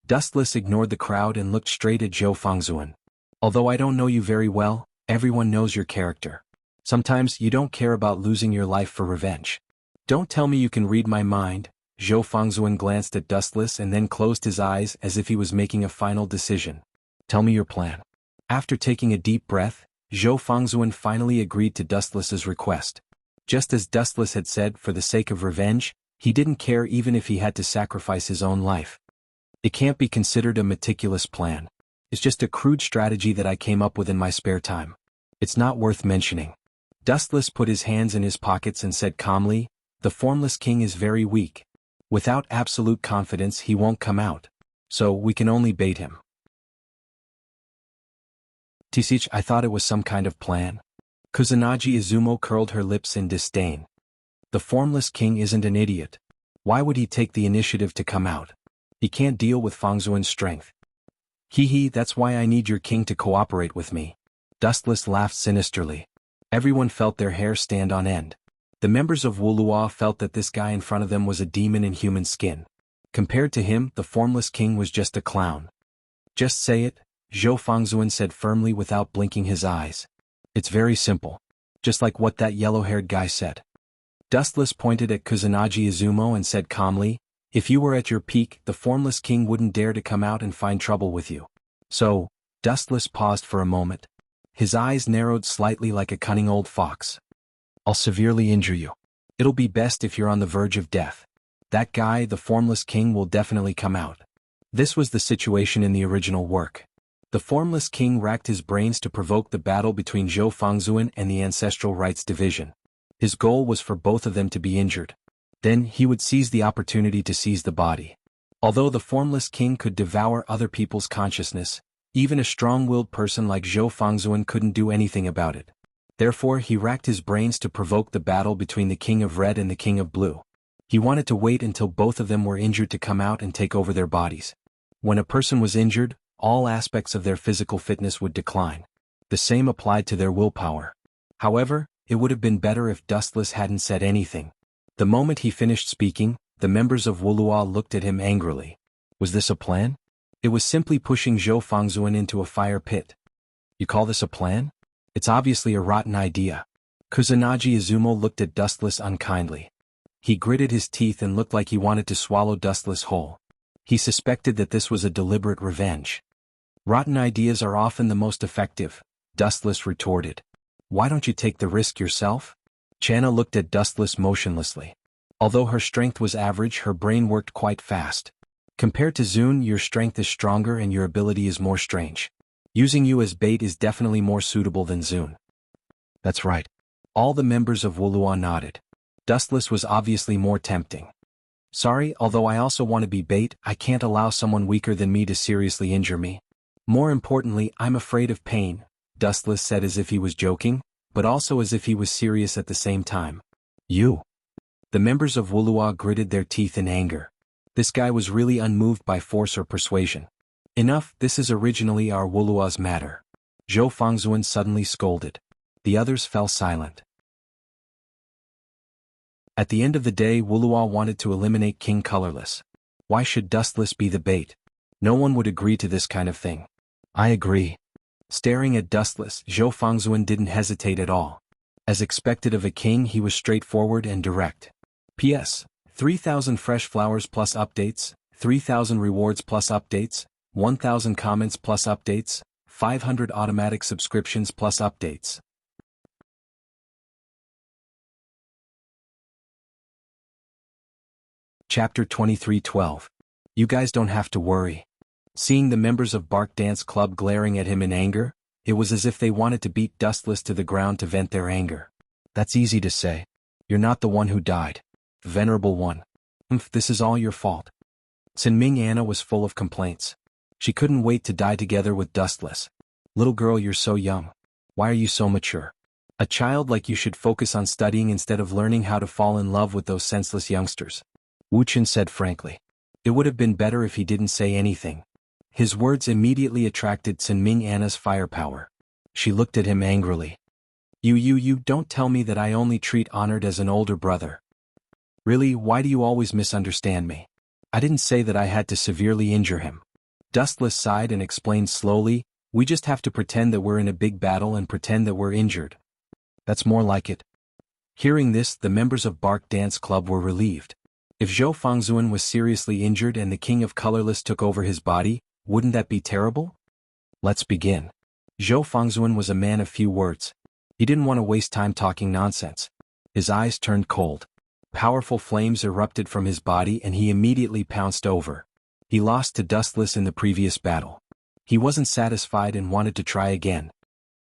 Dustless ignored the crowd and looked straight at Zhou Fangzuan. Although I don't know you very well, everyone knows your character. Sometimes you don't care about losing your life for revenge. Don't tell me you can read my mind. Zhou Fangzuan glanced at Dustless and then closed his eyes as if he was making a final decision. Tell me your plan. After taking a deep breath, Zhou Fangzuan finally agreed to Dustless's request. Just as Dustless had said, for the sake of revenge, he didn't care even if he had to sacrifice his own life. It can't be considered a meticulous plan. It's just a crude strategy that I came up with in my spare time. It's not worth mentioning. Dustless put his hands in his pockets and said calmly, "The Formless King is very weak. Without absolute confidence he won't come out. So we can only bait him." Tisich, I thought it was some kind of plan. Kusanagi Izumo curled her lips in disdain. The Formless King isn't an idiot. Why would he take the initiative to come out? He can't deal with Fangzuan's strength. That's why I need your king to cooperate with me. Dustless laughed sinisterly. Everyone felt their hair stand on end. The members of Wulua felt that this guy in front of them was a demon in human skin. Compared to him, the Formless King was just a clown. Just say it, Zhou Fangzuan said firmly without blinking his eyes. It's very simple. Just like what that yellow-haired guy said. Dustless pointed at Kusanagi Izumo and said calmly, "If you were at your peak, the Formless King wouldn't dare to come out and find trouble with you." So, Dustless paused for a moment. His eyes narrowed slightly like a cunning old fox. "I'll severely injure you. It'll be best if you're on the verge of death. That guy, the Formless King, will definitely come out." This was the situation in the original work. The Formless King racked his brains to provoke the battle between Zhou Fangzuan and the Ancestral Rites Division. His goal was for both of them to be injured. Then he would seize the opportunity to seize the body. Although the Formless King could devour other people's consciousness, even a strong-willed person like Zhou Fangzuan couldn't do anything about it. Therefore he racked his brains to provoke the battle between the King of Red and the King of Blue. He wanted to wait until both of them were injured to come out and take over their bodies. When a person was injured, all aspects of their physical fitness would decline. The same applied to their willpower. However, it would have been better if Dustless hadn't said anything. The moment he finished speaking, the members of Wulua looked at him angrily. Was this a plan? It was simply pushing Zhou Fangzuan into a fire pit. You call this a plan? It's obviously a rotten idea. Kusanagi Izumo looked at Dustless unkindly. He gritted his teeth and looked like he wanted to swallow Dustless whole. He suspected that this was a deliberate revenge. Rotten ideas are often the most effective, Dustless retorted. Why don't you take the risk yourself? Channa looked at Dustless motionlessly. Although her strength was average, her brain worked quite fast. Compared to Zun, your strength is stronger and your ability is more strange. Using you as bait is definitely more suitable than Zun. That's right. All the members of Wulua nodded. Dustless was obviously more tempting. Sorry, although I also want to be bait, I can't allow someone weaker than me to seriously injure me. More importantly, I'm afraid of pain, Dustless said as if he was joking, but also as if he was serious at the same time. You. The members of Wulua gritted their teeth in anger. This guy was really unmoved by force or persuasion. Enough, this is originally our Wulua's matter. Zhou Fangzuan suddenly scolded. The others fell silent. At the end of the day, Wulua wanted to eliminate King Colorless. Why should Dustless be the bait? No one would agree to this kind of thing. I agree. Staring at Dustless, Zhou Fangzuan didn't hesitate at all. As expected of a king, he was straightforward and direct. P.S. 3,000 fresh flowers plus updates, 3,000 rewards plus updates, 1,000 comments plus updates, 500 automatic subscriptions plus updates. Chapter 23:12. You guys don't have to worry. Seeing the members of Bark Dance Club glaring at him in anger, it was as if they wanted to beat Dustless to the ground to vent their anger. That's easy to say. You're not the one who died. Venerable one. This is all your fault. Sinming Anna was full of complaints. She couldn't wait to die together with Dustless. Little girl, you're so young. Why are you so mature? A child like you should focus on studying instead of learning how to fall in love with those senseless youngsters. Wuchen said frankly. It would have been better if he didn't say anything. His words immediately attracted Sinming Anna's firepower. She looked at him angrily. You don't tell me that I only treat Honored as an older brother. Really, why do you always misunderstand me? I didn't say that I had to severely injure him. Dustless sighed and explained slowly, we just have to pretend that we're in a big battle and pretend that we're injured. That's more like it. Hearing this, the members of Bark Dance Club were relieved. If Zhou Fangzuan was seriously injured and the King of Colorless took over his body, wouldn't that be terrible? Let's begin. Zhou Fangzuan was a man of few words. He didn't want to waste time talking nonsense. His eyes turned cold. Powerful flames erupted from his body and he immediately pounced over. He lost to Dustless in the previous battle. He wasn't satisfied and wanted to try again.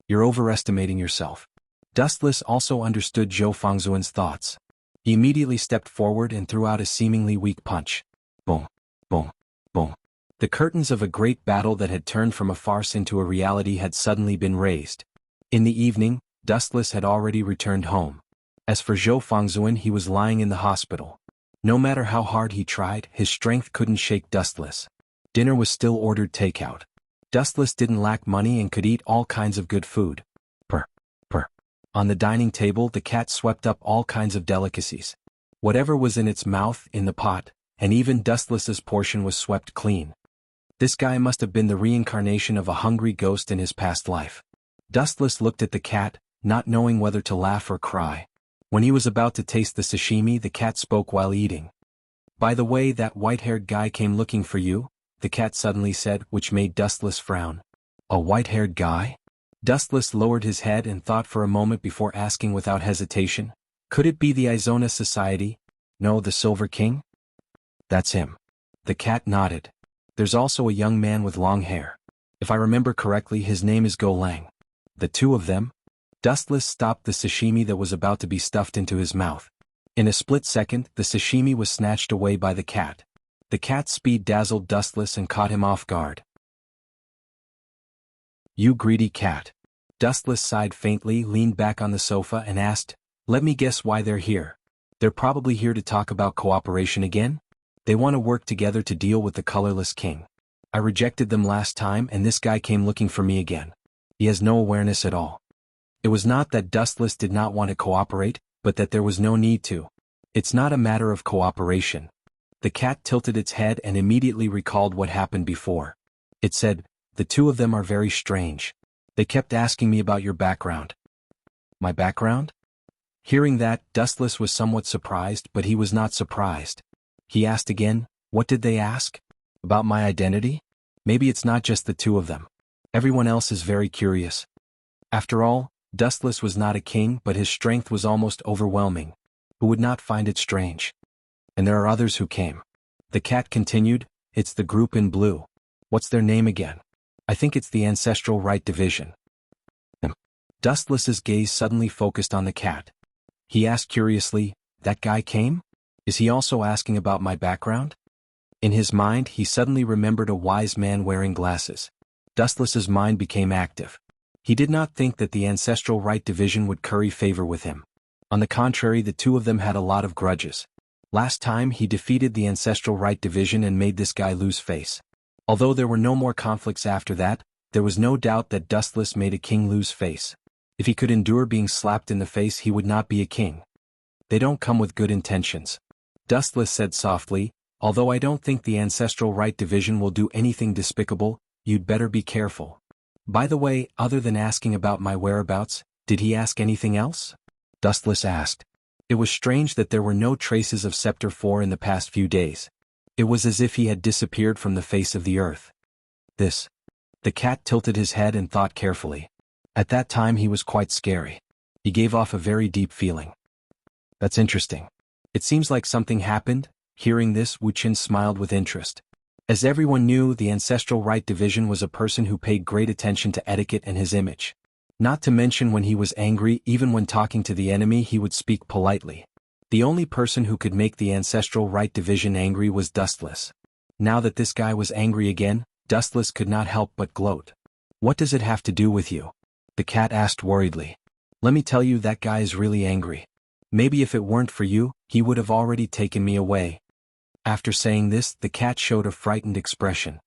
You're overestimating yourself. Dustless also understood Zhou Fangzuan's thoughts. He immediately stepped forward and threw out a seemingly weak punch. Boom, boom, boom. The curtains of a great battle that had turned from a farce into a reality had suddenly been raised. In the evening, Dustless had already returned home. As for Zhou Fangzuan, he was lying in the hospital. No matter how hard he tried, his strength couldn't shake Dustless. Dinner was still ordered takeout. Dustless didn't lack money and could eat all kinds of good food. Purr, purr. On the dining table, the cat swept up all kinds of delicacies. Whatever was in its mouth, in the pot, and even Dustless's portion was swept clean. This guy must have been the reincarnation of a hungry ghost in his past life. Dustless looked at the cat, not knowing whether to laugh or cry. When he was about to taste the sashimi, the cat spoke while eating. By the way, that white-haired guy came looking for you, the cat suddenly said, which made Dustless frown. A white-haired guy? Dustless lowered his head and thought for a moment before asking without hesitation, could it be the Izona Society? No, the Silver King? That's him. The cat nodded. There's also a young man with long hair. If I remember correctly, his name is Go Lang. The two of them? Dustless stopped the sashimi that was about to be stuffed into his mouth. In a split second, the sashimi was snatched away by the cat. The cat's speed dazzled Dustless and caught him off guard. You greedy cat. Dustless sighed faintly, leaned back on the sofa and asked, let me guess why they're here. They're probably here to talk about cooperation again? They want to work together to deal with the colorless king. I rejected them last time and this guy came looking for me again. He has no awareness at all. It was not that Dustless did not want to cooperate, but that there was no need to. It's not a matter of cooperation. The cat tilted its head and immediately recalled what happened before. It said, the two of them are very strange. They kept asking me about your background. My background? Hearing that, Dustless was somewhat surprised, but he was not surprised. He asked again, what did they ask? About my identity? Maybe it's not just the two of them. Everyone else is very curious. After all, Dustless was not a king, but his strength was almost overwhelming. Who would not find it strange? And there are others who came. The cat continued, it's the group in blue. What's their name again? I think it's the Ancestral Right Division. Dustless's gaze suddenly focused on the cat. He asked curiously, "That guy came? Is he also asking about my background?" In his mind, he suddenly remembered a wise man wearing glasses. Dustless's mind became active. He did not think that the Ancestral Right Division would curry favor with him. On the contrary, the two of them had a lot of grudges. Last time he defeated the Ancestral Right Division and made this guy lose face. Although there were no more conflicts after that, there was no doubt that Dustless made a king lose face. If he could endure being slapped in the face, he would not be a king. They don't come with good intentions. Dustless said softly, "Although I don't think the Ancestral Right Division will do anything despicable, you'd better be careful." By the way, other than asking about my whereabouts, did he ask anything else? Dustless asked. It was strange that there were no traces of Scepter 4 in the past few days. It was as if he had disappeared from the face of the earth. This. The cat tilted his head and thought carefully. At that time he was quite scary. He gave off a very deep feeling. That's interesting. It seems like something happened. Hearing this, Wuxia smiled with interest. As everyone knew, the Ancestral Right Division was a person who paid great attention to etiquette and his image. Not to mention when he was angry, even when talking to the enemy, he would speak politely. The only person who could make the Ancestral Right Division angry was Dustless. Now that this guy was angry again, Dustless could not help but gloat. "What does it have to do with you?" the cat asked worriedly. "Let me tell you, that guy is really angry. Maybe if it weren't for you, he would have already taken me away." After saying this, the cat showed a frightened expression.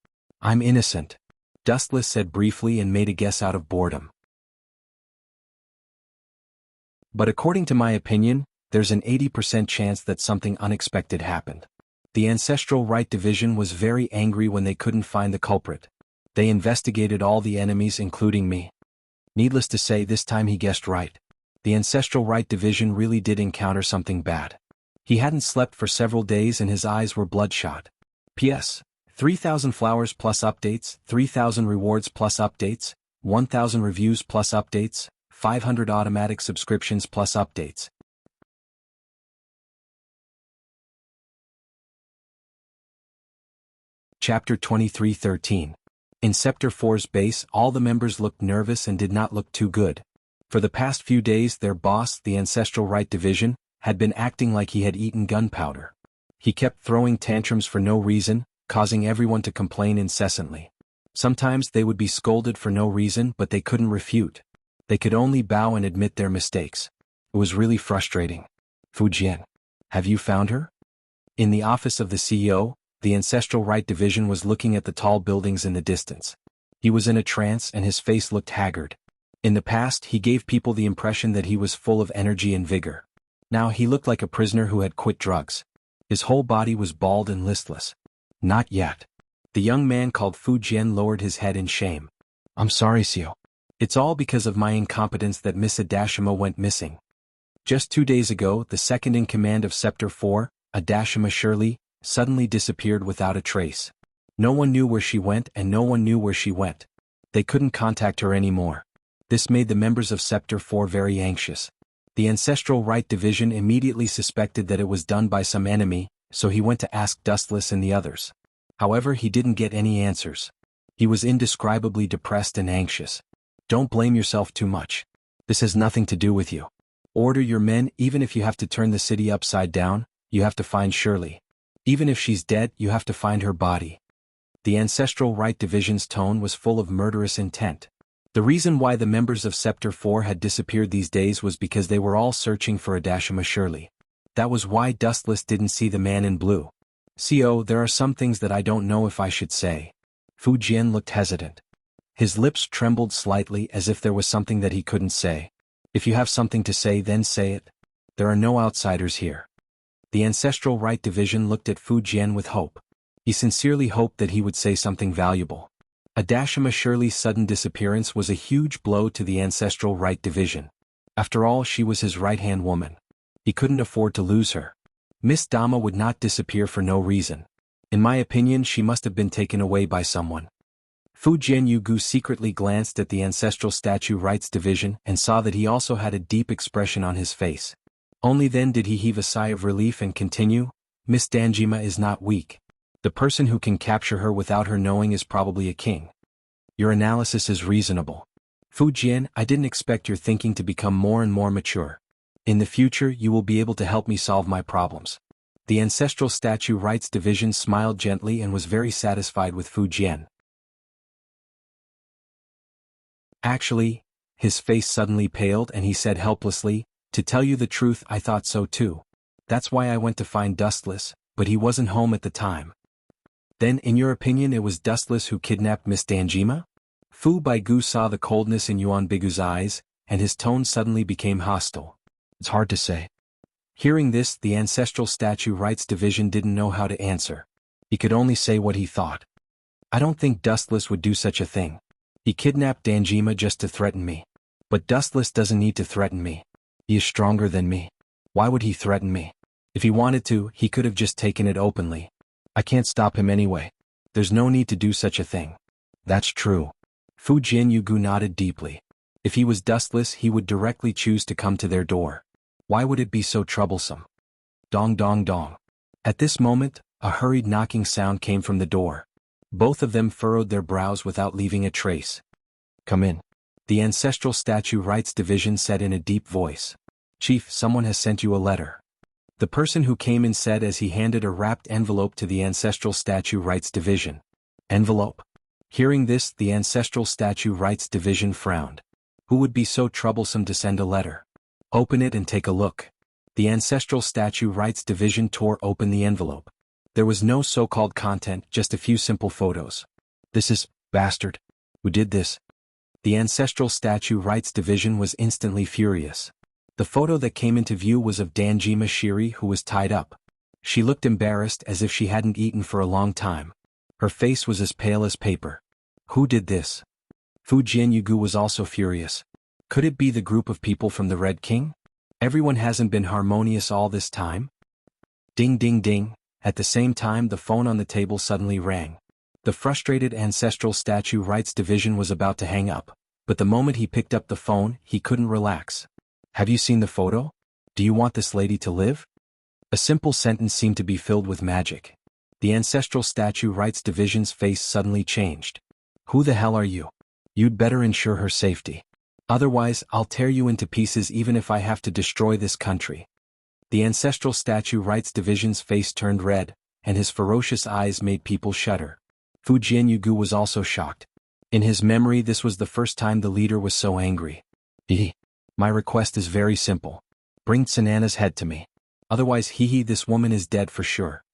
"I'm innocent," Dustless said briefly and made a guess out of boredom. "But according to my opinion, there's an 80% chance that something unexpected happened. The Ancestral Right Division was very angry when they couldn't find the culprit. They investigated all the enemies, including me. Needless to say, this time he guessed right. The Ancestral Right Division really did encounter something bad. He hadn't slept for several days and his eyes were bloodshot. P.S. 3,000 flowers plus updates, 3,000 rewards plus updates, 1,000 reviews plus updates, 500 automatic subscriptions plus updates." Chapter 23:13. In Scepter 4's base, all the members looked nervous and did not look too good. For the past few days, their boss, the Ancestral Right Division, had been acting like he had eaten gunpowder. He kept throwing tantrums for no reason, causing everyone to complain incessantly. Sometimes they would be scolded for no reason, but they couldn't refute. They could only bow and admit their mistakes. It was really frustrating. "Fujian, have you found her?" In the office of the CEO, the Ancestral Right Division was looking at the tall buildings in the distance. He was in a trance and his face looked haggard. In the past, he gave people the impression that he was full of energy and vigor. Now he looked like a prisoner who had quit drugs. His whole body was bald and listless. "Not yet." The young man called Fu Jian lowered his head in shame. "I'm sorry, CEO. It's all because of my incompetence that Miss Adashima went missing. Just 2 days ago, the second in command of Scepter 4, Adashima Shirley, suddenly disappeared without a trace. No one knew where she went and no one knew where she went. They couldn't contact her anymore. This made the members of Scepter 4 very anxious. The Ancestral Right Division immediately suspected that it was done by some enemy, so he went to ask Dustless and the others. However, he didn't get any answers. He was indescribably depressed and anxious. "Don't blame yourself too much. This has nothing to do with you. Order your men. Even if you have to turn the city upside down, you have to find Shirley. Even if she's dead, you have to find her body." The Ancestral Right Division's tone was full of murderous intent. The reason why the members of Scepter 4 had disappeared these days was because they were all searching for Adashima Shirley. That was why Dustless didn't see the man in blue. "CO, there are some things that I don't know if I should say." Fu Jian looked hesitant. His lips trembled slightly as if there was something that he couldn't say. "If you have something to say, then say it. There are no outsiders here." The Ancestral Right Division looked at Fu Jian with hope. He sincerely hoped that he would say something valuable. Adashima Shirley's sudden disappearance was a huge blow to the Ancestral Right Division. After all, she was his right-hand woman. He couldn't afford to lose her. Miss Dama would not disappear for no reason. In my opinion, she must have been taken away by someone. Fu Jianyugu secretly glanced at the Ancestral Statue Rights Division and saw that he also had a deep expression on his face. Only then did he heave a sigh of relief and continue, "Miss Danjima is not weak. The person who can capture her without her knowing is probably a king." "Your analysis is reasonable." Fu Jian, I didn't expect your thinking to become more and more mature. In the future you will be able to help me solve my problems. The Ancestral Statue Rights Division smiled gently and was very satisfied with Fu Jian. Actually, his face suddenly paled and he said helplessly, to tell you the truth, I thought so too. That's why I went to find Dustless, but he wasn't home at the time. Then in your opinion it was Dustless who kidnapped Miss Danjima? Fu Baigu saw the coldness in Yuan Bigu's eyes, and his tone suddenly became hostile. It's hard to say. Hearing this, the Ancestral Statue Rights Division didn't know how to answer. He could only say what he thought. I don't think Dustless would do such a thing. He kidnapped Danjima just to threaten me. But Dustless doesn't need to threaten me. He is stronger than me. Why would he threaten me? If he wanted to, he could have just taken it openly. I can't stop him anyway. There's no need to do such a thing. That's true. Fu Jianyugu nodded deeply. If he was Dustless, he would directly choose to come to their door. Why would it be so troublesome? Dong dong dong. At this moment, a hurried knocking sound came from the door. Both of them furrowed their brows without leaving a trace. Come in. The Ancestral Statue Rights Division said in a deep voice. Chief, someone has sent you a letter. The person who came in said as he handed a wrapped envelope to the Ancestral Statue Rights Division. Envelope? Hearing this, the Ancestral Statue Rights Division frowned. Who would be so troublesome to send a letter? Open it and take a look. The Ancestral Statue Rights Division tore open the envelope. There was no so-called content, just a few simple photos. This is, bastard. Who did this? The Ancestral Statue Rights Division was instantly furious. The photo that came into view was of Danjima Shiri, who was tied up. She looked embarrassed as if she hadn't eaten for a long time. Her face was as pale as paper. Who did this? Fu Jianyugu was also furious. Could it be the group of people from the Red King? Everyone hasn't been harmonious all this time? Ding ding ding. At the same time the phone on the table suddenly rang. The frustrated Ancestral Statue Rights Division was about to hang up, but the moment he picked up the phone, he couldn't relax. Have you seen the photo? Do you want this lady to live? A simple sentence seemed to be filled with magic. The Ancestral Statue Rights Division's face suddenly changed. Who the hell are you? You'd better ensure her safety. Otherwise, I'll tear you into pieces even if I have to destroy this country. The Ancestral Statue Rights Division's face turned red, and his ferocious eyes made people shudder. Fu Jianyugu was also shocked. In his memory, this was the first time the leader was so angry. My request is very simple. Bring Tsanana's head to me. Otherwise, this woman is dead for sure.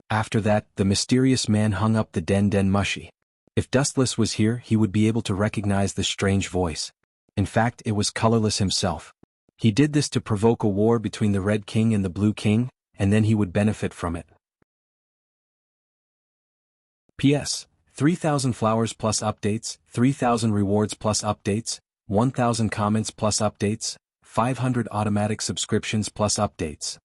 After that, the mysterious man hung up the Den Den Mushi. If Dustless was here, he would be able to recognize the strange voice. In fact, it was Colorless himself. He did this to provoke a war between the Red King and the Blue King, and then he would benefit from it. P.S. 3,000 flowers plus updates, 3,000 rewards plus updates, 1,000 comments plus updates, 500 automatic subscriptions plus updates.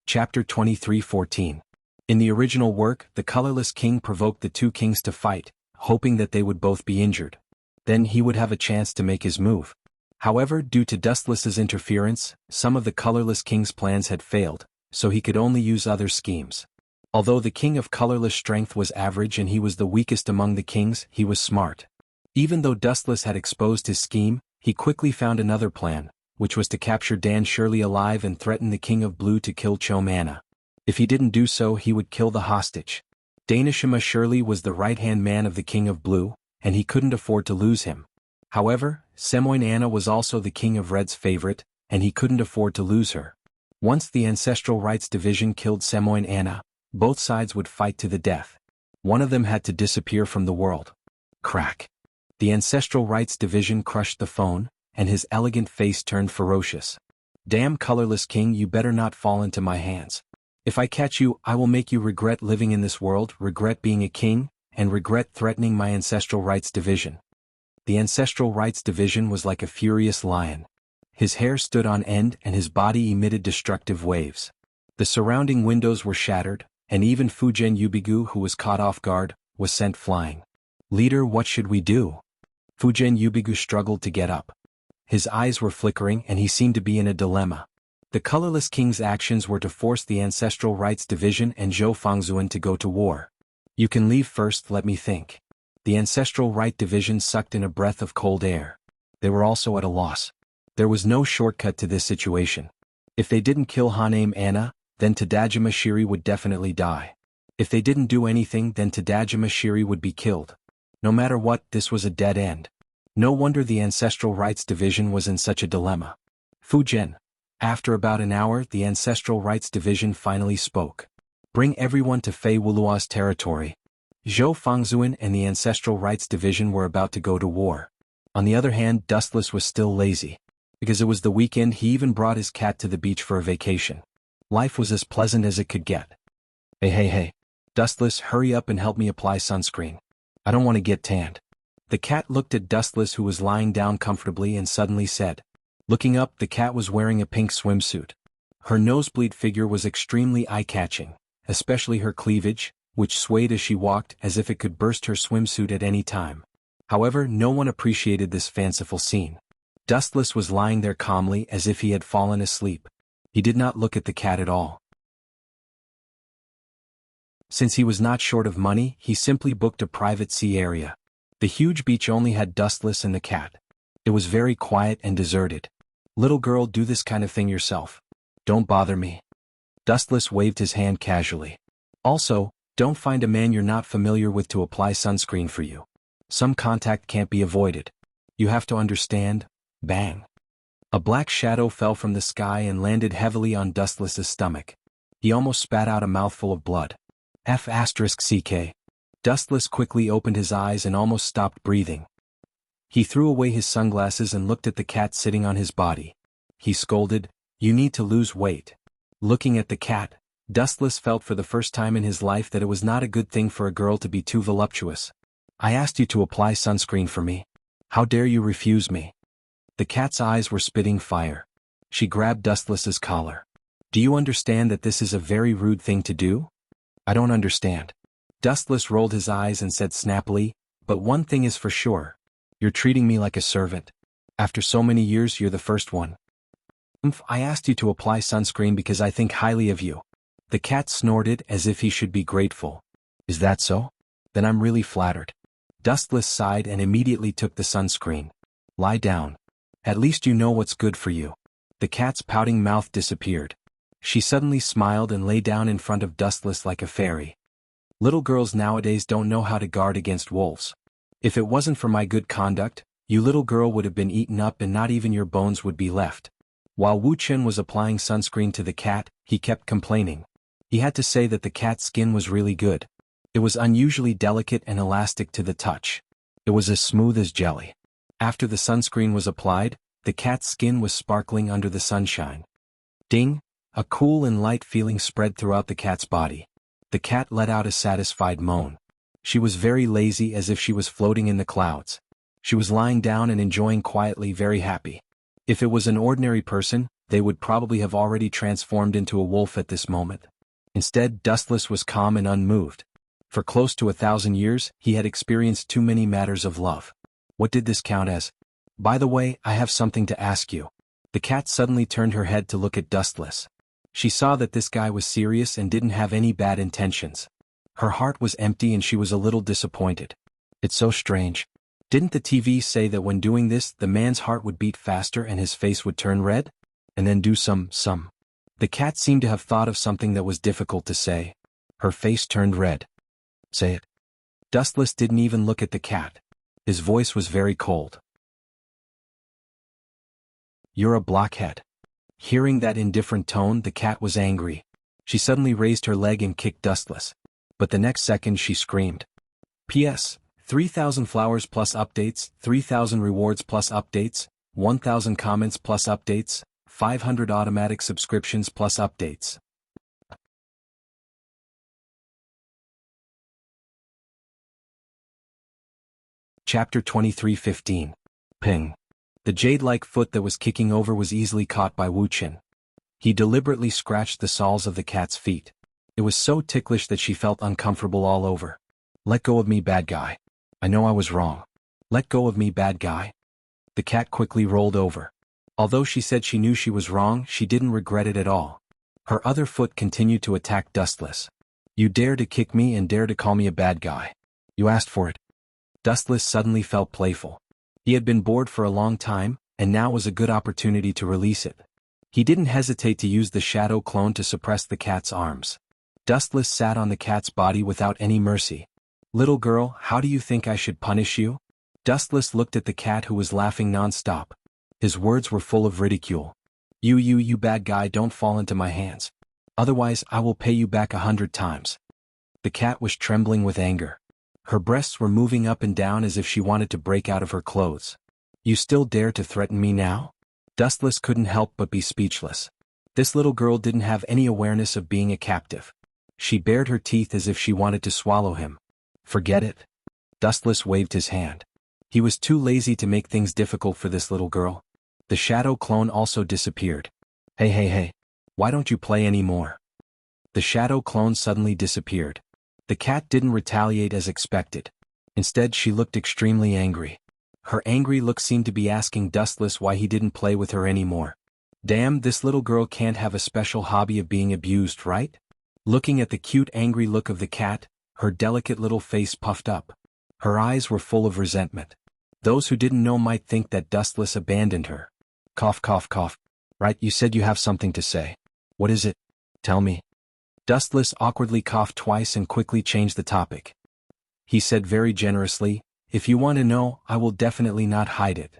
Chapter 23:14. In the original work, the Colorless King provoked the two kings to fight, hoping that they would both be injured. Then he would have a chance to make his move. However, due to Dustless's interference, some of the Colorless King's plans had failed, so he could only use other schemes. Although the King of Colorless strength was average and he was the weakest among the kings, he was smart. Even though Dustless had exposed his scheme, he quickly found another plan, which was to capture Dan Shirley alive and threaten the King of Blue to kill Cho Mana. If he didn't do so, he would kill the hostage. Danishima Shirley was the right-hand man of the King of Blue, and he couldn't afford to lose him. However, Semoyne Anna was also the King of Red's favorite, and he couldn't afford to lose her. Once the Ancestral Rights Division killed Semoyne Anna, both sides would fight to the death. One of them had to disappear from the world. Crack. The Ancestral Rights Division crushed the phone, and his elegant face turned ferocious. Damn Colorless King, you better not fall into my hands. If I catch you, I will make you regret living in this world, regret being a king, and regret threatening my Ancestral Rights Division. The Ancestral Rights Division was like a furious lion. His hair stood on end and his body emitted destructive waves. The surrounding windows were shattered, and even Fujian Yubigu, who was caught off guard, was sent flying. Leader, what should we do? Fujian Yubigu struggled to get up. His eyes were flickering and he seemed to be in a dilemma. The Colorless King's actions were to force the Ancestral Rights Division and Zhou Fangzuan to go to war. You can leave first, let me think. The Ancestral Right Division sucked in a breath of cold air. They were also at a loss. There was no shortcut to this situation. If they didn't kill Haname Anna, then Tadajima Shiri would definitely die. If they didn't do anything, then Tadajima Shiri would be killed. No matter what, this was a dead end. No wonder the Ancestral Rights Division was in such a dilemma. Fujian. After about an hour, the Ancestral Rights Division finally spoke. Bring everyone to Fei Wulua's territory. Zhou Fangzuan and the Ancestral Rights Division were about to go to war. On the other hand, Dustless was still lazy. Because it was the weekend, he even brought his cat to the beach for a vacation. Life was as pleasant as it could get. Hey. Dustless, hurry up and help me apply sunscreen. I don't want to get tanned. The cat looked at Dustless, who was lying down comfortably, and suddenly said. Looking up, the cat was wearing a pink swimsuit. Her nosebleed figure was extremely eye-catching, especially her cleavage, which swayed as she walked as if it could burst her swimsuit at any time. However, no one appreciated this fanciful scene. Dustless was lying there calmly as if he had fallen asleep. He did not look at the cat at all. Since he was not short of money, he simply booked a private sea area. The huge beach only had Dustless and the cat. It was very quiet and deserted. Little girl, do this kind of thing yourself. Don't bother me. Dustless waved his hand casually. Also, don't find a man you're not familiar with to apply sunscreen for you. Some contact can't be avoided. You have to understand. Bang. A black shadow fell from the sky and landed heavily on Dustless's stomach. He almost spat out a mouthful of blood. F***ck. Dustless quickly opened his eyes and almost stopped breathing. He threw away his sunglasses and looked at the cat sitting on his body. He scolded, "You need to lose weight." Looking at the cat, Dustless felt for the first time in his life that it was not a good thing for a girl to be too voluptuous. I asked you to apply sunscreen for me. How dare you refuse me? The cat's eyes were spitting fire. She grabbed Dustless's collar. Do you understand that this is a very rude thing to do? I don't understand. Dustless rolled his eyes and said snappily, but one thing is for sure. You're treating me like a servant. After so many years, you're the first one. I asked you to apply sunscreen because I think highly of you. The cat snorted as if he should be grateful. Is that so? Then I'm really flattered. Dustless sighed and immediately took the sunscreen. Lie down. At least you know what's good for you. The cat's pouting mouth disappeared. She suddenly smiled and lay down in front of Dustless like a fairy. Little girls nowadays don't know how to guard against wolves. If it wasn't for my good conduct, you little girl would have been eaten up and not even your bones would be left. While Wu Chen was applying sunscreen to the cat, he kept complaining. He had to say that the cat's skin was really good. It was unusually delicate and elastic to the touch. It was as smooth as jelly. After the sunscreen was applied, the cat's skin was sparkling under the sunshine. Ding! A cool and light feeling spread throughout the cat's body. The cat let out a satisfied moan. She was very lazy, as if she was floating in the clouds. She was lying down and enjoying quietly, very happy. If it was an ordinary person, they would probably have already transformed into a wolf at this moment. Instead, Dustless was calm and unmoved. For close to 1,000 years, he had experienced too many matters of love. What did this count as? By the way, I have something to ask you. The cat suddenly turned her head to look at Dustless. She saw that this guy was serious and didn't have any bad intentions. Her heart was empty and she was a little disappointed. It's so strange. Didn't the TV say that when doing this, the man's heart would beat faster and his face would turn red? And then do some. The cat seemed to have thought of something that was difficult to say. Her face turned red. Say it. Dustless didn't even look at the cat. His voice was very cold. You're a blockhead. Hearing that indifferent tone, the cat was angry. She suddenly raised her leg and kicked Dustless. But the next second she screamed. P.S. 3,000 flowers plus updates, 3,000 rewards plus updates, 1,000 comments plus updates, 500 automatic subscriptions plus updates. Chapter 23:15. Ping. The jade-like foot that was kicking over was easily caught by Wu Chen. He deliberately scratched the soles of the cat's feet. It was so ticklish that she felt uncomfortable all over. Let go of me, bad guy. I know I was wrong. Let go of me, bad guy. The cat quickly rolled over. Although she said she knew she was wrong, she didn't regret it at all. Her other foot continued to attack Dustless. You dare to kick me and dare to call me a bad guy. You asked for it. Dustless suddenly felt playful. He had been bored for a long time, and now was a good opportunity to release it. He didn't hesitate to use the shadow clone to suppress the cat's arms. Dustless sat on the cat's body without any mercy. Little girl, how do you think I should punish you? Dustless looked at the cat who was laughing non-stop. His words were full of ridicule. You bad guy, don't fall into my hands. Otherwise I will pay you back 100 times. The cat was trembling with anger. Her breasts were moving up and down as if she wanted to break out of her clothes. You still dare to threaten me now? Dustless couldn't help but be speechless. This little girl didn't have any awareness of being a captive. She bared her teeth as if she wanted to swallow him. Forget it. Dustless waved his hand. He was too lazy to make things difficult for this little girl. The shadow clone also disappeared. Hey. Why don't you play anymore? The shadow clone suddenly disappeared. The cat didn't retaliate as expected. Instead, she looked extremely angry. Her angry look seemed to be asking Dustless why he didn't play with her anymore. Damn, this little girl can't have a special hobby of being abused, right? Looking at the cute angry look of the cat, her delicate little face puffed up. Her eyes were full of resentment. Those who didn't know might think that Dustless abandoned her. Cough. Right, you said you have something to say. What is it? Tell me. Dustless awkwardly coughed twice and quickly changed the topic. He said very generously, if you want to know, I will definitely not hide it.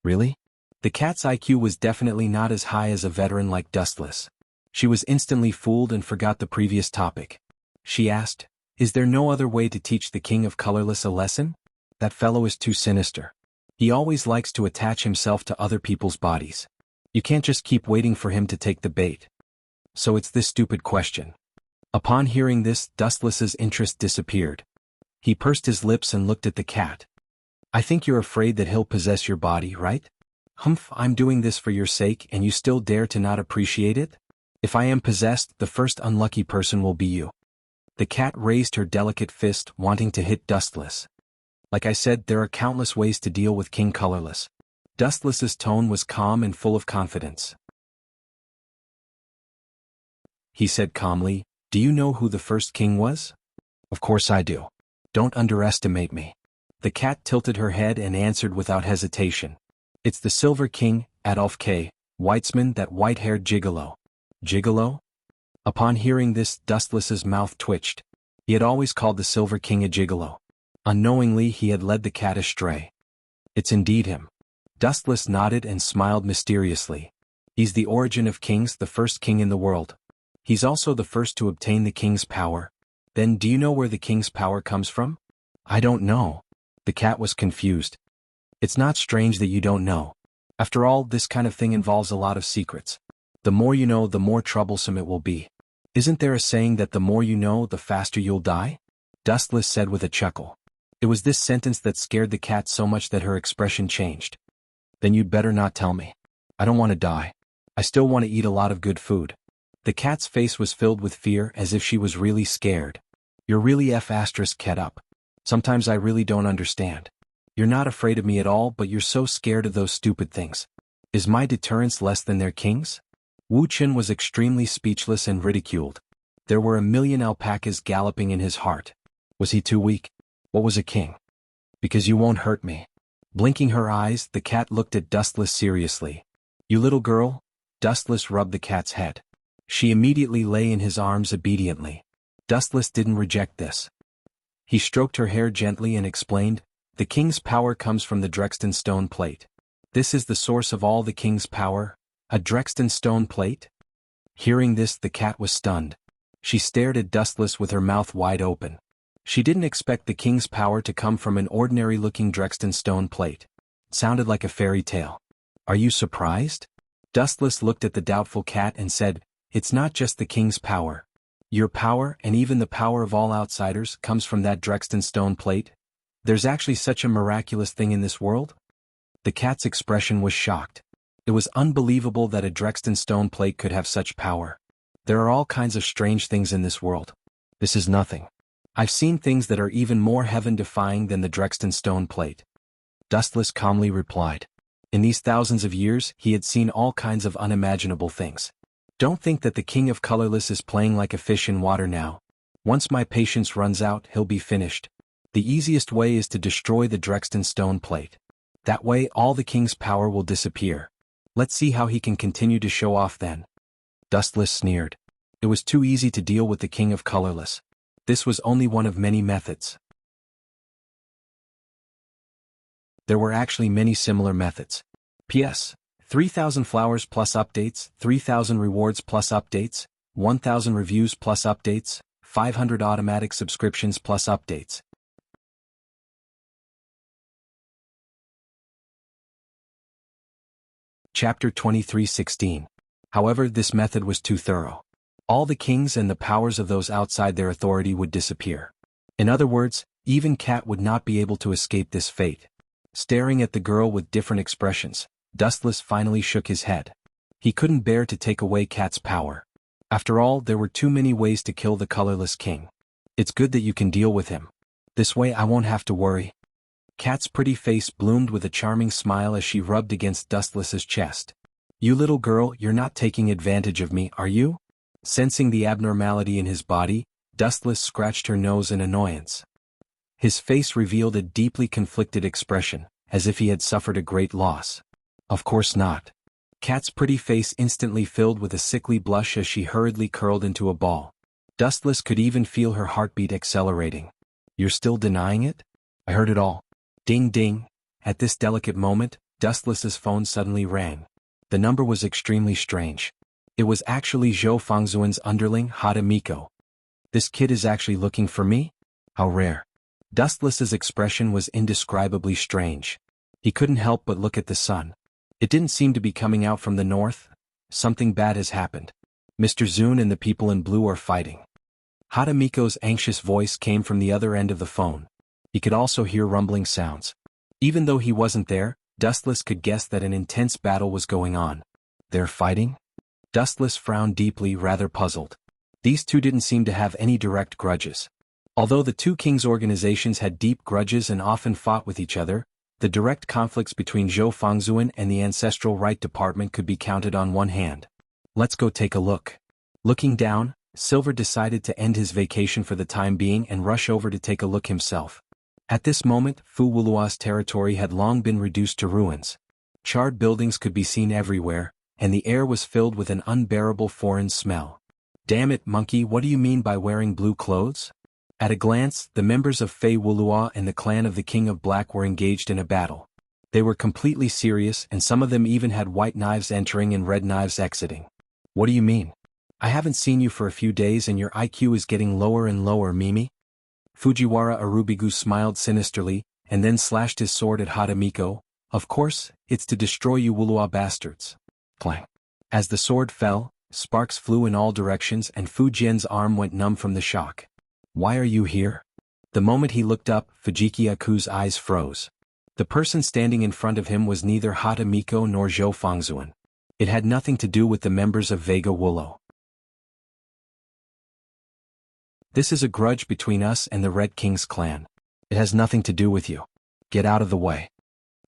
Really? The cat's IQ was definitely not as high as a veteran like Dustless. She was instantly fooled and forgot the previous topic. She asked, is there no other way to teach the King of Colorless a lesson? That fellow is too sinister. He always likes to attach himself to other people's bodies. You can't just keep waiting for him to take the bait. So it's this stupid question. Upon hearing this, Dustless's interest disappeared. He pursed his lips and looked at the cat. I think you're afraid that he'll possess your body, right? Humph, I'm doing this for your sake and you still dare to not appreciate it? If I am possessed, the first unlucky person will be you. The cat raised her delicate fist, wanting to hit Dustless. Like I said, there are countless ways to deal with King Colorless. Dustless's tone was calm and full of confidence. He said calmly, do you know who the first king was? Of course I do. Don't underestimate me. The cat tilted her head and answered without hesitation. It's the Silver King, Adolf K. Weitzman, that white-haired gigolo. Gigolo? Upon hearing this, Dustless's mouth twitched. He had always called the Silver King a gigolo. Unknowingly, he had led the cat astray. It's indeed him. Dustless nodded and smiled mysteriously. He's the origin of kings, the first king in the world. He's also the first to obtain the king's power. Then do you know where the king's power comes from? I don't know. The cat was confused. It's not strange that you don't know. After all, this kind of thing involves a lot of secrets. The more you know, the more troublesome it will be. Isn't there a saying that the more you know, the faster you'll die? Dustless said with a chuckle. It was this sentence that scared the cat so much that her expression changed. Then you'd better not tell me. I don't want to die. I still want to eat a lot of good food. The cat's face was filled with fear as if she was really scared. You're really ket up. Sometimes I really don't understand. You're not afraid of me at all, but you're so scared of those stupid things. Is my deterrence less than their king's? Wu Chen was extremely speechless and ridiculed. There were 1,000,000 alpacas galloping in his heart. Was he too weak? What was a king? Because you won't hurt me. Blinking her eyes, the cat looked at Dustless seriously. You little girl? Dustless rubbed the cat's head. She immediately lay in his arms obediently. Dustless didn't reject this. He stroked her hair gently and explained, the king's power comes from the Drexten stone plate. This is the source of all the king's power. A Drexten stone plate? Hearing this, the cat was stunned. She stared at Dustless with her mouth wide open. She didn't expect the king's power to come from an ordinary-looking Drexten stone plate. It sounded like a fairy tale. Are you surprised? Dustless looked at the doubtful cat and said, it's not just the king's power. Your power, and even the power of all outsiders, comes from that Drexten stone plate. There's actually such a miraculous thing in this world? The cat's expression was shocked. It was unbelievable that a Drexten stone plate could have such power. There are all kinds of strange things in this world. This is nothing. I've seen things that are even more heaven-defying than the Drexten stone plate. Dustless calmly replied. In these thousands of years, he had seen all kinds of unimaginable things. Don't think that the King of Colorless is playing like a fish in water now. Once my patience runs out, he'll be finished. The easiest way is to destroy the Drexton stone plate. That way all the king's power will disappear. Let's see how he can continue to show off then. Dustless sneered. It was too easy to deal with the king of colorless. This was only one of many methods. There were actually many similar methods. P.S. 3,000 flowers plus updates, 3,000 rewards plus updates, 1,000 reviews plus updates, 500 automatic subscriptions plus updates. Chapter 23:16. However, this method was too thorough. All the kings and the powers of those outside their authority would disappear. In other words, even Cat would not be able to escape this fate. Staring at the girl with different expressions, Dustless finally shook his head. He couldn't bear to take away Cat's power. After all, there were too many ways to kill the colorless king. It's good that you can deal with him. This way I won't have to worry. Cat's pretty face bloomed with a charming smile as she rubbed against Dustless's chest. You little girl, you're not taking advantage of me, are you? Sensing the abnormality in his body, Dustless scratched her nose in annoyance. His face revealed a deeply conflicted expression, as if he had suffered a great loss. Of course not. Cat's pretty face instantly filled with a sickly blush as she hurriedly curled into a ball. Dustless could even feel her heartbeat accelerating. You're still denying it? I heard it all. Ding ding. At this delicate moment, Dustless's phone suddenly rang. The number was extremely strange. It was actually Zhou Fangzuan's underling, Hada Miko. This kid is actually looking for me? How rare. Dustless's expression was indescribably strange. He couldn't help but look at the sun. It didn't seem to be coming out from the north. Something bad has happened. Mr. Zun and the people in blue are fighting. Hada Miko's anxious voice came from the other end of the phone. He could also hear rumbling sounds. Even though he wasn't there, Dustless could guess that an intense battle was going on. They're fighting? Dustless frowned deeply, rather puzzled. These two didn't seem to have any direct grudges. Although the two kings' organizations had deep grudges and often fought with each other, the direct conflicts between Zhou Fangzuan and the Ancestral Right Department could be counted on one hand. Let's go take a look. Looking down, Silver decided to end his vacation for the time being and rush over to take a look himself. At this moment, Fu Wulua's territory had long been reduced to ruins. Charred buildings could be seen everywhere, and the air was filled with an unbearable foreign smell. Damn it, monkey, what do you mean by wearing blue clothes? At a glance, the members of Fei Wulua and the clan of the King of Black were engaged in a battle. They were completely serious, and some of them even had white knives entering and red knives exiting. What do you mean? I haven't seen you for a few days and your IQ is getting lower and lower, Mimi. Fujiwara Arubigu smiled sinisterly, and then slashed his sword at Hada Miko. Of course, it's to destroy you Wulua bastards. Clang. As the sword fell, sparks flew in all directions and Fu Jian's arm went numb from the shock. Why are you here? The moment he looked up, Fujiki Aku's eyes froze. The person standing in front of him was neither Hada Miko nor Zhou Fangzuan. It had nothing to do with the members of Vega Wulo. This is a grudge between us and the Red King's clan. It has nothing to do with you. Get out of the way.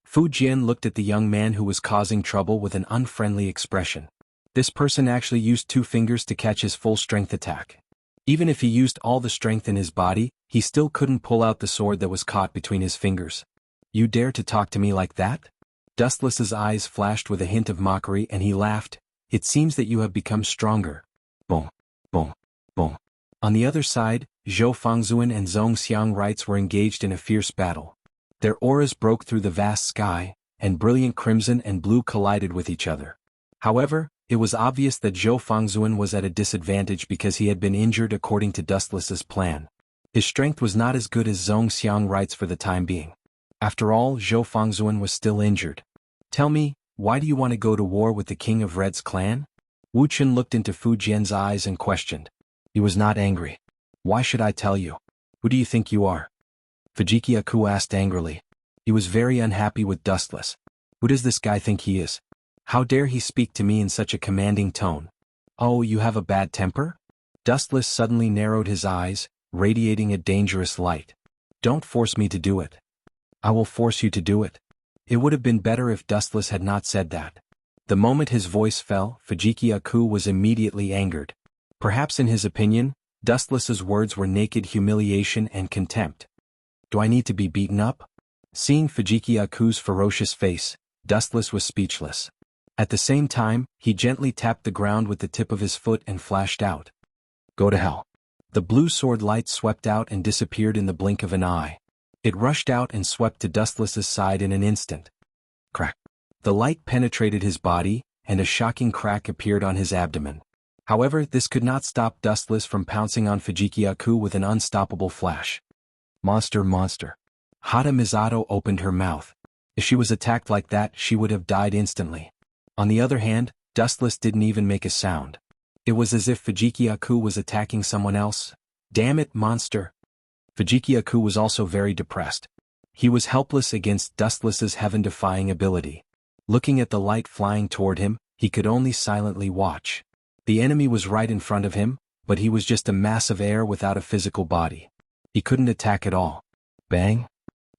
Fu Jian looked at the young man who was causing trouble with an unfriendly expression. This person actually used 2 fingers to catch his full strength attack. Even if he used all the strength in his body, he still couldn't pull out the sword that was caught between his fingers. You dare to talk to me like that? Dustless's eyes flashed with a hint of mockery and he laughed. It seems that you have become stronger. Boom, boom, boom. On the other side, Zhou Fangzuan and Zhong Xiang Rights were engaged in a fierce battle. Their auras broke through the vast sky, and brilliant crimson and blue collided with each other. However, it was obvious that Zhou Fangzuan was at a disadvantage because he had been injured according to Dustless's plan. His strength was not as good as Zhong Xiang Rights for the time being. After all, Zhou Fangzuan was still injured. Tell me, why do you want to go to war with the King of Red's clan? Wu Chun looked into Fu Jian's eyes and questioned. He was not angry. Why should I tell you? Who do you think you are? Fujiki Aku asked angrily. He was very unhappy with Dustless. Who does this guy think he is? How dare he speak to me in such a commanding tone? Oh, you have a bad temper? Dustless suddenly narrowed his eyes, radiating a dangerous light. Don't force me to do it. I will force you to do it. It would have been better if Dustless had not said that. The moment his voice fell, Fujiki Aku was immediately angered. Perhaps in his opinion, Dustless's words were naked humiliation and contempt. Do I need to be beaten up? Seeing Fujiki Aku's ferocious face, Dustless was speechless. At the same time, he gently tapped the ground with the tip of his foot and flashed out. Go to hell. The blue sword light swept out and disappeared in the blink of an eye. It rushed out and swept to Dustless's side in an instant. Crack. The light penetrated his body, and a shocking crack appeared on his abdomen. However, this could not stop Dustless from pouncing on Fujiki Aku with an unstoppable flash. Monster, monster. Hata Misato opened her mouth. If she was attacked like that, she would have died instantly. On the other hand, Dustless didn't even make a sound. It was as if Fujiki Aku was attacking someone else. Damn it, monster. Fujiki Aku was also very depressed. He was helpless against Dustless's heaven-defying ability. Looking at the light flying toward him, he could only silently watch. The enemy was right in front of him, but he was just a mass of air without a physical body. He couldn't attack at all. Bang!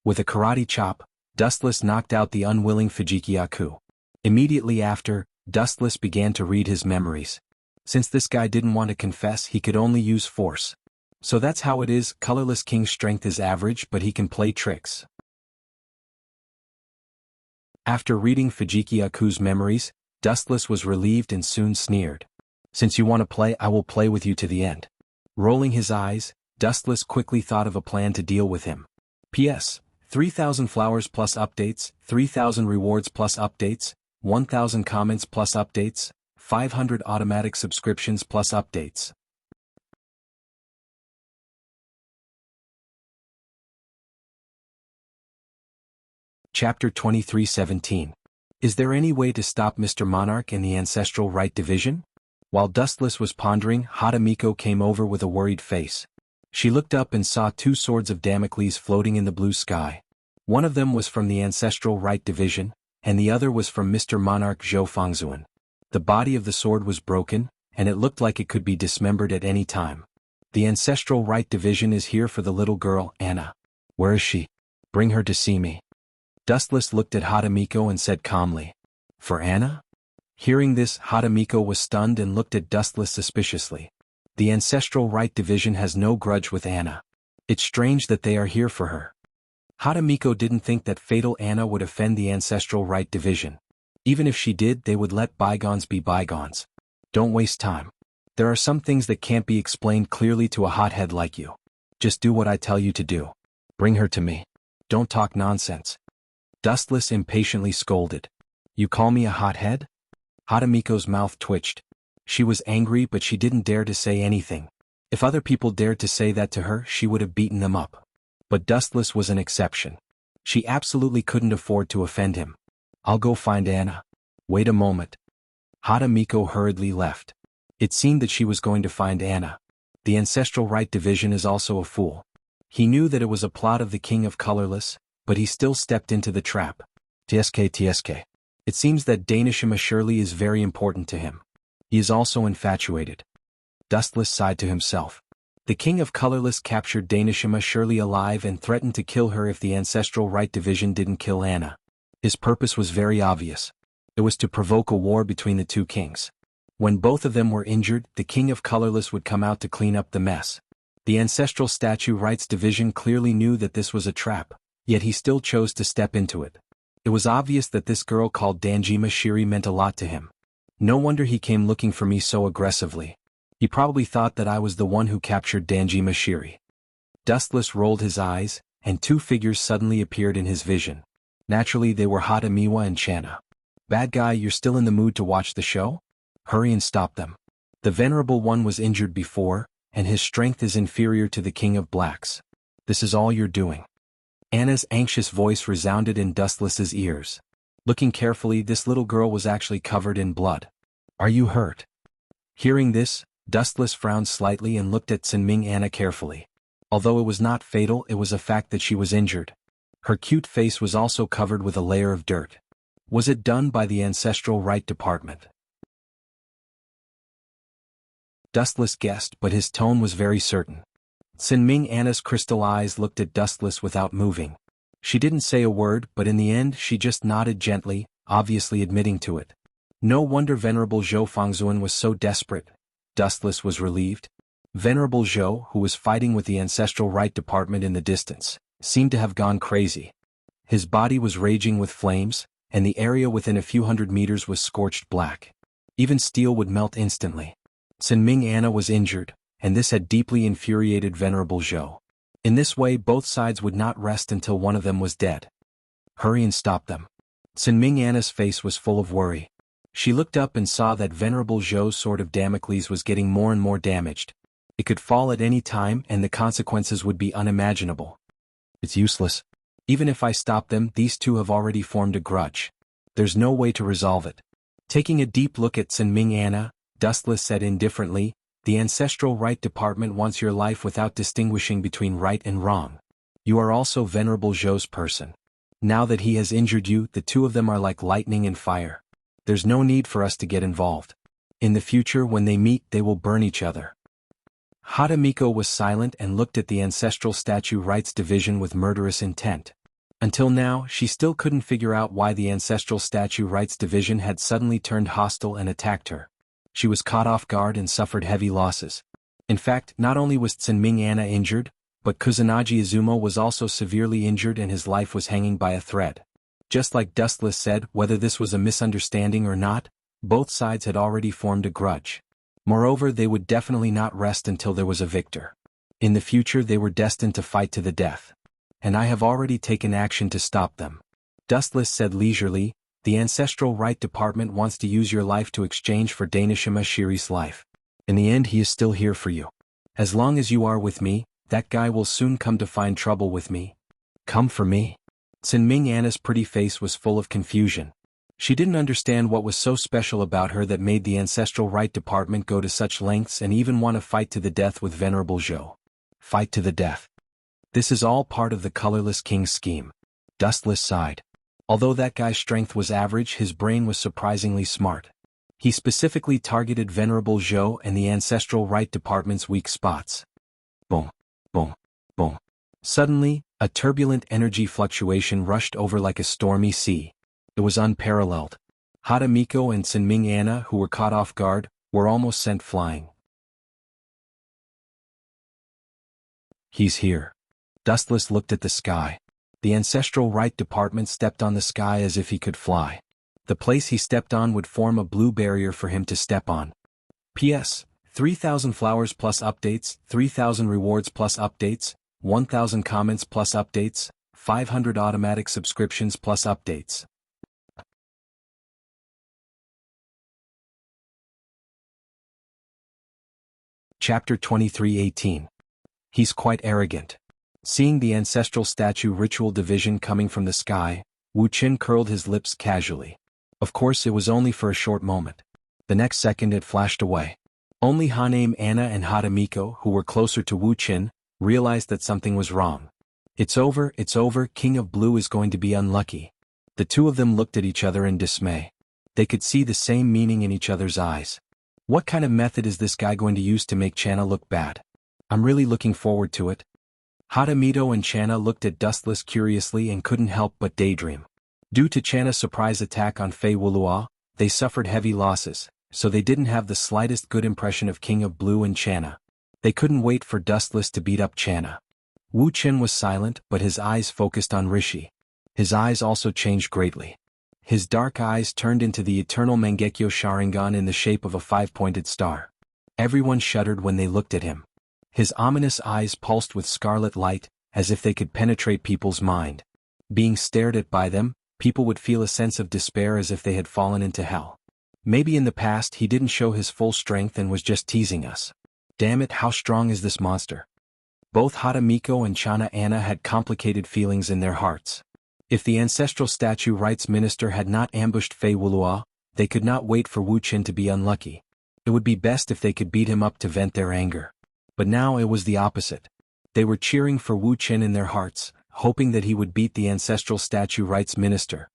With a karate chop, Dustless knocked out the unwilling Fujiki Aku. Immediately after, Dustless began to read his memories. Since this guy didn't want to confess, he could only use force. So that's how it is, Colorless King's strength is average but he can play tricks. After reading Fujiki Aku's memories, Dustless was relieved and soon sneered. Since you want to play, I will play with you to the end. Rolling his eyes, Dustless quickly thought of a plan to deal with him. P.S. 3,000 flowers plus updates, 3,000 rewards plus updates, 1,000 comments plus updates, 500 automatic subscriptions plus updates. Chapter 23:17. Is there any way to stop Mr. Monarch in the Ancestral Right Division? While Dustless was pondering, Hatamiko came over with a worried face. She looked up and saw two swords of Damocles floating in the blue sky. One of them was from the Ancestral Right Division, and the other was from Mr. Monarch Zhou Fangzuan. The body of the sword was broken, and it looked like it could be dismembered at any time. The Ancestral Right Division is here for the little girl, Anna. Where is she? Bring her to see me. Dustless looked at Hatamiko and said calmly. For Anna? Hearing this, Hatamiko was stunned and looked at Dustless suspiciously. The Ancestral Right Division has no grudge with Anna. It's strange that they are here for her. Hatamiko didn't think that Fatal Anna would offend the Ancestral Right Division. Even if she did, they would let bygones be bygones. Don't waste time. There are some things that can't be explained clearly to a hothead like you. Just do what I tell you to do. Bring her to me. Don't talk nonsense. Dustless impatiently scolded. You call me a hothead? Hatamiko's mouth twitched. She was angry but she didn't dare to say anything. If other people dared to say that to her, she would have beaten them up. But Dustless was an exception. She absolutely couldn't afford to offend him. I'll go find Anna. Wait a moment. Hatamiko hurriedly left. It seemed that she was going to find Anna. The Ancestral Right Division is also a fool. He knew that it was a plot of the King of Colorless, but he still stepped into the trap. TSK. It seems that Danishima surely is very important to him. He is also infatuated. Dustless sighed to himself. The King of Colorless captured Danishima surely alive and threatened to kill her if the Ancestral Right Division didn't kill Anna. His purpose was very obvious. It was to provoke a war between the two kings. When both of them were injured, the King of Colorless would come out to clean up the mess. The Ancestral Statue Rights Division clearly knew that this was a trap, yet he still chose to step into it. It was obvious that this girl called Danjima Shiri meant a lot to him. No wonder he came looking for me so aggressively. He probably thought that I was the one who captured Danjima Shiri. Dustless rolled his eyes, and two figures suddenly appeared in his vision. Naturally they were Hatamiwa and Chana. Bad guy, you're still in the mood to watch the show? Hurry and stop them. The Venerable One was injured before, and his strength is inferior to the King of Blacks. This is all you're doing. Anna's anxious voice resounded in Dustless's ears. Looking carefully, this little girl was actually covered in blood. Are you hurt? Hearing this, Dustless frowned slightly and looked at Sinming Anna carefully. Although it was not fatal, it was a fact that she was injured. Her cute face was also covered with a layer of dirt. Was it done by the Ancestral Right Department? Dustless guessed, but his tone was very certain. Sinming Anna's crystal eyes looked at Dustless without moving. She didn't say a word, but in the end she just nodded gently, obviously admitting to it. No wonder Venerable Zhou Fangzuan was so desperate. Dustless was relieved. Venerable Zhou, who was fighting with the Ancestral Rite Department in the distance, seemed to have gone crazy. His body was raging with flames, and the area within a few hundred meters was scorched black. Even steel would melt instantly. Sinming Anna was injured, and this had deeply infuriated Venerable Zhou. In this way both sides would not rest until one of them was dead. Hurry and stop them. Sinming Anna's face was full of worry. She looked up and saw that Venerable Zhou's sword of Damocles was getting more and more damaged. It could fall at any time and the consequences would be unimaginable. It's useless. Even if I stop them, these two have already formed a grudge. There's no way to resolve it. Taking a deep look at Sinming Anna, Dustless said indifferently, the Ancestral Rite Department wants your life without distinguishing between right and wrong. You are also Venerable Zhou's person. Now that he has injured you, the two of them are like lightning and fire. There's no need for us to get involved. In the future when they meet they will burn each other. Hadamiko was silent and looked at the Ancestral Statue Rites Division with murderous intent. Until now, she still couldn't figure out why the Ancestral Statue Rites Division had suddenly turned hostile and attacked her. She was caught off guard and suffered heavy losses. In fact, not only was Tsunming Anna injured, but Kusanagi Izumo was also severely injured and his life was hanging by a thread. Just like Dustless said, whether this was a misunderstanding or not, both sides had already formed a grudge. Moreover, they would definitely not rest until there was a victor. In the future they were destined to fight to the death. And I have already taken action to stop them. Dustless said leisurely, the Ancestral Rite Department wants to use your life to exchange for Danishima Shiri's life. In the end he is still here for you. As long as you are with me, that guy will soon come to find trouble with me. Come for me? Sinming Anna's pretty face was full of confusion. She didn't understand what was so special about her that made the Ancestral Rite Department go to such lengths and even want to fight to the death with Venerable Zhou. Fight to the death. This is all part of the Colorless King's scheme. Dustless sighed. Although that guy's strength was average, his brain was surprisingly smart. He specifically targeted Venerable Zhou and the Ancestral Rite Department's weak spots. Boom, boom, boom. Suddenly, a turbulent energy fluctuation rushed over like a stormy sea. It was unparalleled. Hadamiko and Sinming Anna, who were caught off guard, were almost sent flying. He's here. Dustless looked at the sky. The Ancestral Rite Department stepped on the sky as if he could fly. The place he stepped on would form a blue barrier for him to step on. P.S. 3,000 flowers plus updates, 3,000 rewards plus updates, 1,000 comments plus updates, 500 automatic subscriptions plus updates. Chapter 23:18. He's quite arrogant. Seeing the Ancestral Statue Ritual Division coming from the sky, Wu Qin curled his lips casually. Of course it was only for a short moment. The next second it flashed away. Only Haname Anna and Hadamiko, who were closer to Wu Qin, realized that something was wrong. It's over, King of Blue is going to be unlucky. The two of them looked at each other in dismay. They could see the same meaning in each other's eyes. What kind of method is this guy going to use to make Channa look bad? I'm really looking forward to it. Hadamito and Channa looked at Dustless curiously and couldn't help but daydream. Due to Channa's surprise attack on Fei Wulua, they suffered heavy losses, so they didn't have the slightest good impression of King of Blue and Channa. They couldn't wait for Dustless to beat up Channa. Wu Qin was silent, but his eyes focused on Rishi. His eyes also changed greatly. His dark eyes turned into the eternal Mangekyo Sharingan in the shape of a five-pointed star. Everyone shuddered when they looked at him. His ominous eyes pulsed with scarlet light, as if they could penetrate people's mind. Being stared at by them, people would feel a sense of despair as if they had fallen into hell. Maybe in the past he didn't show his full strength and was just teasing us. Damn it, how strong is this monster? Both Hadamiko and Channa Anna had complicated feelings in their hearts. If the Ancestral Statue Rites Minister had not ambushed Fei Wulua, they could not wait for Wu Qin to be unlucky. It would be best if they could beat him up to vent their anger. But now it was the opposite. They were cheering for Wu Qin in their hearts, hoping that he would beat the Ancestral Statue Rites Minister.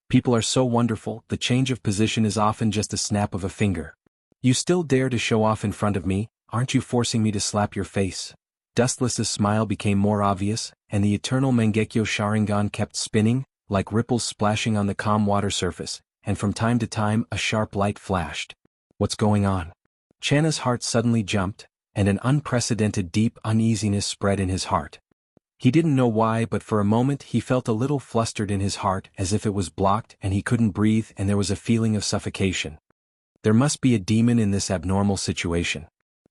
People are so wonderful, the change of position is often just a snap of a finger. You still dare to show off in front of me, aren't you forcing me to slap your face? Dustless's smile became more obvious, and the eternal Mangekyo Sharingan kept spinning, like ripples splashing on the calm water surface, and from time to time a sharp light flashed. What's going on? Channa's heart suddenly jumped, and an unprecedented deep uneasiness spread in his heart. He didn't know why, but for a moment he felt a little flustered in his heart, as if it was blocked and he couldn't breathe, and there was a feeling of suffocation. There must be a demon in this abnormal situation.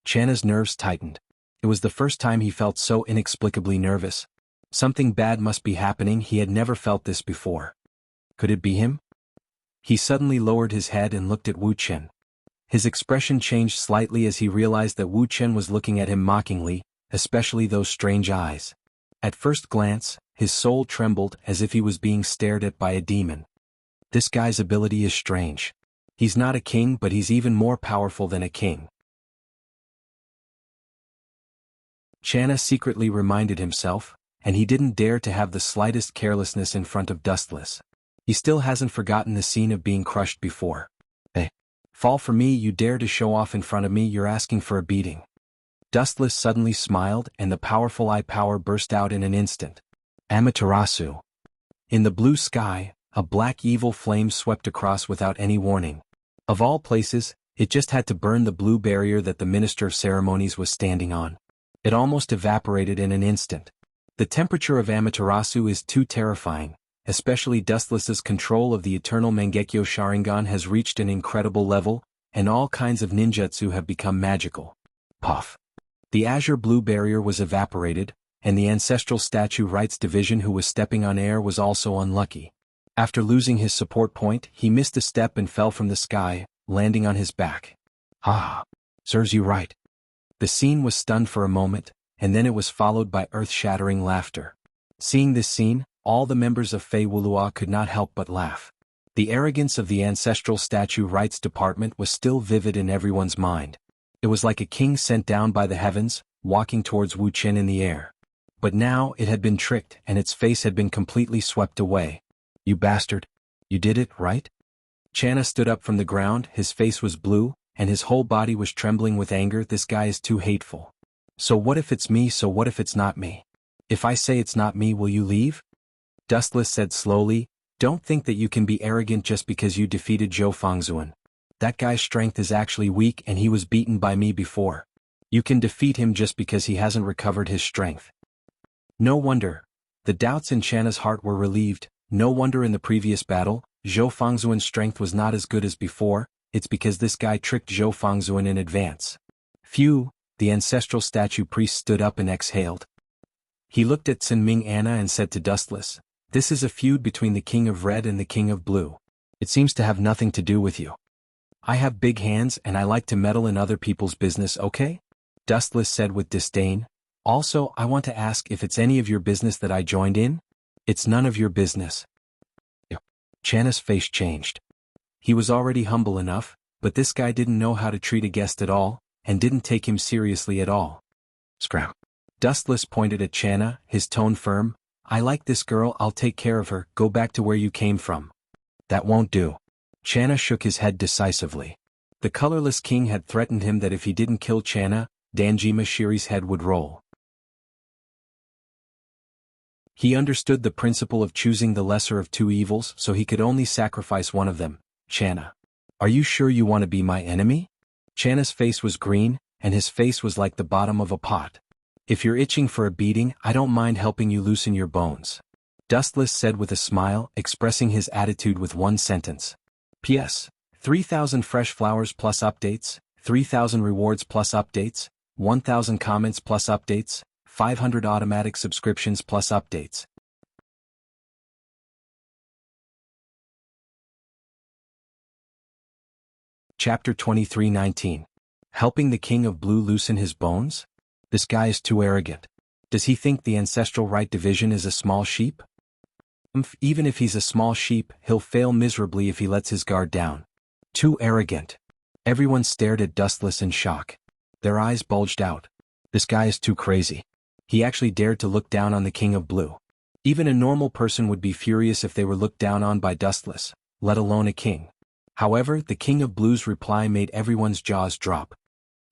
Channa's nerves tightened. It was the first time he felt so inexplicably nervous. Something bad must be happening, he had never felt this before. Could it be him? He suddenly lowered his head and looked at Wu Chen. His expression changed slightly as he realized that Wu Chen was looking at him mockingly, especially those strange eyes. At first glance, his soul trembled as if he was being stared at by a demon. This guy's ability is strange. He's not a king, but he's even more powerful than a king. Channa secretly reminded himself, and he didn't dare to have the slightest carelessness in front of Dustless. He still hasn't forgotten the scene of being crushed before. Hey, fall for me, you dare to show off in front of me, you're asking for a beating. Dustless suddenly smiled, and the powerful eye power burst out in an instant. Amaterasu. In the blue sky, a black evil flame swept across without any warning. Of all places, it just had to burn the blue barrier that the Minister of Ceremonies was standing on. It almost evaporated in an instant. The temperature of Amaterasu is too terrifying, especially Dustless's control of the eternal Mangekyo Sharingan has reached an incredible level, and all kinds of ninjutsu have become magical. Puff. The azure blue barrier was evaporated, and the Ancestral Statue Rights Division who was stepping on air was also unlucky. After losing his support point, he missed a step and fell from the sky, landing on his back. Ah, serves you right. The scene was stunned for a moment, and then it was followed by earth-shattering laughter. Seeing this scene, all the members of Fei Wulua could not help but laugh. The arrogance of the Ancestral Statue Rights Department was still vivid in everyone's mind. It was like a king sent down by the heavens, walking towards Wu Chen in the air. But now it had been tricked and its face had been completely swept away. You bastard. You did it, right? Channa stood up from the ground, his face was blue, and his whole body was trembling with anger. This guy is too hateful. So what if it's me? So what if it's not me? If I say it's not me, will you leave? Dustless said slowly, don't think that you can be arrogant just because you defeated Zhou Fangzuan. That guy's strength is actually weak and he was beaten by me before. You can defeat him just because he hasn't recovered his strength. No wonder. The doubts in Channa's heart were relieved. No wonder in the previous battle, Zhou Fangzuan's strength was not as good as before. It's because this guy tricked Zhou Fangzuan in advance. Phew, the Ancestral Statue Priest stood up and exhaled. He looked at Sinming Anna and said to Dustless, this is a feud between the King of Red and the King of Blue. It seems to have nothing to do with you. I have big hands and I like to meddle in other people's business, okay? Dustless said with disdain. Also, I want to ask if it's any of your business that I joined in? It's none of your business. Channa's face changed. He was already humble enough, but this guy didn't know how to treat a guest at all, and didn't take him seriously at all. Scram. Dustless pointed at Channa, his tone firm. I like this girl, I'll take care of her, go back to where you came from. That won't do. Channa shook his head decisively. The colorless king had threatened him that if he didn't kill Channa, Danjima Shiri's head would roll. He understood the principle of choosing the lesser of two evils, so he could only sacrifice one of them. Channa. Are you sure you want to be my enemy? Channa's face was green, and his face was like the bottom of a pot. If you're itching for a beating, I don't mind helping you loosen your bones. Dustless said with a smile, expressing his attitude with one sentence. P.S. 3,000 fresh flowers plus updates, 3,000 rewards plus updates, 1,000 comments plus updates, 500 automatic subscriptions plus updates. Chapter 23:19. Helping the King of Blue loosen his bones? This guy is too arrogant. Does he think the Ancestral Right Division is a small sheep? Even if he's a small sheep, he'll fail miserably if he lets his guard down. Too arrogant. Everyone stared at Dustless in shock. Their eyes bulged out. This guy is too crazy. He actually dared to look down on the King of Blue. Even a normal person would be furious if they were looked down on by Dustless, let alone a king. However, the King of Blue's reply made everyone's jaws drop.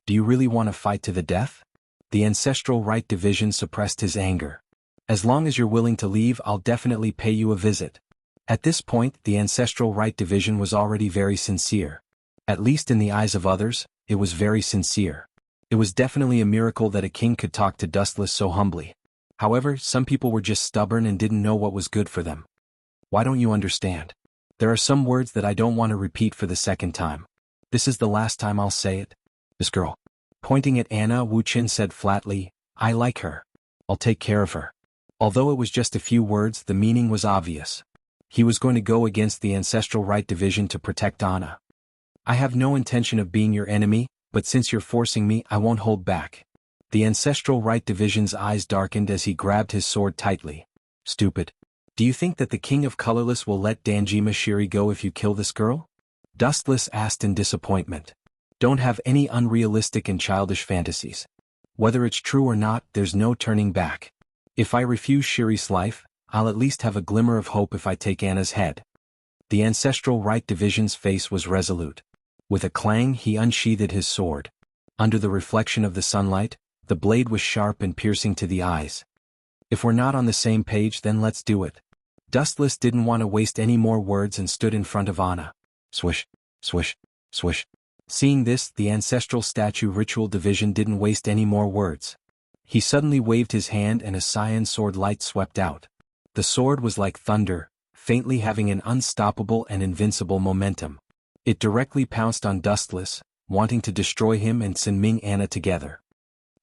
Do you really want to fight to the death? The Ancestral Right Division suppressed his anger. As long as you're willing to leave, I'll definitely pay you a visit. At this point, the Ancestral Right Division was already very sincere. At least in the eyes of others, it was very sincere. It was definitely a miracle that a king could talk to Dustless so humbly. However, some people were just stubborn and didn't know what was good for them. Why don't you understand? There are some words that I don't want to repeat for the second time. This is the last time I'll say it. This girl. Pointing at Anna, Wu Qin said flatly, I like her. I'll take care of her. Although it was just a few words, the meaning was obvious. He was going to go against the Ancestral Right Division to protect Anna. I have no intention of being your enemy, but since you're forcing me, I won't hold back. The Ancestral Right Division's eyes darkened as he grabbed his sword tightly. Stupid. Do you think that the King of Colorless will let Danjima Shiri go if you kill this girl? Dustless asked in disappointment. Don't have any unrealistic and childish fantasies. Whether it's true or not, there's no turning back. If I refuse Shiri's life, I'll at least have a glimmer of hope if I take Anna's head. The Ancestral Right Division's face was resolute. With a clang, he unsheathed his sword. Under the reflection of the sunlight, the blade was sharp and piercing to the eyes. If we're not on the same page, then let's do it. Dustless didn't want to waste any more words and stood in front of Anna. Swish, swish, swish. Seeing this, the Ancestral Statue Ritual Division didn't waste any more words. He suddenly waved his hand and a cyan sword light swept out. The sword was like thunder, faintly having an unstoppable and invincible momentum. It directly pounced on Dustless, wanting to destroy him and Sinming Anna together.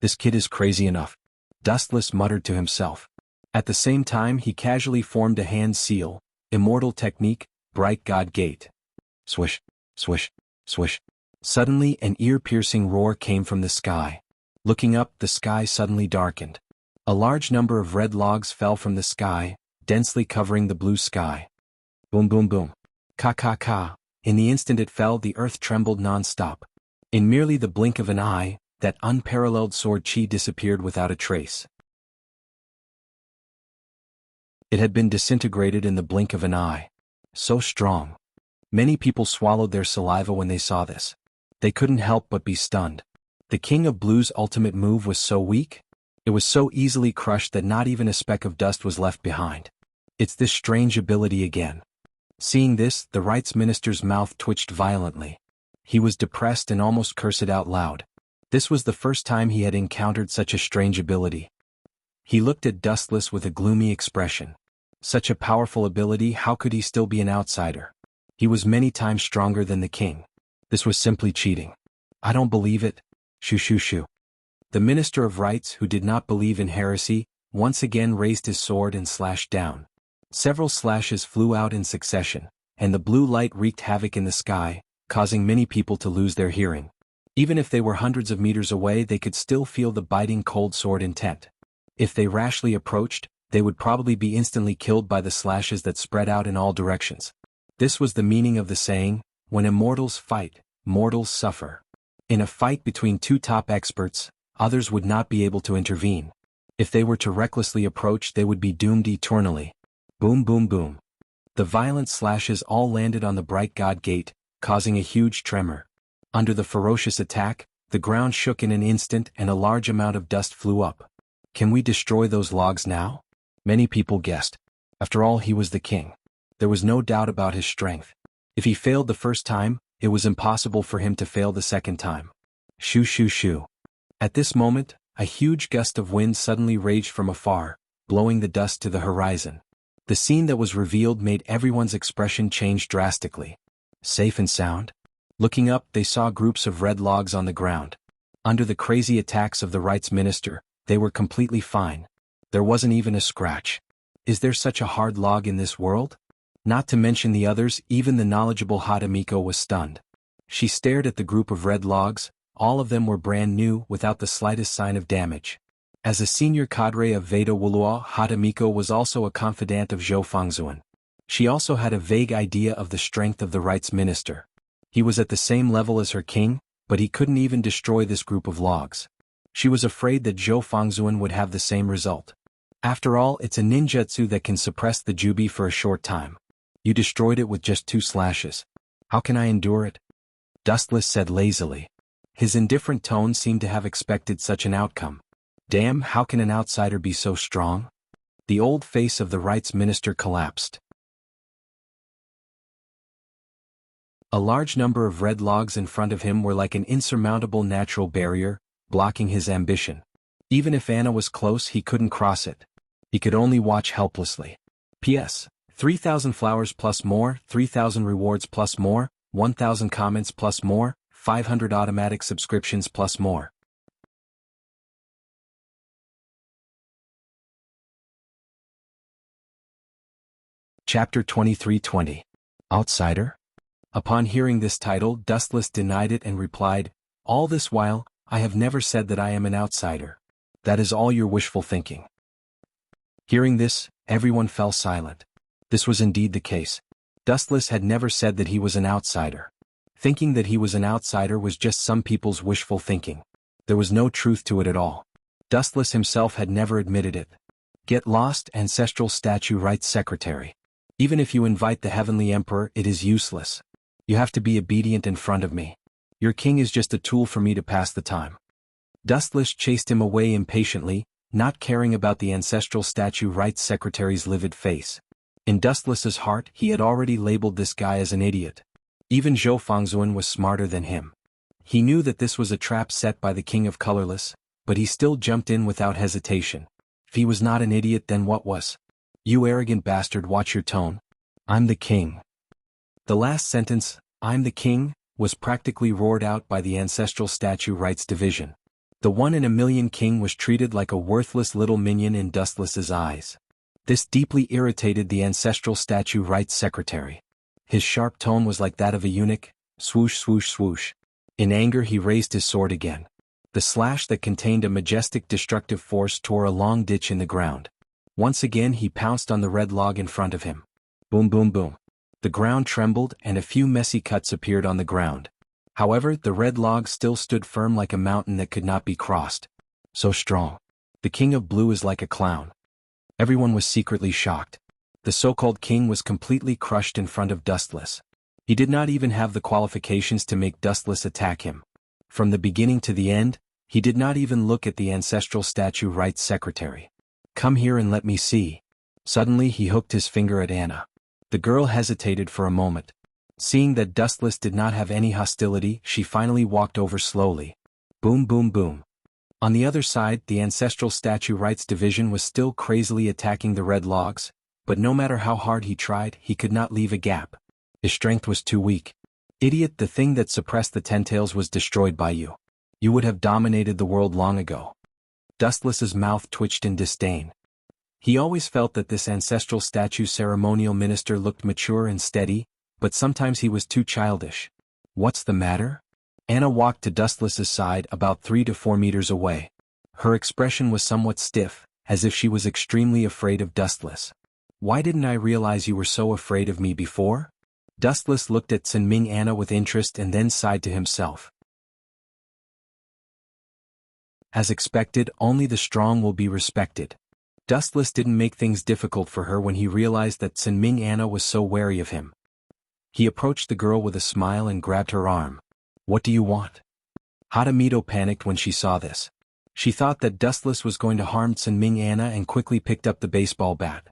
This kid is crazy enough. Dustless muttered to himself. At the same time, he casually formed a hand seal, immortal technique, Bright God Gate. Swish, swish, swish. Suddenly, an ear-piercing roar came from the sky. Looking up, the sky suddenly darkened. A large number of red logs fell from the sky, densely covering the blue sky. Boom boom boom. Ka ka ka. In the instant it fell, the earth trembled non-stop. In merely the blink of an eye, that unparalleled sword chi disappeared without a trace. It had been disintegrated in the blink of an eye. So strong. Many people swallowed their saliva when they saw this. They couldn't help but be stunned. The King of Blue's ultimate move was so weak. It was so easily crushed that not even a speck of dust was left behind. It's this strange ability again. Seeing this, the Rights Minister's mouth twitched violently. He was depressed and almost cursed out loud. This was the first time he had encountered such a strange ability. He looked at Dustless with a gloomy expression. Such a powerful ability, how could he still be an outsider? He was many times stronger than the king. This was simply cheating. I don't believe it. Shoo shoo shoo. The Minister of Rights, who did not believe in heresy, once again raised his sword and slashed down. Several slashes flew out in succession, and the blue light wreaked havoc in the sky, causing many people to lose their hearing. Even if they were hundreds of meters away, they could still feel the biting cold sword intent. If they rashly approached, they would probably be instantly killed by the slashes that spread out in all directions. This was the meaning of the saying, when immortals fight, mortals suffer. In a fight between two top experts, others would not be able to intervene. If they were to recklessly approach, they would be doomed eternally. Boom boom boom. The violent slashes all landed on the Bright God Gate, causing a huge tremor. Under the ferocious attack, the ground shook in an instant and a large amount of dust flew up. Can we destroy those logs now? Many people guessed. After all, he was the king. There was no doubt about his strength. If he failed the first time, it was impossible for him to fail the second time. Shoo shoo shoo. At this moment, a huge gust of wind suddenly raged from afar, blowing the dust to the horizon. The scene that was revealed made everyone's expression change drastically. Safe and sound? Looking up, they saw groups of red logs on the ground. Under the crazy attacks of the Rights Minister, they were completely fine. There wasn't even a scratch. Is there such a hard log in this world? Not to mention the others, even the knowledgeable Hadamiko was stunned. She stared at the group of red logs. All of them were brand new, without the slightest sign of damage. As a senior cadre of Veda Wulua, Hadamiko was also a confidant of Zhou Fangzuan. She also had a vague idea of the strength of the Rights Minister. He was at the same level as her king, but he couldn't even destroy this group of logs. She was afraid that Zhou Fangzuan would have the same result. After all, it's a ninjutsu that can suppress the Jubi for a short time. You destroyed it with just 2 slashes. How can I endure it? Dustless said lazily. His indifferent tone seemed to have expected such an outcome. Damn, how can an outsider be so strong? The old face of the Rights Minister collapsed. A large number of red logs in front of him were like an insurmountable natural barrier, blocking his ambition. Even if Anna was close, he couldn't cross it. He could only watch helplessly. P.S. 3,000 flowers plus more, 3,000 rewards plus more, 1,000 comments plus more, 500 automatic subscriptions plus more. Chapter 23:20. Outsider? Upon hearing this title, Dustless denied it and replied, "All this while, I have never said that I am an outsider. That is all your wishful thinking." Hearing this, everyone fell silent. This was indeed the case. Dustless had never said that he was an outsider. Thinking that he was an outsider was just some people's wishful thinking. There was no truth to it at all. Dustless himself had never admitted it. Get lost, Ancestral Statue Rights Secretary. Even if you invite the Heavenly Emperor, it is useless. You have to be obedient in front of me. Your king is just a tool for me to pass the time. Dustless chased him away impatiently, not caring about the Ancestral Statue Rights Secretary's livid face. In Dustless's heart, he had already labeled this guy as an idiot. Even Zhou Fangzuan was smarter than him. He knew that this was a trap set by the King of Colorless, but he still jumped in without hesitation. If he was not an idiot, then what was? "You arrogant bastard, watch your tone. I'm the king." The last sentence, "I'm the king," was practically roared out by the Ancestral Statue Rights Division. The one-in-a-million king was treated like a worthless little minion in Dustless's eyes. This deeply irritated the Ancestral Statue Rights Secretary. His sharp tone was like that of a eunuch, swoosh swoosh swoosh. In anger he raised his sword again. The slash that contained a majestic destructive force tore a long ditch in the ground. Once again he pounced on the red log in front of him. Boom boom boom. The ground trembled and a few messy cuts appeared on the ground. However, the red log still stood firm like a mountain that could not be crossed. So strong. The King of Blue is like a clown. Everyone was secretly shocked. The so-called king was completely crushed in front of Dustless. He did not even have the qualifications to make Dustless attack him. From the beginning to the end, he did not even look at the Ancestral Statue Rights Secretary. "Come here and let me see." Suddenly he hooked his finger at Anna. The girl hesitated for a moment. Seeing that Dustless did not have any hostility, she finally walked over slowly. Boom boom boom. On the other side, the Ancestral Statue Rights Division was still crazily attacking the red logs, but no matter how hard he tried, he could not leave a gap. His strength was too weak. "Idiot, the thing that suppressed the Ten-Tails was destroyed by you. You would have dominated the world long ago." Dustless's mouth twitched in disdain. He always felt that this Ancestral Statue ceremonial minister looked mature and steady, but sometimes he was too childish. "What's the matter?" Anna walked to Dustless's side about 3 to 4 meters away. Her expression was somewhat stiff, as if she was extremely afraid of Dustless. "Why didn't I realize you were so afraid of me before?" Dustless looked at Sinming Anna with interest and then sighed to himself. As expected, only the strong will be respected. Dustless didn't make things difficult for her when he realized that Sinming Anna was so wary of him. He approached the girl with a smile and grabbed her arm. "What do you want?" Hadamito panicked when she saw this. She thought that Dustless was going to harm Sinming Anna and quickly picked up the baseball bat.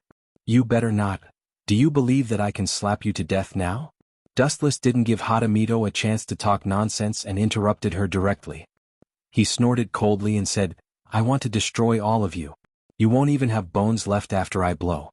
"You better not. Do you believe that I can slap you to death now?" Dustless didn't give Hadamito a chance to talk nonsense and interrupted her directly. He snorted coldly and said, "I want to destroy all of you. You won't even have bones left after I blow."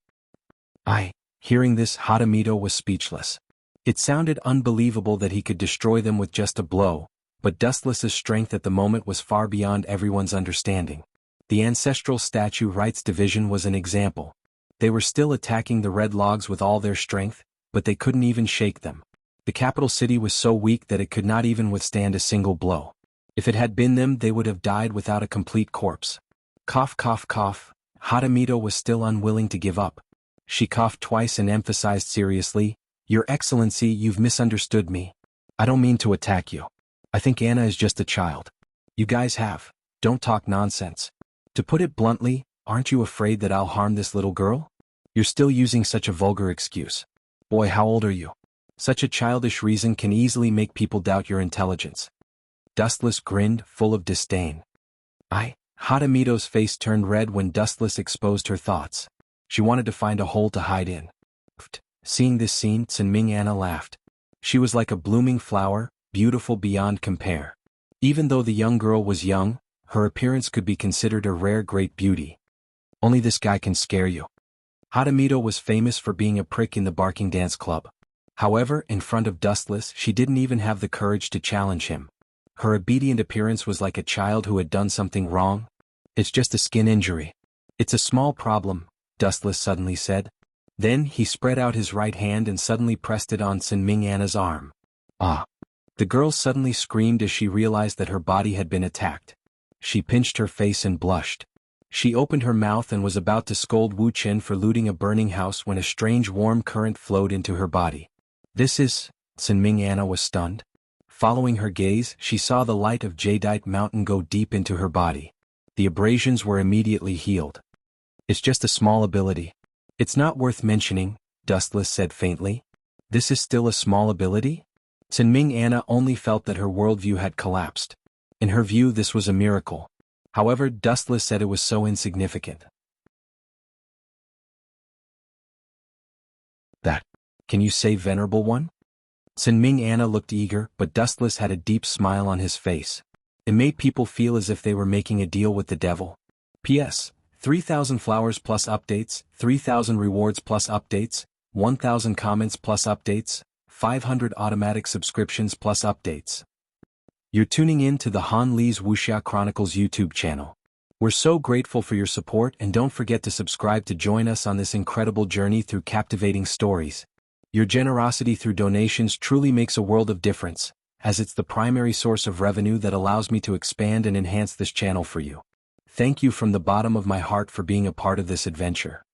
Hearing this, Hadamito was speechless. It sounded unbelievable that he could destroy them with just a blow, but Dustless's strength at the moment was far beyond everyone's understanding. The Ancestral Statue Rights Division was an example. They were still attacking the red logs with all their strength, but they couldn't even shake them. The capital city was so weak that it could not even withstand a single blow. If it had been them, they would have died without a complete corpse. Cough cough cough. Hadamito was still unwilling to give up. She coughed twice and emphasized seriously, "Your Excellency, you've misunderstood me. I don't mean to attack you. I think Anna is just a child. You guys don't talk nonsense. To put it bluntly, aren't you afraid that I'll harm this little girl? You're still using such a vulgar excuse. Boy, how old are you? Such a childish reason can easily make people doubt your intelligence." Dustless grinned, full of disdain. Hadamito's face turned red when Dustless exposed her thoughts. She wanted to find a hole to hide in. Seeing this scene, Sinming Anna laughed. She was like a blooming flower, beautiful beyond compare. Even though the young girl was young, Her appearance could be considered a rare great beauty. Only this guy can scare you. Hadamito was famous for being a prick in the barking dance club. However, in front of Dustless, she didn't even have the courage to challenge him. Her obedient appearance was like a child who had done something wrong. It's just a skin injury. It's a small problem, Dustless suddenly said. Then he spread out his right hand and suddenly pressed it on Sinming Anna's arm. Ah! The girl suddenly screamed as she realized that her body had been attacked. She pinched her face and blushed. She opened her mouth and was about to scold Wu Chen for looting a burning house when a strange warm current flowed into her body. This is... Sinming Anna was stunned. Following her gaze, she saw the light of Jadeite Mountain go deep into her body. The abrasions were immediately healed. It's just a small ability. It's not worth mentioning, Dustless said faintly. This is still a small ability? Sinming Anna only felt that her worldview had collapsed. In her view, this was a miracle. However, Dustless said it was so insignificant. That. Can you say, Venerable One? Sinming Anna looked eager, but Dustless had a deep smile on his face. It made people feel as if they were making a deal with the devil. P.S. 3,000 flowers plus updates, 3,000 rewards plus updates, 1,000 comments plus updates, 500 automatic subscriptions plus updates. You're tuning in to the Han Lee's Wuxia Chronicles YouTube channel. We're so grateful for your support, and don't forget to subscribe to join us on this incredible journey through captivating stories. Your generosity through donations truly makes a world of difference, as it's the primary source of revenue that allows me to expand and enhance this channel for you. Thank you from the bottom of my heart for being a part of this adventure.